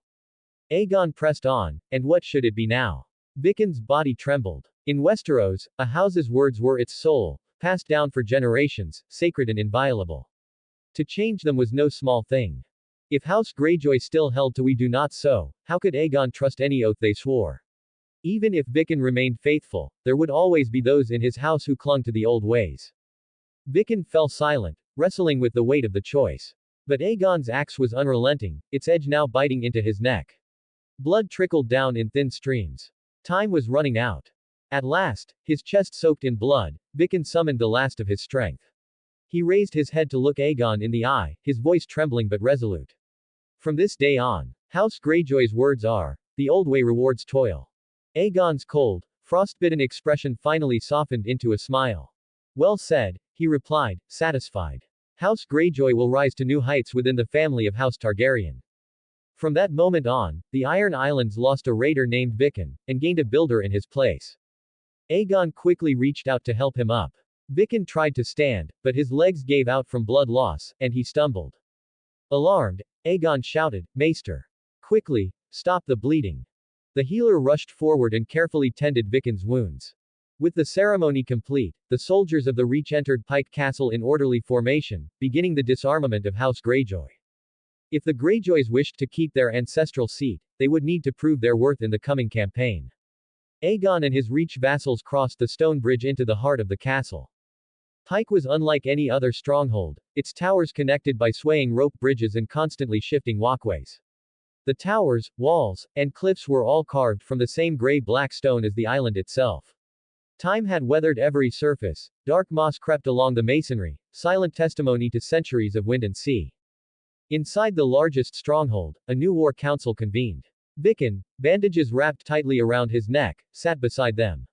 Aegon pressed on, and what should it be now? Viken's body trembled. In Westeros, a house's words were its soul, passed down for generations, sacred and inviolable. To change them was no small thing. If House Greyjoy still held to we do not so, how could Aegon trust any oath they swore? Even if Viken remained faithful, there would always be those in his house who clung to the old ways. Viken fell silent, wrestling with the weight of the choice. But Aegon's axe was unrelenting, its edge now biting into his neck. Blood trickled down in thin streams. Time was running out. At last, his chest soaked in blood, Viken summoned the last of his strength. He raised his head to look Aegon in the eye, his voice trembling but resolute. From this day on, House Greyjoy's words are, the old way rewards toil. Aegon's cold, frostbitten expression finally softened into a smile. Well said, he replied, satisfied. House Greyjoy will rise to new heights within the family of House Targaryen. From that moment on, the Iron Islands lost a raider named Viken, and gained a builder in his place. Aegon quickly reached out to help him up. Viken tried to stand, but his legs gave out from blood loss, and he stumbled. Alarmed, Aegon shouted, Maester! Quickly, stop the bleeding. The healer rushed forward and carefully tended Viken's wounds. With the ceremony complete, the soldiers of the Reach entered Pike Castle in orderly formation, beginning the disarmament of House Greyjoy. If the Greyjoys wished to keep their ancestral seat, they would need to prove their worth in the coming campaign. Aegon and his Reach vassals crossed the stone bridge into the heart of the castle. Pike was unlike any other stronghold, its towers connected by swaying rope bridges and constantly shifting walkways. The towers, walls, and cliffs were all carved from the same gray-black stone as the island itself. Time had weathered every surface, dark moss crept along the masonry, silent testimony to centuries of wind and sea. Inside the largest stronghold, a new war council convened. Viken, bandages wrapped tightly around his neck, sat beside them.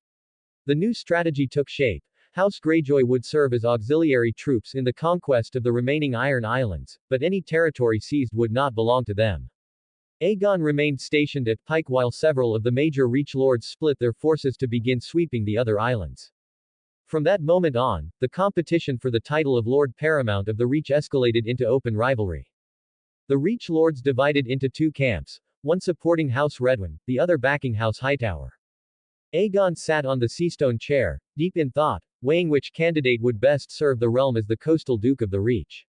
The new strategy took shape. House Greyjoy would serve as auxiliary troops in the conquest of the remaining Iron Islands, but any territory seized would not belong to them. Aegon remained stationed at Pike while several of the major Reach lords split their forces to begin sweeping the other islands. From that moment on, the competition for the title of Lord Paramount of the Reach escalated into open rivalry. The Reach lords divided into two camps, one supporting House Redwyn, the other backing House Hightower. Aegon sat on the seastone chair, deep in thought, weighing which candidate would best serve the realm as the coastal Duke of the Reach.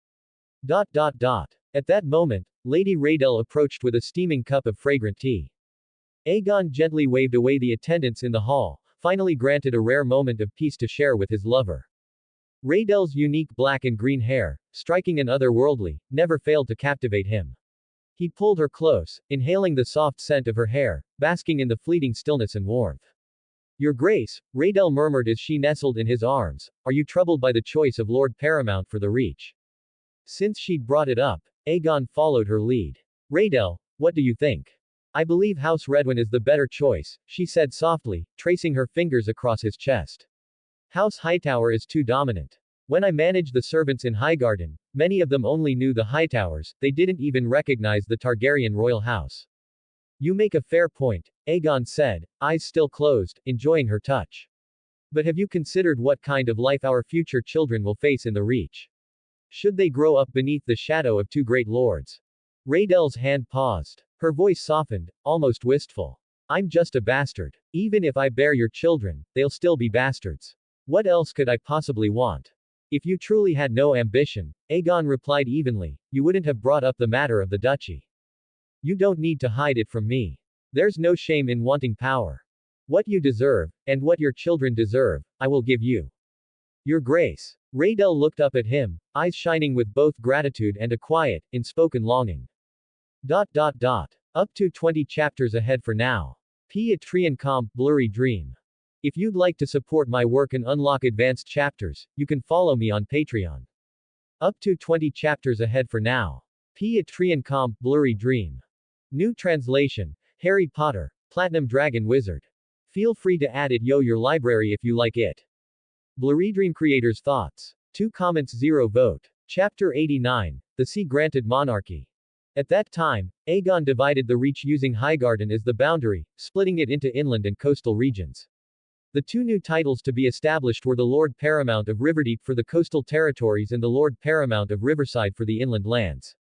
At that moment, Lady Rhaedel approached with a steaming cup of fragrant tea. Aegon gently waved away the attendants in the hall, finally granted a rare moment of peace to share with his lover. Rhaedel's unique black and green hair, striking and otherworldly, never failed to captivate him. He pulled her close, inhaling the soft scent of her hair, basking in the fleeting stillness and warmth. Your Grace, Rhaedel murmured as she nestled in his arms, are you troubled by the choice of Lord Paramount for the Reach? Since she'd brought it up, Aegon followed her lead. Rhaedel, what do you think? I believe House Redwyn is the better choice, she said softly, tracing her fingers across his chest. House Hightower is too dominant. When I managed the servants in Highgarden, many of them only knew the Hightowers, they didn't even recognize the Targaryen royal house. You make a fair point, Aegon said, eyes still closed, enjoying her touch. But have you considered what kind of life our future children will face in the Reach? Should they grow up beneath the shadow of two great lords? Rhaedel's hand paused. Her voice softened, almost wistful. I'm just a bastard. Even if I bear your children, they'll still be bastards. What else could I possibly want? If you truly had no ambition, Aegon replied evenly, you wouldn't have brought up the matter of the duchy. You don't need to hide it from me. There's no shame in wanting power. What you deserve, and what your children deserve, I will give you. Your Grace. Rhaedel looked up at him, eyes shining with both gratitude and a quiet, unspoken longing. Up to 20 chapters ahead for now. Patreon comp BlurryDream. If you'd like to support my work and unlock advanced chapters, you can follow me on Patreon. Up to 20 chapters ahead for now. Patreon comp BlurryDream. New translation, Harry Potter, Platinum Dragon Wizard. Feel free to add it your library if you like it. BlurryDream creators' thoughts. 2 comments 0 vote. Chapter 89, The Sea Granted Monarchy. At that time, Aegon divided the Reach using Highgarden as the boundary, splitting it into inland and coastal regions. The two new titles to be established were the Lord Paramount of Riverdeep for the coastal territories and the Lord Paramount of Riverside for the inland lands.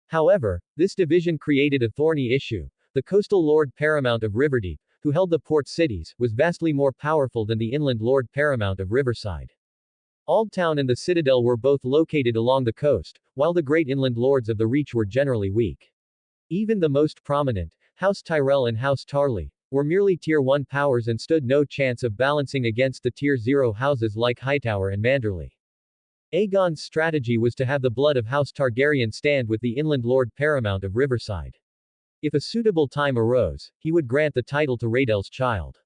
However, this division created a thorny issue. The coastal Lord Paramount of Riverdeep, who held the port cities, was vastly more powerful than the inland Lord Paramount of Riverside. Aldtown and the Citadel were both located along the coast, while the great inland lords of the Reach were generally weak. Even the most prominent, House Tyrell and House Tarly, were merely Tier 1 powers and stood no chance of balancing against the Tier 0 houses like Hightower and Manderley. Aegon's strategy was to have the blood of House Targaryen stand with the inland Lord Paramount of Riverside. If a suitable time arose, he would grant the title to Rhaedel's child.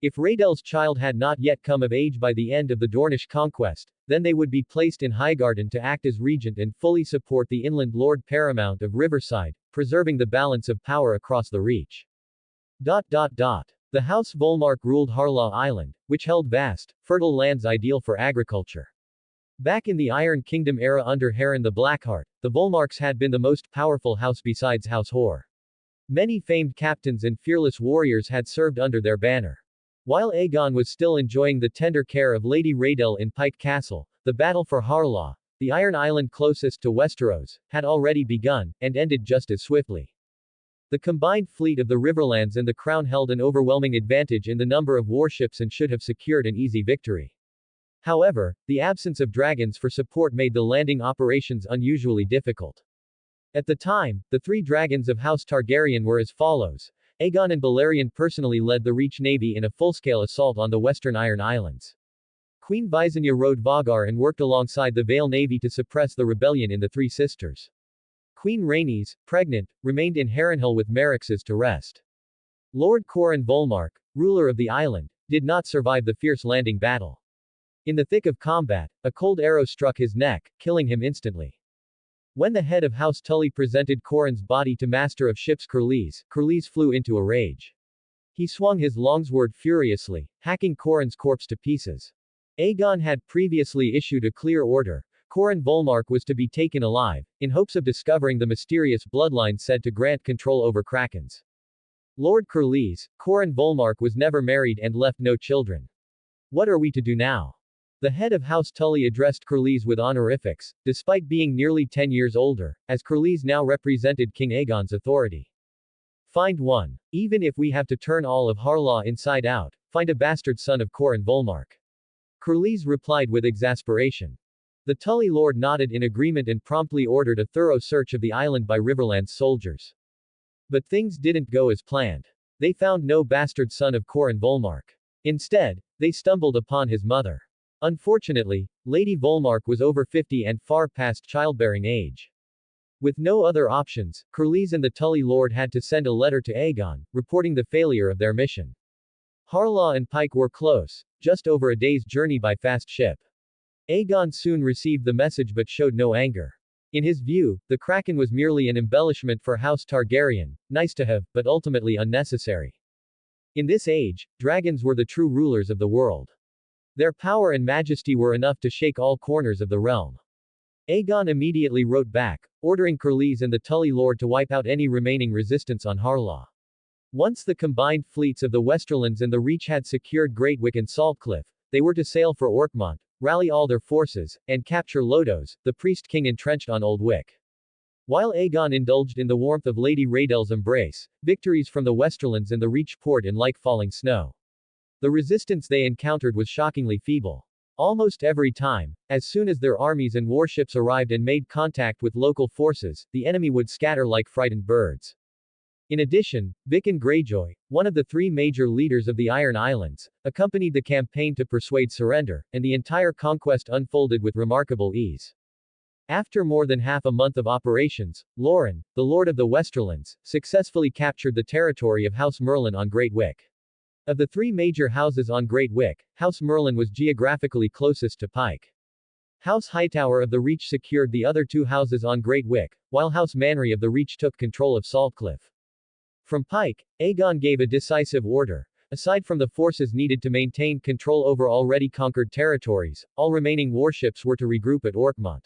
If Rhaedel's child had not yet come of age by the end of the Dornish conquest, then they would be placed in Highgarden to act as regent and fully support the inland Lord Paramount of Riverside, preserving the balance of power across the Reach. The House Volmark ruled Harlaw Island, which held vast, fertile lands ideal for agriculture. Back in the Iron Kingdom era under Harren the Blackheart, the Volmarks had been the most powerful house besides House Hoare. Many famed captains and fearless warriors had served under their banner. While Aegon was still enjoying the tender care of Lady Rhaedel in Pike Castle, the battle for Harlaw, the Iron Island closest to Westeros, had already begun, and ended just as swiftly. The combined fleet of the Riverlands and the Crown held an overwhelming advantage in the number of warships and should have secured an easy victory. However, the absence of dragons for support made the landing operations unusually difficult. At the time, the three dragons of House Targaryen were as follows. Aegon and Balerion personally led the Reach Navy in a full-scale assault on the western Iron Islands. Queen Visenya rode Vhagar and worked alongside the Vale Navy to suppress the rebellion in the Three Sisters. Queen Rhaenys, pregnant, remained in Harrenhal with Meraxes to rest. Lord Coran Volmark, ruler of the island, did not survive the fierce landing battle. In the thick of combat, a cold arrow struck his neck, killing him instantly. When the head of House Tully presented Coran's body to Master of Ships Curlys, Curlys flew into a rage. He swung his longsword furiously, hacking Coran's corpse to pieces. Aegon had previously issued a clear order. Coran Volmark was to be taken alive, in hopes of discovering the mysterious bloodline said to grant control over krakens. Lord Curlys, Coran Volmark was never married and left no children. What are we to do now? The head of House Tully addressed Curlys with honorifics, despite being nearly 10 years older, as Curlys now represented King Aegon's authority. Find one. Even if we have to turn all of Harlaw inside out, find a bastard son of Coran Volmark. Curlys replied with exasperation. The Tully lord nodded in agreement and promptly ordered a thorough search of the island by Riverland's soldiers. But things didn't go as planned. They found no bastard son of Coran Volmark. Instead, they stumbled upon his mother. Unfortunately, Lady Volmark was over 50 and far past childbearing age. With no other options, Curlys and the Tully lord had to send a letter to Aegon, reporting the failure of their mission. Harlaw and Pike were close, just over a day's journey by fast ship. Aegon soon received the message but showed no anger. In his view, the Kraken was merely an embellishment for House Targaryen, nice to have, but ultimately unnecessary. In this age, dragons were the true rulers of the world. Their power and majesty were enough to shake all corners of the realm. Aegon immediately wrote back, ordering Curlys and the Tully lord to wipe out any remaining resistance on Harlaw. Once the combined fleets of the Westerlands and the Reach had secured Greatwick and Saltcliffe, they were to sail for Orkmont, rally all their forces, and capture Lodos, the priest king entrenched on Old Wick. While Aegon indulged in the warmth of Lady Rhaedel's embrace, victories from the Westerlands and the Reach poured in like falling snow. The resistance they encountered was shockingly feeble. Almost every time, as soon as their armies and warships arrived and made contact with local forces, the enemy would scatter like frightened birds. In addition, Viken Greyjoy, one of the three major leaders of the Iron Islands, accompanied the campaign to persuade surrender, and the entire conquest unfolded with remarkable ease. After more than half a month of operations, Loren, the Lord of the Westerlands, successfully captured the territory of House Merlin on Great Wick. Of the three major houses on Great Wick, House Merlin was geographically closest to Pike. House Hightower of the Reach secured the other two houses on Great Wick, while House Manry of the Reach took control of Saltcliffe. From Pike, Aegon gave a decisive order. Aside from the forces needed to maintain control over already conquered territories, all remaining warships were to regroup at Orkmont.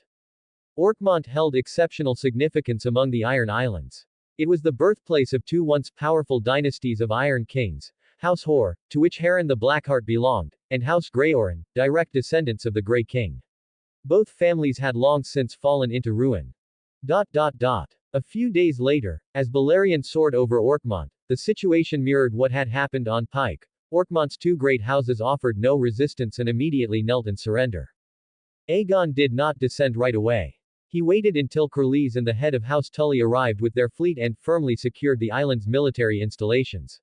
Orkmont held exceptional significance among the Iron Islands. It was the birthplace of two once powerful dynasties of Iron Kings, House Hoare, to which Harren the Blackheart belonged, and House Greyoren, direct descendants of the Grey King. Both families had long since fallen into ruin. A few days later, as Balerion soared over Orkmont, the situation mirrored what had happened on Pike. Orkmont's two great houses offered no resistance and immediately knelt in surrender. Aegon did not descend right away. He waited until Curlys and the head of House Tully arrived with their fleet and firmly secured the island's military installations.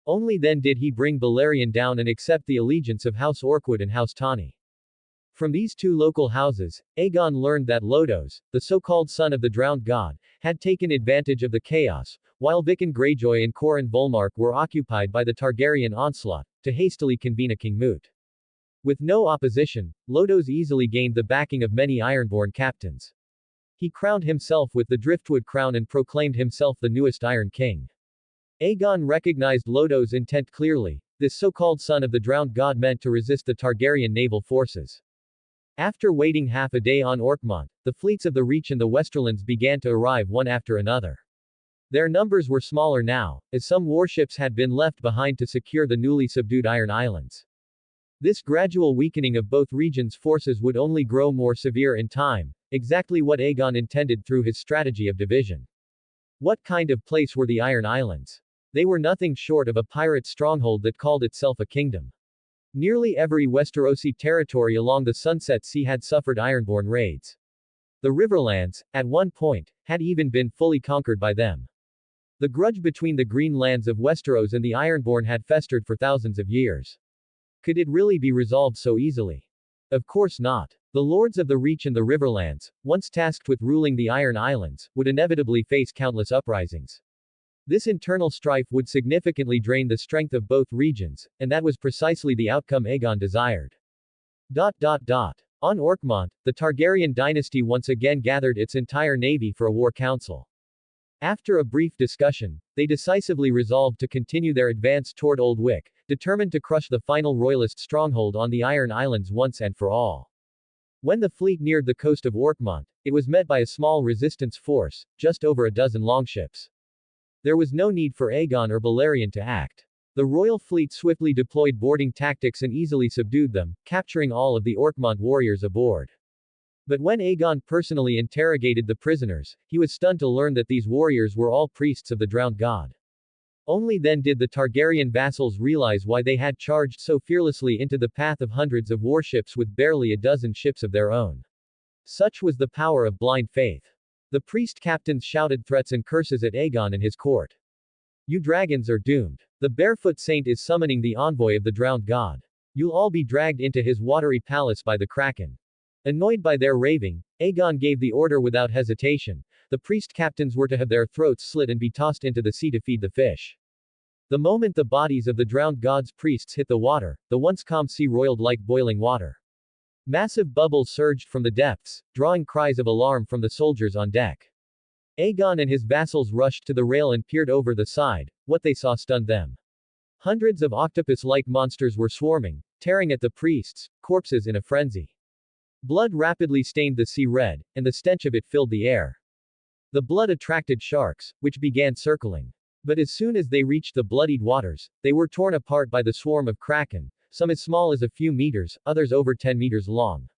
Only then did he bring Balerion down and accept the allegiance of House Orkwood and House Tawny. From these two local houses, Aegon learned that Lodos, the so-called son of the drowned god, had taken advantage of the chaos, while Viken Greyjoy and Corin Volmark were occupied by the Targaryen onslaught, to hastily convene a king moot. With no opposition, Lodos easily gained the backing of many Ironborn captains. He crowned himself with the Driftwood crown and proclaimed himself the newest Iron King. Aegon recognized Lodos' intent clearly. This so-called son of the drowned god meant to resist the Targaryen naval forces. After waiting half a day on Orkmont, the fleets of the Reach and the Westerlands began to arrive one after another. Their numbers were smaller now, as some warships had been left behind to secure the newly subdued Iron Islands. This gradual weakening of both regions' forces would only grow more severe in time, exactly what Aegon intended through his strategy of division. What kind of place were the Iron Islands? They were nothing short of a pirate stronghold that called itself a kingdom. Nearly every Westerosi territory along the Sunset Sea had suffered Ironborn raids. The Riverlands, at one point, had even been fully conquered by them. The grudge between the Green Lands of Westeros and the Ironborn had festered for thousands of years. Could it really be resolved so easily? Of course not. The lords of the Reach and the Riverlands, once tasked with ruling the Iron Islands, would inevitably face countless uprisings. This internal strife would significantly drain the strength of both regions, and that was precisely the outcome Aegon desired. On Orkmont, the Targaryen dynasty once again gathered its entire navy for a war council. After a brief discussion, they decisively resolved to continue their advance toward Old Wick, determined to crush the final royalist stronghold on the Iron Islands once and for all. When the fleet neared the coast of Orkmont, it was met by a small resistance force, just over a dozen longships. There was no need for Aegon or Balerion to act. The royal fleet swiftly deployed boarding tactics and easily subdued them, capturing all of the Orkmont warriors aboard. But when Aegon personally interrogated the prisoners, he was stunned to learn that these warriors were all priests of the drowned god. Only then did the Targaryen vassals realize why they had charged so fearlessly into the path of hundreds of warships with barely a dozen ships of their own. Such was the power of blind faith. The priest captains shouted threats and curses at Aegon and his court. You dragons are doomed. The barefoot saint is summoning the envoy of the drowned god. You'll all be dragged into his watery palace by the kraken. Annoyed by their raving, Aegon gave the order without hesitation. The priest captains were to have their throats slit and be tossed into the sea to feed the fish. The moment the bodies of the drowned god's priests hit the water, the once calm sea roiled like boiling water. Massive bubbles surged from the depths, drawing cries of alarm from the soldiers on deck. Aegon and his vassals rushed to the rail and peered over the side. What they saw stunned them. Hundreds of octopus-like monsters were swarming, tearing at the priests, corpses in a frenzy. Blood rapidly stained the sea red, and the stench of it filled the air. The blood attracted sharks, which began circling. But as soon as they reached the bloodied waters, they were torn apart by the swarm of kraken, some as small as a few meters, others over 10 meters long.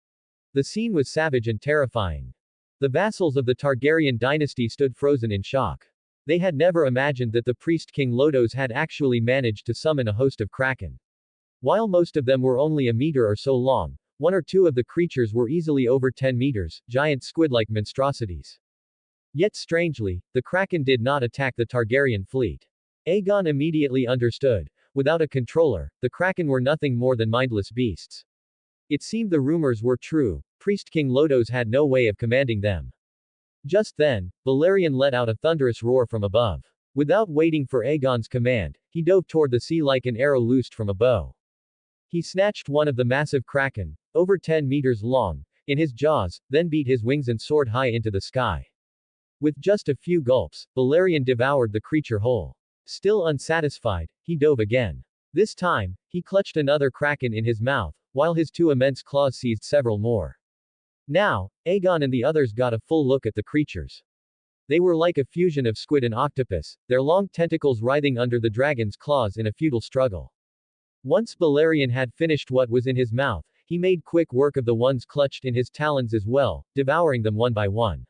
The scene was savage and terrifying. The vassals of the Targaryen dynasty stood frozen in shock. They had never imagined that the priest King Lodos had actually managed to summon a host of kraken. While most of them were only a meter or so long, one or two of the creatures were easily over 10 meters, giant squid-like monstrosities. Yet strangely, the kraken did not attack the Targaryen fleet. Aegon immediately understood. Without a controller, the kraken were nothing more than mindless beasts. It seemed the rumors were true. Priest King Lodos had no way of commanding them. Just then, Valyrian let out a thunderous roar from above. Without waiting for Aegon's command, he dove toward the sea like an arrow loosed from a bow. He snatched one of the massive kraken, over 10 meters long, in his jaws, then beat his wings and soared high into the sky. With just a few gulps, Valyrian devoured the creature whole. Still unsatisfied, he dove again. This time, he clutched another kraken in his mouth, while his two immense claws seized several more. Now, Aegon and the others got a full look at the creatures. They were like a fusion of squid and octopus, their long tentacles writhing under the dragon's claws in a futile struggle. Once Balerion had finished what was in his mouth, he made quick work of the ones clutched in his talons as well, devouring them one by one.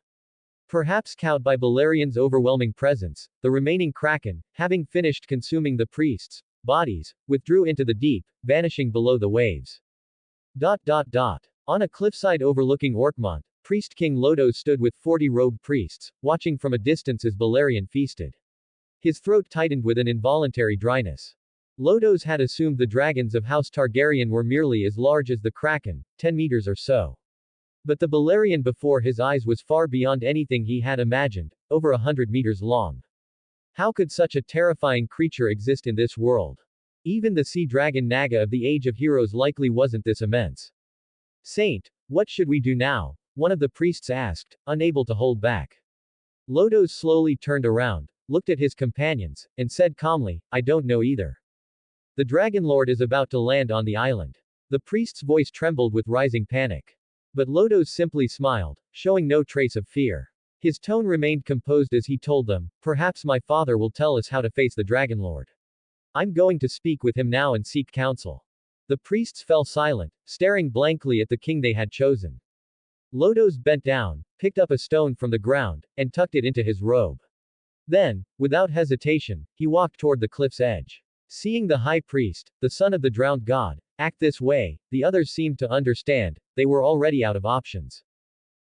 Perhaps cowed by Balerion's overwhelming presence, the remaining kraken, having finished consuming the priests' bodies, withdrew into the deep, vanishing below the waves. On a cliffside overlooking Orkmont, Priest King Lodos stood with 40 robed priests, watching from a distance as Balerion feasted. His throat tightened with an involuntary dryness. Lodos had assumed the dragons of House Targaryen were merely as large as the Kraken, 10 meters or so. But the Valyrian before his eyes was far beyond anything he had imagined, over 100 meters long. How could such a terrifying creature exist in this world? Even the sea dragon Naga of the Age of Heroes likely wasn't this immense. Saint, what should we do now? One of the priests asked, unable to hold back. Lodos slowly turned around, looked at his companions, and said calmly, I don't know either. The Dragon Lord is about to land on the island. The priest's voice trembled with rising panic. But Lodos simply smiled, showing no trace of fear. His tone remained composed as he told them, perhaps my father will tell us how to face the Dragon Lord. I'm going to speak with him now and seek counsel. The priests fell silent, staring blankly at the king they had chosen. Lodos bent down, picked up a stone from the ground, and tucked it into his robe. Then, without hesitation, he walked toward the cliff's edge. Seeing the high priest, the son of the drowned god, act this way, the others seemed to understand, they were already out of options.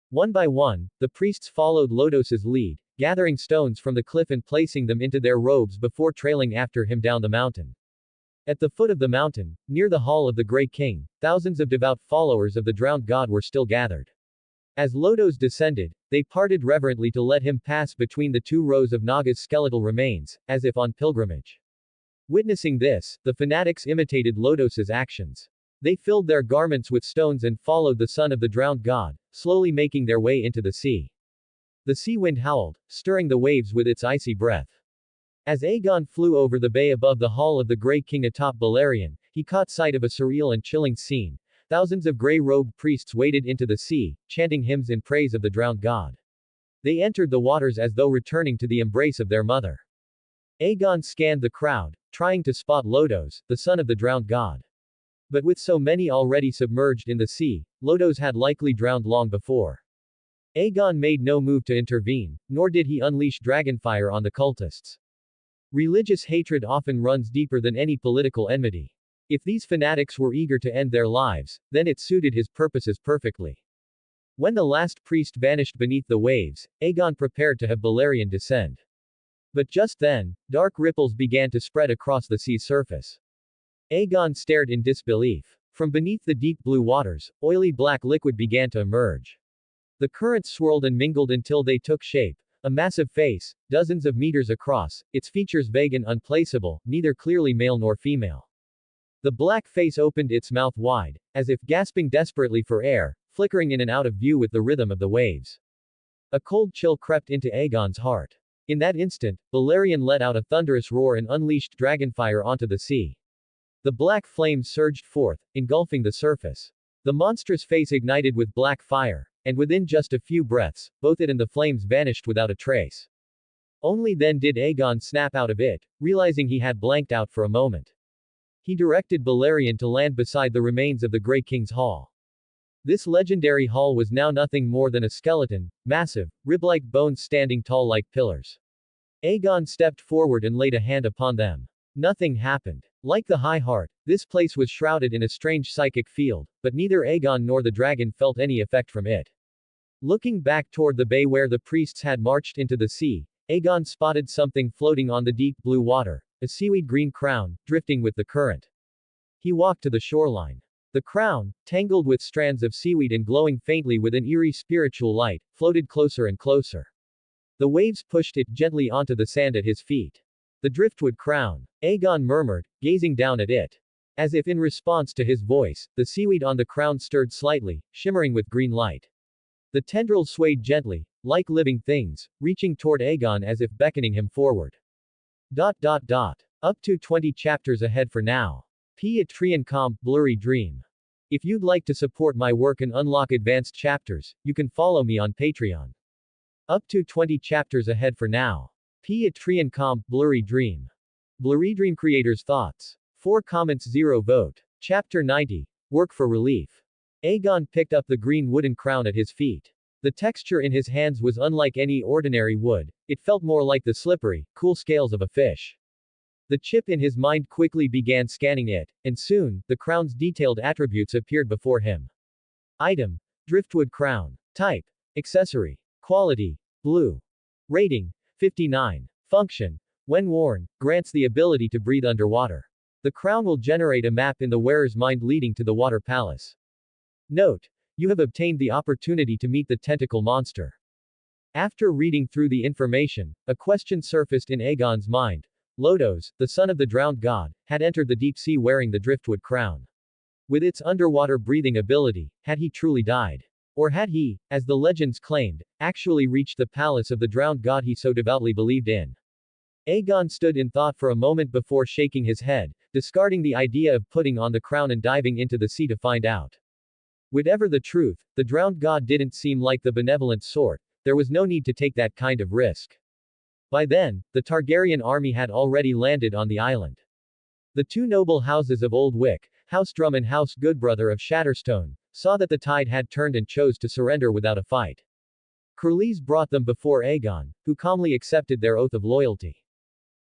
One by one, the priests followed Lodos's lead, gathering stones from the cliff and placing them into their robes before trailing after him down the mountain. At the foot of the mountain, near the hall of the Grey King, thousands of devout followers of the drowned god were still gathered. As Lodos descended, they parted reverently to let him pass between the two rows of Naga's skeletal remains, as if on pilgrimage. Witnessing this, the fanatics imitated Lodos's actions. They filled their garments with stones and followed the son of the drowned god, slowly making their way into the sea. The sea wind howled, stirring the waves with its icy breath. As Aegon flew over the bay above the hall of the Grey King atop Valyrian, he caught sight of a surreal and chilling scene. Thousands of grey-robed priests waded into the sea, chanting hymns in praise of the drowned god. They entered the waters as though returning to the embrace of their mother. Aegon scanned the crowd, trying to spot Lodos, the son of the drowned god. But with so many already submerged in the sea, Lodos had likely drowned long before. Aegon made no move to intervene, nor did he unleash dragonfire on the cultists. Religious hatred often runs deeper than any political enmity. If these fanatics were eager to end their lives, then it suited his purposes perfectly. When the last priest vanished beneath the waves, Aegon prepared to have Valyrian descend. But just then, dark ripples began to spread across the sea's surface. Aegon stared in disbelief. From beneath the deep blue waters, oily black liquid began to emerge. The currents swirled and mingled until they took shape. A massive face, dozens of meters across, its features vague and unplaceable, neither clearly male nor female. The black face opened its mouth wide, as if gasping desperately for air, flickering in and out of view with the rhythm of the waves. A cold chill crept into Aegon's heart. In that instant, Valyrian let out a thunderous roar and unleashed dragonfire onto the sea. The black flames surged forth, engulfing the surface. The monstrous face ignited with black fire, and within just a few breaths, both it and the flames vanished without a trace. Only then did Aegon snap out of it, realizing he had blanked out for a moment. He directed Valyrian to land beside the remains of the Grey King's Hall. This legendary hall was now nothing more than a skeleton, massive, rib-like bones standing tall like pillars. Aegon stepped forward and laid a hand upon them. Nothing happened. Like the High Heart, this place was shrouded in a strange psychic field, but neither Aegon nor the dragon felt any effect from it. Looking back toward the bay where the priests had marched into the sea, Aegon spotted something floating on the deep blue water, a seaweed-green crown, drifting with the current. He walked to the shoreline. The crown, tangled with strands of seaweed and glowing faintly with an eerie spiritual light, floated closer and closer. The waves pushed it gently onto the sand at his feet. The driftwood crown, Aegon murmured, gazing down at it. As if in response to his voice, the seaweed on the crown stirred slightly, shimmering with green light. The tendrils swayed gently, like living things, reaching toward Aegon as if beckoning him forward. Up to 20 chapters ahead for now. Patreon.com, BlurryDream. If you'd like to support my work and unlock advanced chapters, you can follow me on Patreon. Up to 20 chapters ahead for now. Patreon.com, BlurryDream. BlurryDream creators' thoughts. 4 comments 0 vote. Chapter 90. Work for relief. Aegon picked up the green wooden crown at his feet. The texture in his hands was unlike any ordinary wood, it felt more like the slippery, cool scales of a fish. The chip in his mind quickly began scanning it, and soon, the crown's detailed attributes appeared before him. Item: driftwood crown. Type: accessory. Quality: blue. Rating: 59. Function: when worn, grants the ability to breathe underwater. The crown will generate a map in the wearer's mind leading to the water palace. Note: you have obtained the opportunity to meet the tentacle monster. After reading through the information, a question surfaced in Aegon's mind. Lodos, the son of the drowned god, had entered the deep sea wearing the driftwood crown. With its underwater breathing ability, had he truly died? Or had he, as the legends claimed, actually reached the palace of the drowned god he so devoutly believed in? Aegon stood in thought for a moment before shaking his head, discarding the idea of putting on the crown and diving into the sea to find out. Whatever the truth, the drowned god didn't seem like the benevolent sort. There was no need to take that kind of risk. By then, the Targaryen army had already landed on the island. The two noble houses of Old Wick, House Drum and House Goodbrother of Shatterstone, saw that the tide had turned and chose to surrender without a fight. Corlys brought them before Aegon, who calmly accepted their oath of loyalty.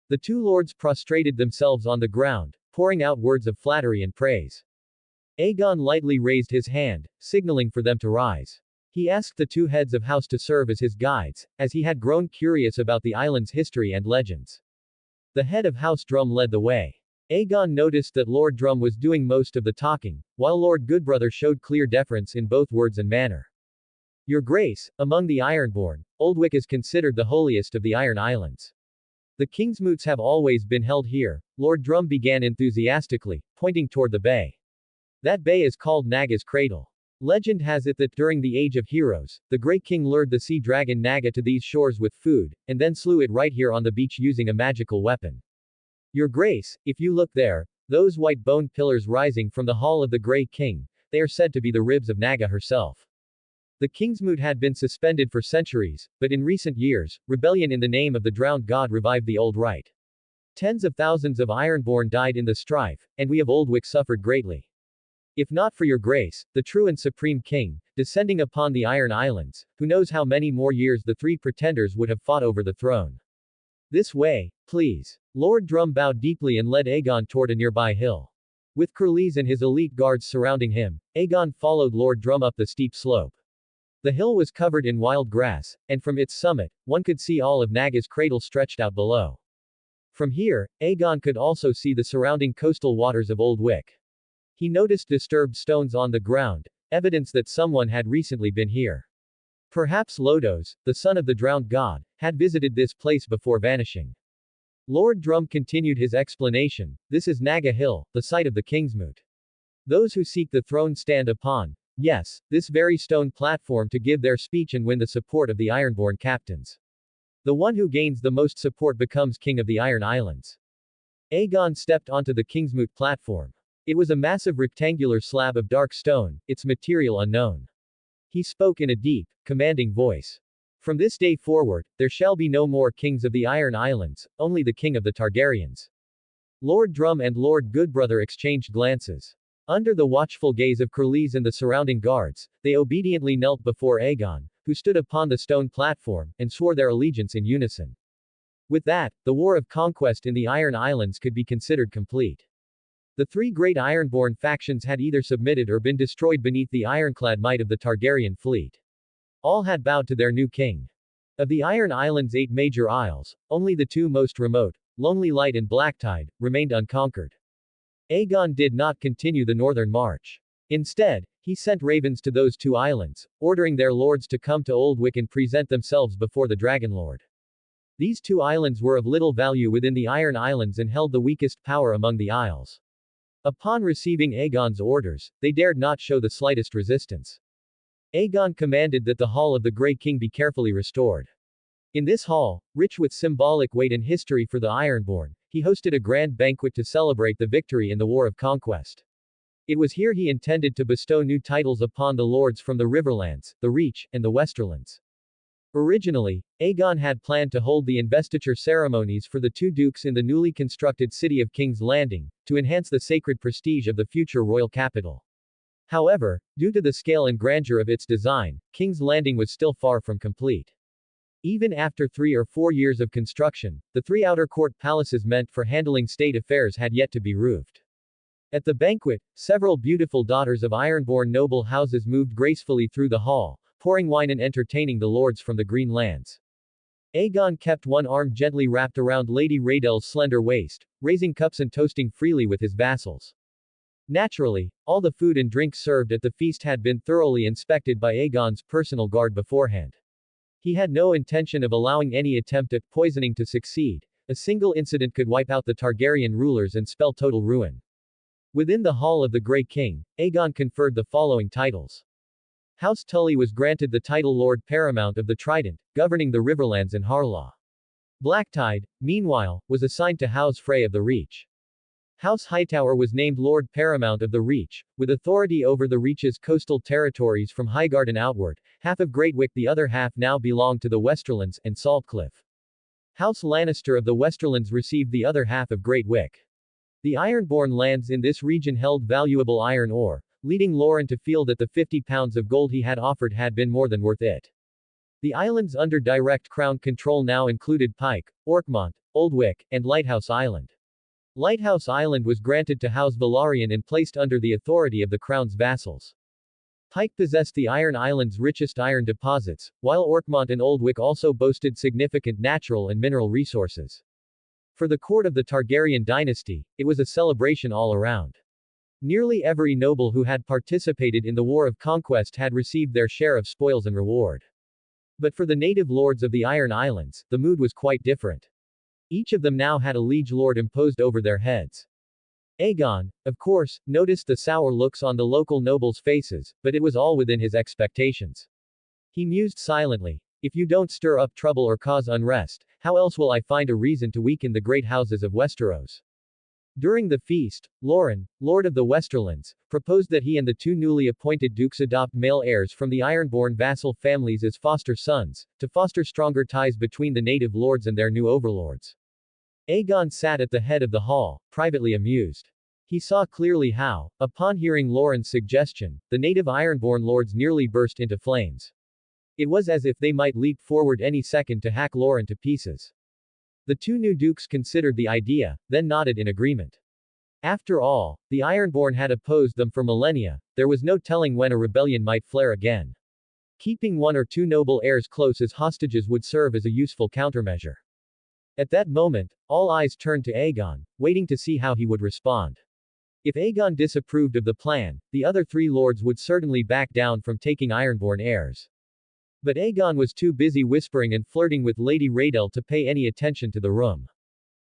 The two lords prostrated themselves on the ground, pouring out words of flattery and praise. Aegon lightly raised his hand, signaling for them to rise. He asked the two heads of house to serve as his guides, as he had grown curious about the island's history and legends. The head of House Drum led the way. Aegon noticed that Lord Drum was doing most of the talking, while Lord Goodbrother showed clear deference in both words and manner. Your Grace, among the Ironborn, Old Wick is considered the holiest of the Iron Islands. The Kingsmoots have always been held here, Lord Drum began enthusiastically, pointing toward the bay. That bay is called Naga's Cradle. Legend has it that during the Age of Heroes, the Great King lured the sea dragon Naga to these shores with food, and then slew it right here on the beach using a magical weapon. Your Grace, if you look there, those white bone pillars rising from the hall of the Grey King, they are said to be the ribs of Naga herself. The Kingsmoot had been suspended for centuries, but in recent years, rebellion in the name of the drowned god revived the old rite. Tens of thousands of Ironborn died in the strife, and we of Old Wick suffered greatly. If not for your Grace, the true and supreme king, descending upon the Iron Islands, who knows how many more years the three pretenders would have fought over the throne. This way, please. Lord Drum bowed deeply and led Aegon toward a nearby hill. With Corlys and his elite guards surrounding him, Aegon followed Lord Drum up the steep slope. The hill was covered in wild grass, and from its summit, one could see all of Naga's Cradle stretched out below. From here, Aegon could also see the surrounding coastal waters of Old Wick. He noticed disturbed stones on the ground, evidence that someone had recently been here. Perhaps Lodos, the son of the drowned god, had visited this place before vanishing. Lord Drum continued his explanation. This is Naga Hill, the site of the Kingsmoot. Those who seek the throne stand upon, yes, this very stone platform to give their speech and win the support of the Ironborn captains. The one who gains the most support becomes king of the Iron Islands. Aegon stepped onto the Kingsmoot platform. It was a massive rectangular slab of dark stone, its material unknown. He spoke in a deep, commanding voice. From this day forward, there shall be no more kings of the Iron Islands, only the king of the Targaryens. Lord Drum and Lord Goodbrother exchanged glances. Under the watchful gaze of Corlys and the surrounding guards, they obediently knelt before Aegon, who stood upon the stone platform, and swore their allegiance in unison. With that, the war of conquest in the Iron Islands could be considered complete. The three great Ironborn factions had either submitted or been destroyed beneath the ironclad might of the Targaryen fleet. All had bowed to their new king. Of the Iron Islands' 8 major isles, only the two most remote, Lonely Light and Blacktide, remained unconquered. Aegon did not continue the northern march. Instead, he sent ravens to those 2 islands, ordering their lords to come to Old Wick and present themselves before the Dragonlord. These 2 islands were of little value within the Iron Islands and held the weakest power among the isles. Upon receiving Aegon's orders, they dared not show the slightest resistance. Aegon commanded that the Hall of the Grey King be carefully restored. In this hall, rich with symbolic weight and history for the Ironborn, he hosted a grand banquet to celebrate the victory in the War of Conquest. It was here he intended to bestow new titles upon the lords from the Riverlands, the Reach, and the Westerlands. Originally, Aegon had planned to hold the investiture ceremonies for the 2 dukes in the newly constructed city of King's Landing, to enhance the sacred prestige of the future royal capital. However, due to the scale and grandeur of its design, King's Landing was still far from complete. Even after 3 or 4 years of construction, the 3 outer court palaces meant for handling state affairs had yet to be roofed. At the banquet, several beautiful daughters of Ironborn noble houses moved gracefully through the hall, pouring wine and entertaining the lords from the Green Lands. Aegon kept one arm gently wrapped around Lady Rhaedel's slender waist, raising cups and toasting freely with his vassals. Naturally, all the food and drink served at the feast had been thoroughly inspected by Aegon's personal guard beforehand. He had no intention of allowing any attempt at poisoning to succeed. A single incident could wipe out the Targaryen rulers and spell total ruin. Within the Hall of the Grey King, Aegon conferred the following titles. House Tully was granted the title Lord Paramount of the Trident, governing the Riverlands and Harlaw. Blacktide, meanwhile, was assigned to House Frey of the Reach. House Hightower was named Lord Paramount of the Reach, with authority over the Reach's coastal territories from Highgarden outward. Half of Great Wick, the other half now belonged to the Westerlands, and Saltcliffe. House Lannister of the Westerlands received the other half of Great Wick. The Ironborn lands in this region held valuable iron ore, leading Loren to feel that the 50 pounds of gold he had offered had been more than worth it. The islands under direct crown control now included Pike, Orkmont, Old Wick, and Lighthouse Island. Lighthouse Island was granted to House Velaryon and placed under the authority of the crown's vassals. Pike possessed the Iron Island's richest iron deposits, while Orkmont and Old Wick also boasted significant natural and mineral resources. For the court of the Targaryen dynasty, it was a celebration all around. Nearly every noble who had participated in the War of Conquest had received their share of spoils and reward. But for the native lords of the Iron Islands, the mood was quite different. Each of them now had a liege lord imposed over their heads. Aegon, of course, noticed the sour looks on the local nobles' faces, but it was all within his expectations. He mused silently. If you don't stir up trouble or cause unrest, how else will I find a reason to weaken the great houses of Westeros? During the feast, Loren, Lord of the Westerlands, proposed that he and the two newly appointed dukes adopt male heirs from the Ironborn vassal families as foster sons, to foster stronger ties between the native lords and their new overlords. Aegon sat at the head of the hall, privately amused. He saw clearly how, upon hearing Loren's suggestion, the native Ironborn lords nearly burst into flames. It was as if they might leap forward any second to hack Loren to pieces. The two new dukes considered the idea, then nodded in agreement. After all, the Ironborn had opposed them for millennia, there was no telling when a rebellion might flare again. Keeping one or two noble heirs close as hostages would serve as a useful countermeasure. At that moment, all eyes turned to Aegon, waiting to see how he would respond. If Aegon disapproved of the plan, the other three lords would certainly back down from taking Ironborn heirs. But Aegon was too busy whispering and flirting with Lady Rhaedel to pay any attention to the room.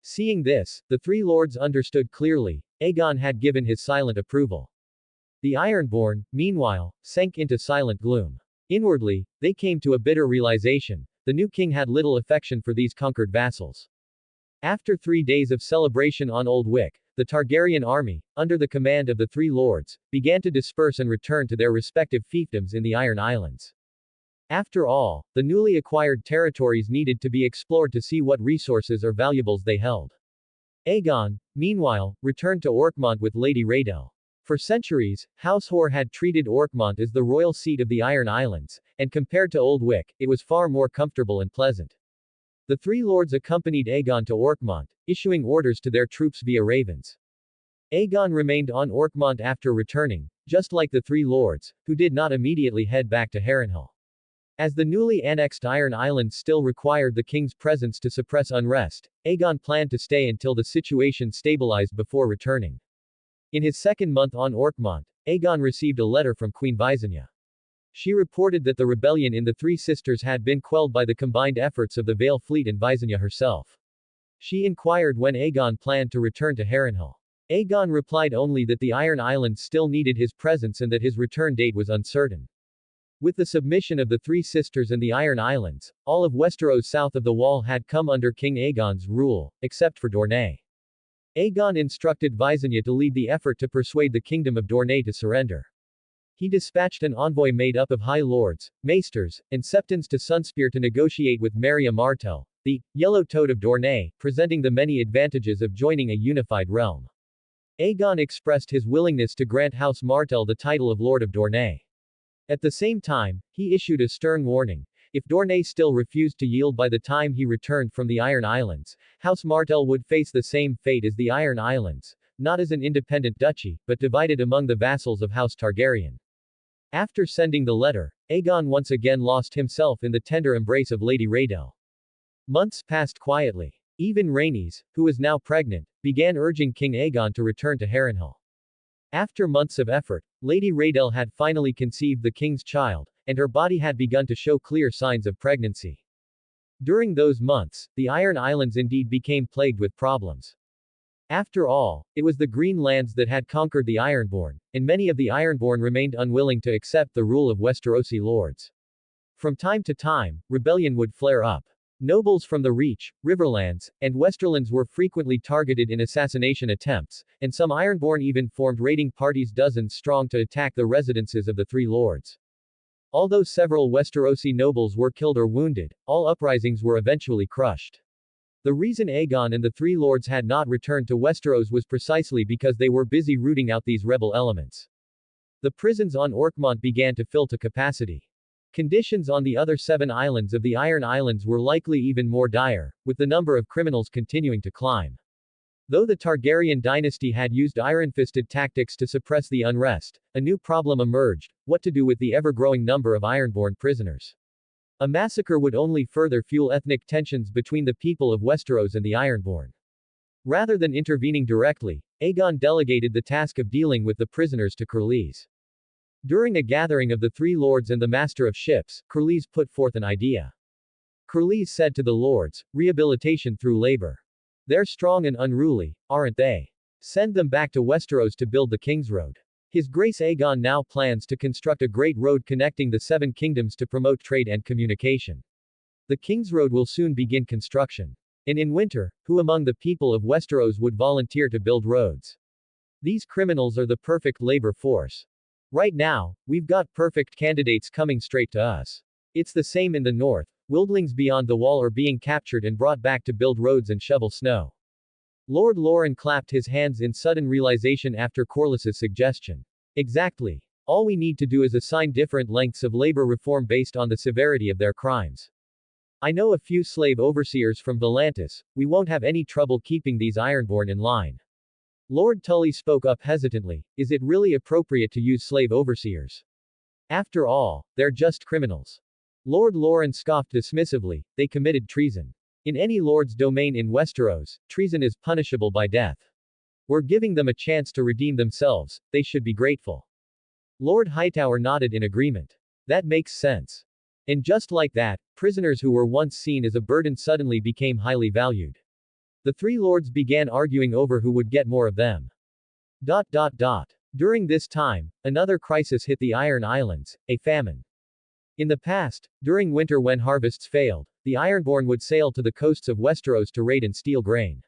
Seeing this, the three lords understood clearly, Aegon had given his silent approval. The Ironborn, meanwhile, sank into silent gloom. Inwardly, they came to a bitter realization. The new king had little affection for these conquered vassals. After 3 days of celebration on Old Wick, the Targaryen army, under the command of the three lords, began to disperse and return to their respective fiefdoms in the Iron Islands. After all, the newly acquired territories needed to be explored to see what resources or valuables they held. Aegon, meanwhile, returned to Orkmont with Lady Rhaedel. For centuries, House Hoare had treated Orkmont as the royal seat of the Iron Islands, and compared to Old Wick, it was far more comfortable and pleasant. The three lords accompanied Aegon to Orkmont, issuing orders to their troops via ravens. Aegon remained on Orkmont after returning, just like the three lords, who did not immediately head back to Harrenhal. As the newly annexed Iron Islands still required the king's presence to suppress unrest, Aegon planned to stay until the situation stabilized before returning. In his second month on Orkmont, Aegon received a letter from Queen Visenya. She reported that the rebellion in the Three Sisters had been quelled by the combined efforts of the Vale fleet and Visenya herself. She inquired when Aegon planned to return to Harrenhal. Aegon replied only that the Iron Islands still needed his presence and that his return date was uncertain. With the submission of the Three Sisters and the Iron Islands, all of Westeros south of the Wall had come under King Aegon's rule, except for Dorne. Aegon instructed Visenya to lead the effort to persuade the kingdom of Dorne to surrender. He dispatched an envoy made up of high lords, maesters, and septons to Sunspear to negotiate with Maria Martell, the Yellow Toad of Dorne, presenting the many advantages of joining a unified realm. Aegon expressed his willingness to grant House Martell the title of Lord of Dorne. At the same time, he issued a stern warning. If Dorne still refused to yield by the time he returned from the Iron Islands, House Martell would face the same fate as the Iron Islands, not as an independent duchy, but divided among the vassals of House Targaryen. After sending the letter, Aegon once again lost himself in the tender embrace of Lady Rhaedel. Months passed quietly. Even Rhaenys, who was now pregnant, began urging King Aegon to return to Harrenhal. After months of effort, Lady Rhaedel had finally conceived the king's child, and her body had begun to show clear signs of pregnancy. During those months, the Iron Islands indeed became plagued with problems. After all, it was the Green Lands that had conquered the Ironborn, and many of the Ironborn remained unwilling to accept the rule of Westerosi lords. From time to time, rebellion would flare up. Nobles from the Reach, Riverlands, and Westerlands were frequently targeted in assassination attempts, and some Ironborn even formed raiding parties dozens strong to attack the residences of the Three Lords. Although several Westerosi nobles were killed or wounded, all uprisings were eventually crushed. The reason Aegon and the Three Lords had not returned to Westeros was precisely because they were busy rooting out these rebel elements. The prisons on Orkmont began to fill to capacity. Conditions on the other 7 islands of the Iron Islands were likely even more dire, with the number of criminals continuing to climb. Though the Targaryen dynasty had used iron-fisted tactics to suppress the unrest, a new problem emerged: what to do with the ever-growing number of Ironborn prisoners. A massacre would only further fuel ethnic tensions between the people of Westeros and the Ironborn. Rather than intervening directly, Aegon delegated the task of dealing with the prisoners to Corlys. During a gathering of the Three Lords and the Master of Ships, Corlys put forth an idea. Corlys said to the Lords, rehabilitation through labor. They're strong and unruly, aren't they? Send them back to Westeros to build the King's Road. His Grace Aegon now plans to construct a great road connecting the 7 kingdoms to promote trade and communication. The King's Road will soon begin construction. And in winter, who among the people of Westeros would volunteer to build roads? These criminals are the perfect labor force. Right now, we've got perfect candidates coming straight to us. It's the same in the north. Wildlings beyond the wall are being captured and brought back to build roads and shovel snow. Lord Loren clapped his hands in sudden realization after Corlys's suggestion. Exactly. All we need to do is assign different lengths of labor reform based on the severity of their crimes. I know a few slave overseers from Volantis. We won't have any trouble keeping these Ironborn in line. Lord Tully spoke up hesitantly. Is it really appropriate to use slave overseers? After all, they're just criminals. Lord Loren scoffed dismissively. They committed treason. In any lord's domain in Westeros, treason is punishable by death. We're giving them a chance to redeem themselves. They should be grateful. Lord Hightower nodded in agreement. That makes sense. And just like that, prisoners who were once seen as a burden suddenly became highly valued. The Three Lords began arguing over who would get more of them. During this time, another crisis hit the Iron Islands, a famine. In the past, during winter when harvests failed, the Ironborn would sail to the coasts of Westeros to raid and steal grain.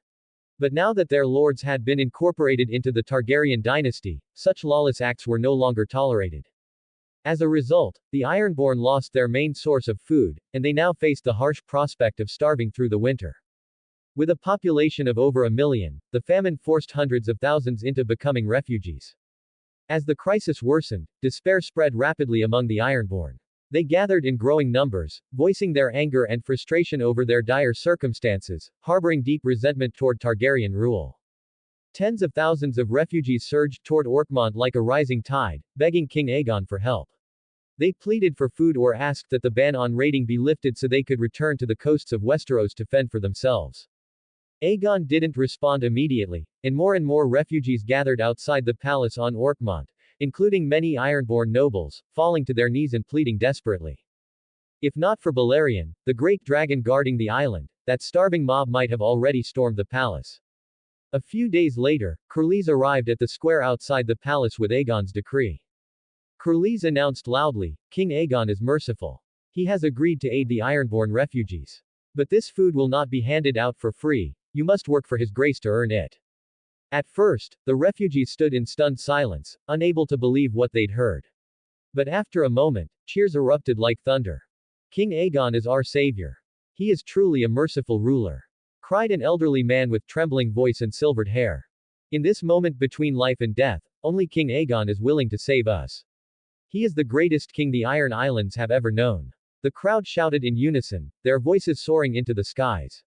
But now that their lords had been incorporated into the Targaryen dynasty, such lawless acts were no longer tolerated. As a result, the Ironborn lost their main source of food, and they now faced the harsh prospect of starving through the winter. With a population of over 1 million, the famine forced hundreds of thousands into becoming refugees. As the crisis worsened, despair spread rapidly among the Ironborn. They gathered in growing numbers, voicing their anger and frustration over their dire circumstances, harboring deep resentment toward Targaryen rule. Tens of thousands of refugees surged toward Orkmont like a rising tide, begging King Aegon for help. They pleaded for food or asked that the ban on raiding be lifted so they could return to the coasts of Westeros to fend for themselves. Aegon didn't respond immediately, and more refugees gathered outside the palace on Orkmont, including many Ironborn nobles, falling to their knees and pleading desperately. If not for Balerion, the great dragon guarding the island, that starving mob might have already stormed the palace. A few days later, Corlys arrived at the square outside the palace with Aegon's decree. Corlys announced loudly, King Aegon is merciful. He has agreed to aid the Ironborn refugees. But this food will not be handed out for free. You must work for his grace to earn it. At first, the refugees stood in stunned silence, unable to believe what they'd heard. But after a moment, cheers erupted like thunder. King Aegon is our savior. He is truly a merciful ruler, cried an elderly man with trembling voice and silvered hair. In this moment between life and death, only King Aegon is willing to save us. He is the greatest king the Iron Islands have ever known. The crowd shouted in unison, their voices soaring into the skies.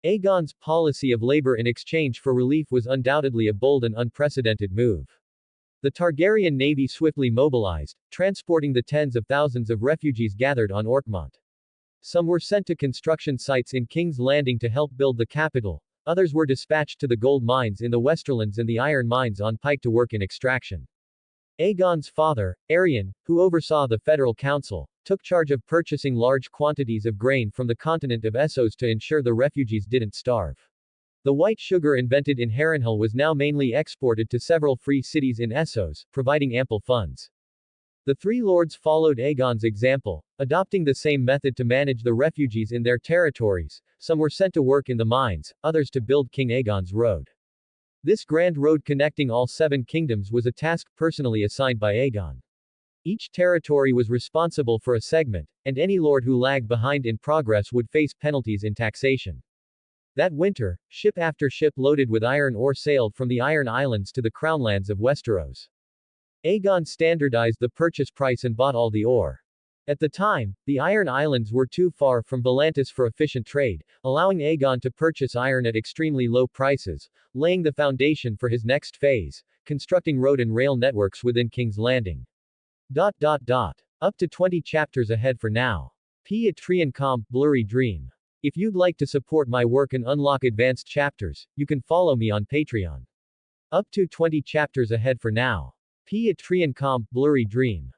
Aegon's policy of labor in exchange for relief was undoubtedly a bold and unprecedented move. The Targaryen navy swiftly mobilized, transporting the tens of thousands of refugees gathered on Orkmont. Some were sent to construction sites in King's Landing to help build the capital, others were dispatched to the gold mines in the Westerlands and the iron mines on Pike to work in extraction. Aegon's father, Arion, who oversaw the Federal Council, took charge of purchasing large quantities of grain from the continent of Essos to ensure the refugees didn't starve. The white sugar invented in Harrenhal was now mainly exported to several free cities in Essos, providing ample funds. The three lords followed Aegon's example, adopting the same method to manage the refugees in their territories. Some were sent to work in the mines, others to build King Aegon's road. This grand road connecting all 7 kingdoms was a task personally assigned by Aegon. Each territory was responsible for a segment, and any lord who lagged behind in progress would face penalties in taxation. That winter, ship after ship loaded with iron ore sailed from the Iron Islands to the crownlands of Westeros. Aegon standardized the purchase price and bought all the ore. At the time, the Iron Islands were too far from Volantis for efficient trade, allowing Aegon to purchase iron at extremely low prices, laying the foundation for his next phase, constructing road and rail networks within King's Landing. Up to 20 chapters ahead for now. Patreon.com, BlurryDream. If you'd like to support my work and unlock advanced chapters, you can follow me on Patreon. Up to 20 chapters ahead for now. Patreon.com, BlurryDream.